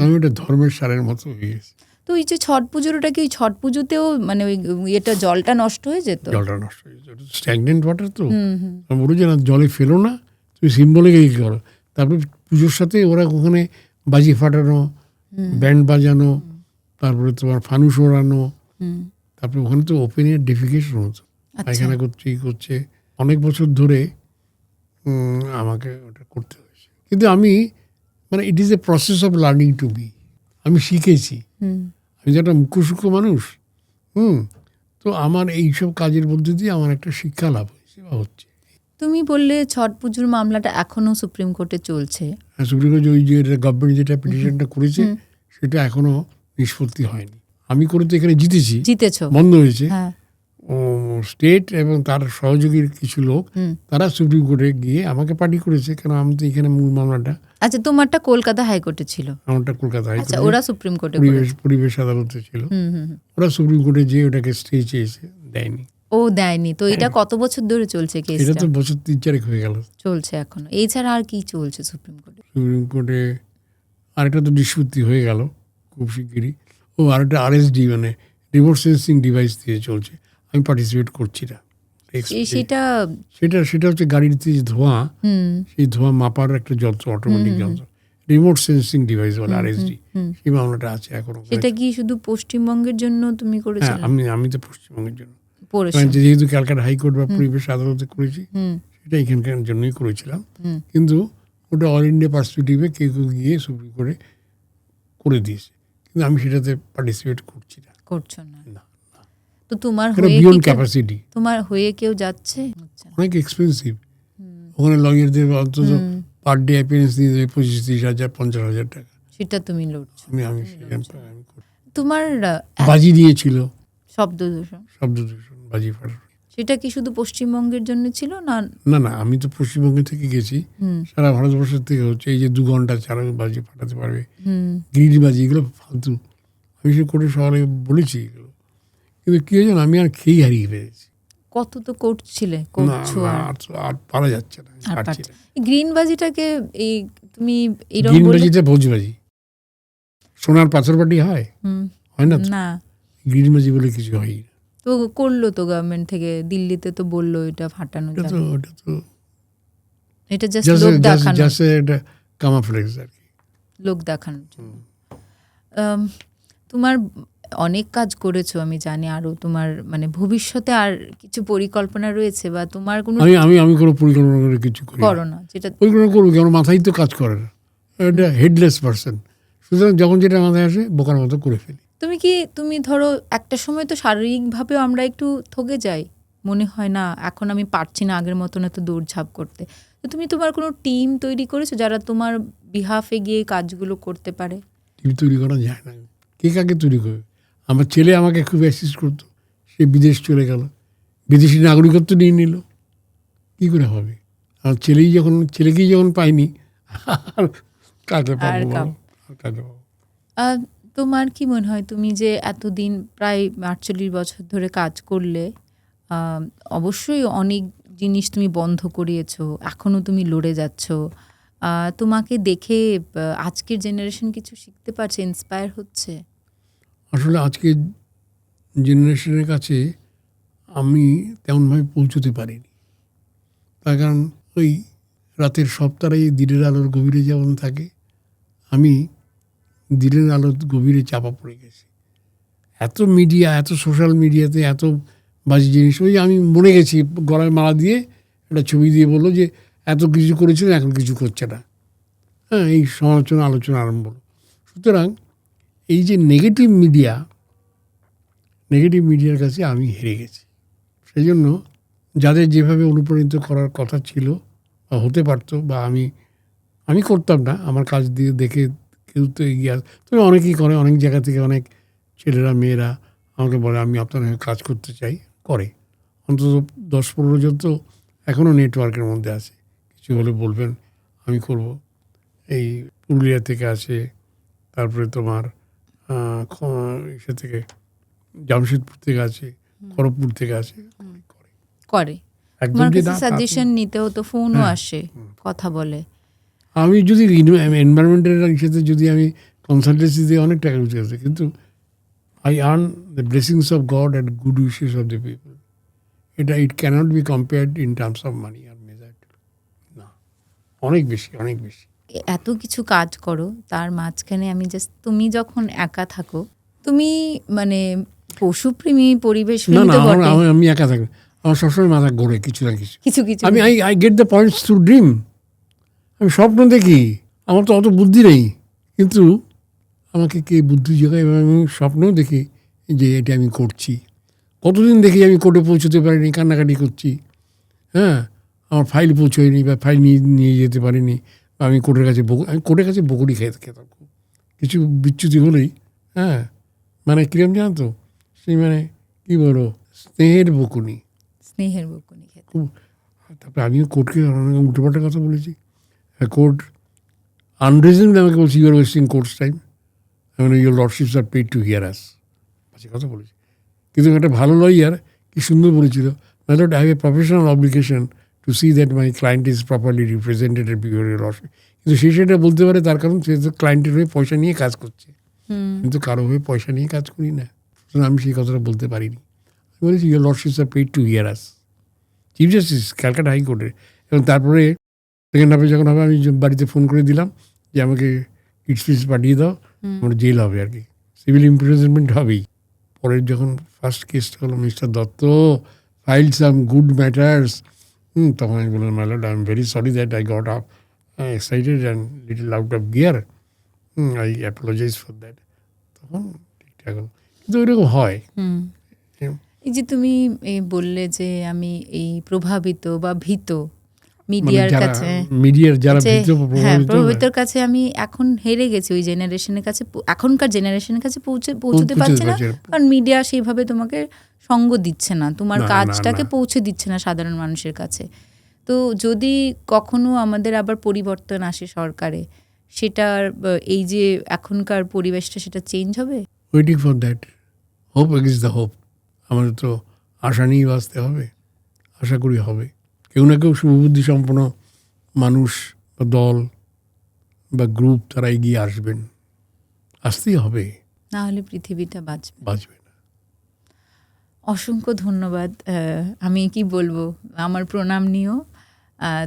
আমি ওটা ধর্মের সারের মতো হয়ে গেছি। তো এই যে ছট পুজোর, ওটা কি ছট পুজোতেও মানে ওই এটা জলটা নষ্ট হয়ে যেত? জলটা নষ্ট হয়ে যেত, স্ট্যাগনেন্ট ওয়াটার তো। আমি বলি যে না, জলে ফেলো না, তুমি সিম্বলিক করো। তারপরে পুজোর সাথে ওরা ওখানে বাজি ফাটানো, ব্যান্ড বাজানো, তারপরে তোমার ফানুস ওড়ানো, তারপরে ওখানে তো ওপেন এয়ার ডেফিকেশন হতো, পায়খানা করছে। অনেক বছর ধরে আমাকে ওটা করতে হয়েছে। কিন্তু আমি মানে it is a process of learning to be. আমি শিখেছি। আমি যে একটা মুখ্যসূক্ষ্ম মানুষ, তো আমার এইসব কাজের মধ্যে দিয়ে আমার একটা শিক্ষা লাভ হয়েছে বা হচ্ছে। তুমি বললে ছট পুজোর মামলাটা এখনো সুপ্রিম কোর্টে চলছে। সুপ্রিম কোর্টে ওই যে গভর্নমেন্ট যেটা পিটিশনটা করেছে সেটা এখনো নিষ্পত্তি হয়নি। আমি করে তো এখানে জিতেছো, বন্ধ হয়েছে। স্টেট এবং তার সহযোগীর কিছু লোক তারা সুপ্রিম কোর্টে গিয়ে আমাকে পার্টি করেছে, কেন আমি তো এখানে মূল মামলাটা। আচ্ছা, তোমারটা কলকাতা হাইকোর্টে ছিল? আমারটা কলকাতা হাইকোর্টে, ওরা সুপ্রিম কোর্টে পরিবেশ আদালতে ছিল। ওরা সুপ্রিম কোর্টে যে ওটাকে স্টে চেয়েছে, দেয়নি। ও দেয়নি? তো এটা কত বছর ধরে চলছে কেসটা? এটা তো বছর 3-4 হয়ে গেল চলছে এখনো। এছাড়া আর কি চলছে সুপ্রিম কোর্টে? সুপ্রিম কোর্টে আরেকটা তো নিষ্পত্তি হয়ে গেল খুব শিগগিরই। আরেকটা RSD মানে রিমোট সেন্সিং ডিভাইস দিয়ে চলছে, আমি পার্টিসিপেট করছি না। সেটা হচ্ছে গাড়িতে যে ধোঁয়া, সেই ধোঁয়া মাপার একটা যন্ত্র, অটোমেটিক যন্ত্র, রিমোট সেন্সিং ডিভাইস বলে RSD। সেই মামলাটা আছে এখনো। সেটা কি শুধু পশ্চিমবঙ্গের জন্য তুমি করেছিলে? আমি তো পশ্চিমবঙ্গের জন্য, যেহেতু ক্যালকাটা হাইকোর্ট বা পরিবেশ আদালতে করেছি, সেটা এখানকার জন্যই করেছিলাম। কিন্তু ওটা অল ইন্ডিয়া পার্সপেক্টিভে কেউ গিয়ে সুপ্রিম কোর্টে করে দিয়েছে, কিন্তু আমি সেটাতে পার্টিসিপেট করছি না। করছো না? তো তোমার হয়ে কেউ যাচ্ছে? অনেক এক্সপেন্সিভ। ওখানে লয়ারদের অন্তত পার ডে অ্যাপিয়ারেন্স দিয়ে দেবে 25,000, 50,000 টাকা। সেটা তুমি লড়ছো? আমি তোমার বাজি দিয়েছিল, শব্দ দূষণ, বাজি ফাটানো। সেটা কি শুধু পশ্চিমবঙ্গের জন্য ছিল না? না, আমি তো পশ্চিমবঙ্গ থেকে গেছি, সারা ভারতবর্ষের থেকে হচ্ছে। এই যে 2 ঘন্টা 4 বাজি ফাটাতে পারবে, গ্রিড বাজি, এগুলো ফালতু। আমি সে কোর্টে সবাই বলেছি এগুলো, কিন্তু কি হয়েছে, আমি আর খেয়ে হারিয়ে ফেলেছি। কত তো করছিলে, করছো, আর পারা যাচ্ছে না। গ্রিন বাজিটাকে তুমি গ্রিন বাজিটা ভোজবাজি, সোনার পাথর বাটি হয় না, গ্রিন বাজি বলে কিছু হয় না। তো করলো তো গভর্নমেন্ট থেকে, দিল্লিতে তো বললো এটা ফাটানো যাবে। ওটা তো এটা জাস্ট লোক দেখানো, এটা কামাফ্লেক্স আর কি, লোক দেখানোর জন্য। তোমার অনেক কাজ করেছো আমি জানি, আরো তোমার মানে ভবিষ্যতে আর কিছু পরিকল্পনা রয়েছে বা তোমার কোনো? আমি কোনো পরিকল্পনা করে কিছু করো না। যেটা পরিকল্পনা করবো, আমার মাথায় তো কাজ করে না, এটা হেডলেস পারসন। সুতরাং যখন যেটা মাথায় আসে বোকার মতো করে ফেলি। তুমি ধরো একটা সময় তো শারীরিকভাবেও আমরা একটু থকে যাই, মনে হয় না এখন আমি পারছি না আগের মতন এত দৌড়ঝাঁপ করতে। তো তুমি তোমার কোনো টিম তৈরি করেছো যারা তোমার বিহাফে গিয়ে কাজগুলো করতে পারে? টিম তৈরি করা যায় না, কে কাকে তৈরি করবে? আমার ছেলে আমাকে খুব অ্যাসিস্ট করতো, সে বিদেশ চলে গেল, বিদেশি নাগরিকত্ব নিয়ে নিল, কী করে হবে? আমার ছেলেকেই যখন পাইনি, আর কাকে পাবো বলো? আর কাকে পাবো? তোমার কি মনে হয়, তুমি যে এতদিন প্রায় 48 বছর ধরে কাজ করলে, অবশ্যই অনেক জিনিস তুমি বন্ধ করিয়েছো, এখনও তুমি লড়ে যাচ্ছ, তোমাকে দেখে আজকের জেনারেশন কিছু শিখতে পারছে, ইন্সপায়ার হচ্ছে? আসলে আজকের জেনারেশনের কাছে আমি তেমনভাবে পৌঁছতে পারিনি, তার কারণ ওই রাতের সপ্তাহে দিনের আলোর গভীরে যেমন থাকে, আমি দিনের আলোর গভীরে চাপা পড়ে গেছি। এত মিডিয়া, এত সোশ্যাল মিডিয়াতে এত বাজে জিনিস, ওই আমি মরে গেছি, গলায় মালা দিয়ে একটা ছবি দিয়ে বললো যে এত কিছু করেছিল, এখন কিছু করছে না। হ্যাঁ, এই সমালোচনা আলোচনা আরম্ভ হলো। সুতরাং এই যে নেগেটিভ মিডিয়ার কাছে আমি হেরে গেছি। সেই জন্য যাদের যেভাবে অনুপ্রাণিত করার কথা ছিল বা হতে পারতো, বা আমি করতাম না, আমার কাজ দিয়ে দেখে কেউ তো এগিয়ে তবে অনেকেই করে, অনেক জায়গা থেকে অনেক ছেলেরা মেয়েরা আমাকে বলে আমি আপনার হয়ে কাজ করতে চাই, করে। অন্তত 10-15 জন তো এখনও নেটওয়ার্কের মধ্যে আছে, কিছু হলে বলবেন, আমি করব। এই পুরুলিয়া থেকে আছে, তারপরে তোমার ইসে থেকে জামশেদপুর থেকে আছে, খড়গপুর থেকে আছে, করে। একদম যে না, সাজেশন নিতেও তো ফোনও আসে, কথা বলে। আমি যদি এনভায়রনমেন্টের সাথে যদি আমি কনসালটেন্সি দিয়ে অনেক টাকা রোজগার করছি, কিন্তু I earn the blessings of God and good wishes of the people. It cannot be compared in terms of money or measured, না, অনেক বেশি, অনেক বেশি। এত কিছু কাজ করো, তার মাঝখানে আমি জাস্ট, তুমি যখন একা থাকো, তুমি মানে পশুপ্রেমী, পরিবেশ না, আমি একা থাকি, আমার সবসময় মাথা ঘোরে কিছু না কিছু। আমি I get the points through dream. আমি স্বপ্ন দেখি, আমার তো অত বুদ্ধি নেই, কিন্তু আমাকে কে বুদ্ধি জোগায়, আমি স্বপ্নও দেখি যে এটা আমি করছি। কতদিন দেখি আমি কোর্টে পৌঁছতে পারিনি, কান্নাকাটি করছি। হ্যাঁ, আমার ফাইল পৌঁছোয়নি বা ফাইল নিয়ে যেতে পারিনি, বা আমি কোর্টের কাছে বকুড়ি খেতাম। কিছু বিচ্যুতি হলেই, হ্যাঁ, মানে কিরম জানো তো, সেই মানে কী বলো, স্নেহের বকুনি খেতে। খুব। তারপরে আমিও কোর্টকে অনেক উল্টোপাল্টা কথা বলেছি। কোর্ট আনরিজনেবলি আমাকে বলছি, ইউর ওয়েস্টিং কোর্টস টাইম, মানে your lordships are paid to hear us, বাজে কথা বলেছি। কিন্তু একটা ভালো লয়ার কি সুন্দর বলেছিল, মাই lord, I have a professional obligation two see that my client is properly represented before your lordship. কিন্তু সেটা বলতে পারে, তার কারণ সে তো ক্লায়েন্টের হয়ে পয়সা নিয়ে কাজ করছে, কিন্তু কারো হয়ে পয়সা নিয়ে কাজ করি না। আমি সেই কথাটা বলতে পারিনি। আমি বলেছি, your lordships are paid to hear us, chief justice Calcutta হাইকোর্টের। এবং তারপরে সেকেন্ড হাফে যখন হবে, আমি বাড়িতে ফোন করে দিলাম যে আমাকে কিডস ফিস পাঠিয়ে দাও, আমার জেল হবে আর কি, সিভিল ইমপ্রিজনমেন্ট হবেই। পরের যখন ফার্স্ট কেসটা হলো, mister Dutta file some good matters, তখন আমি বললাম, my lord, I am very sorry that I got up excited and little out of gear, I apologise for that. তখন ঠিকঠাক হলো, কিন্তু ওইরকম হয়। এই যে তুমি বললে যে আমি এই প্রভাবিত বা ভীত মিডিয়ার কাছে, যারা প্রভাবিতর কাছে আমি এখন হেরে গেছি, ওই জেনারেশনের কাছে, এখনকার জেনারেশনের কাছে পৌঁছতে পারছে না, কারণ মিডিয়া সেইভাবে তোমাকে সঙ্গ দিচ্ছে না, তোমার কাজটাকে পৌঁছে দিচ্ছে না সাধারণ মানুষের কাছে। তো যদি কখনো আমাদের আবার পরিবর্তন আসে সরকারে, সেটার এই যে এখনকার পরিবেশটা, সেটা চেঞ্জ হবে? Waiting for that, hope against the hope. আমাদের তো আশা নিয়েই বাঁচতে হবে, আশা করি হবে। কেউ না কেউ শুভবুদ্ধি সম্পন্ন মানুষ বা দল বা গ্রুপ, তারা এগিয়ে আসবেন, আসতেই হবে, না হলে পৃথিবীটা বাঁচবে না। অসংখ্য ধন্যবাদ। আমি কি বলবো, আমার প্রণাম নিও।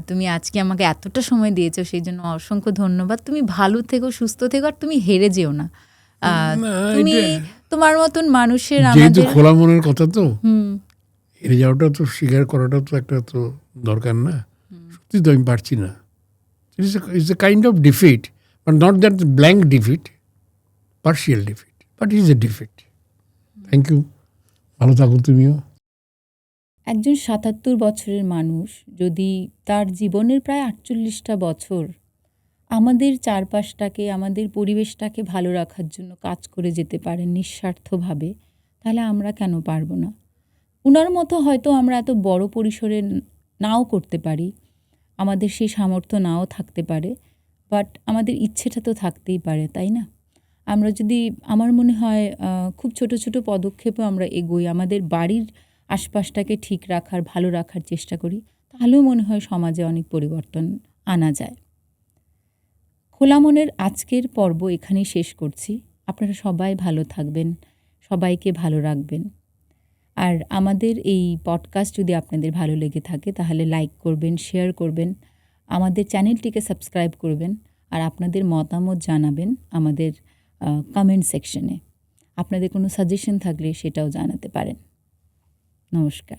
তুমি আজকে আমাকে এতটা সময় দিয়েছো, সেই জন্য অসংখ্য ধন্যবাদ। তুমি ভালো থেকো, সুস্থ থেকো, আর তুমি হেরে যেও না। তুমি তোমার মতন মানুষের, যেহেতু খোলা মনের কথা, তো হেরে যাওয়াটা তো স্বীকার করাটা তো একটা তো দরকার না। সত্যি তো আমি পারছি না, it's a kind of defeat, but not that blank defeat, partial defeat, but is a defeat. Thank you, ভালো থাকো তুমিও। একজন 77 বছরের মানুষ যদি তার জীবনের প্রায় 48টা বছর আমাদের চারপাশটাকে, আমাদের পরিবেশটাকে ভালো রাখার জন্য কাজ করে যেতে পারেন নিঃস্বার্থভাবে, তাহলে আমরা কেন পারবো না? উনার মতো হয়তো আমরা এত বড় পরিসরে নাও করতে পারি, আমাদের সেই সামর্থ্য নাও থাকতে পারে, বাট আমাদের ইচ্ছেটা তো থাকতেই পারে, তাই না? আমরা যদি, আমার মনে হয় খুব ছোট ছোট পদক্ষেপে আমরা এগোই, আমাদের বাড়ির আশপাশটাকে ঠিক রাখার, ভালো রাখার চেষ্টা করি, তাহলেও মনে হয় সমাজে অনেক পরিবর্তন আনা যায়। খোলা মনের আজকের পর্ব এখানেই শেষ করছি। আপনারা সবাই ভালো থাকবেন, সবাইকে ভালো রাখবেন। আর আমাদের এই পডকাস্ট যদি আপনাদের ভালো লেগে থাকে তাহলে লাইক করবেন, শেয়ার করবেন, আমাদের চ্যানেলটিকে সাবস্ক্রাইব করবেন, আর আপনাদের মতামত জানাবেন আমাদের কমেন্ট সেকশনে। আপনাদের কোনো সাজেশন থাকলে সেটাও জানাতে পারেন। নমস্কার।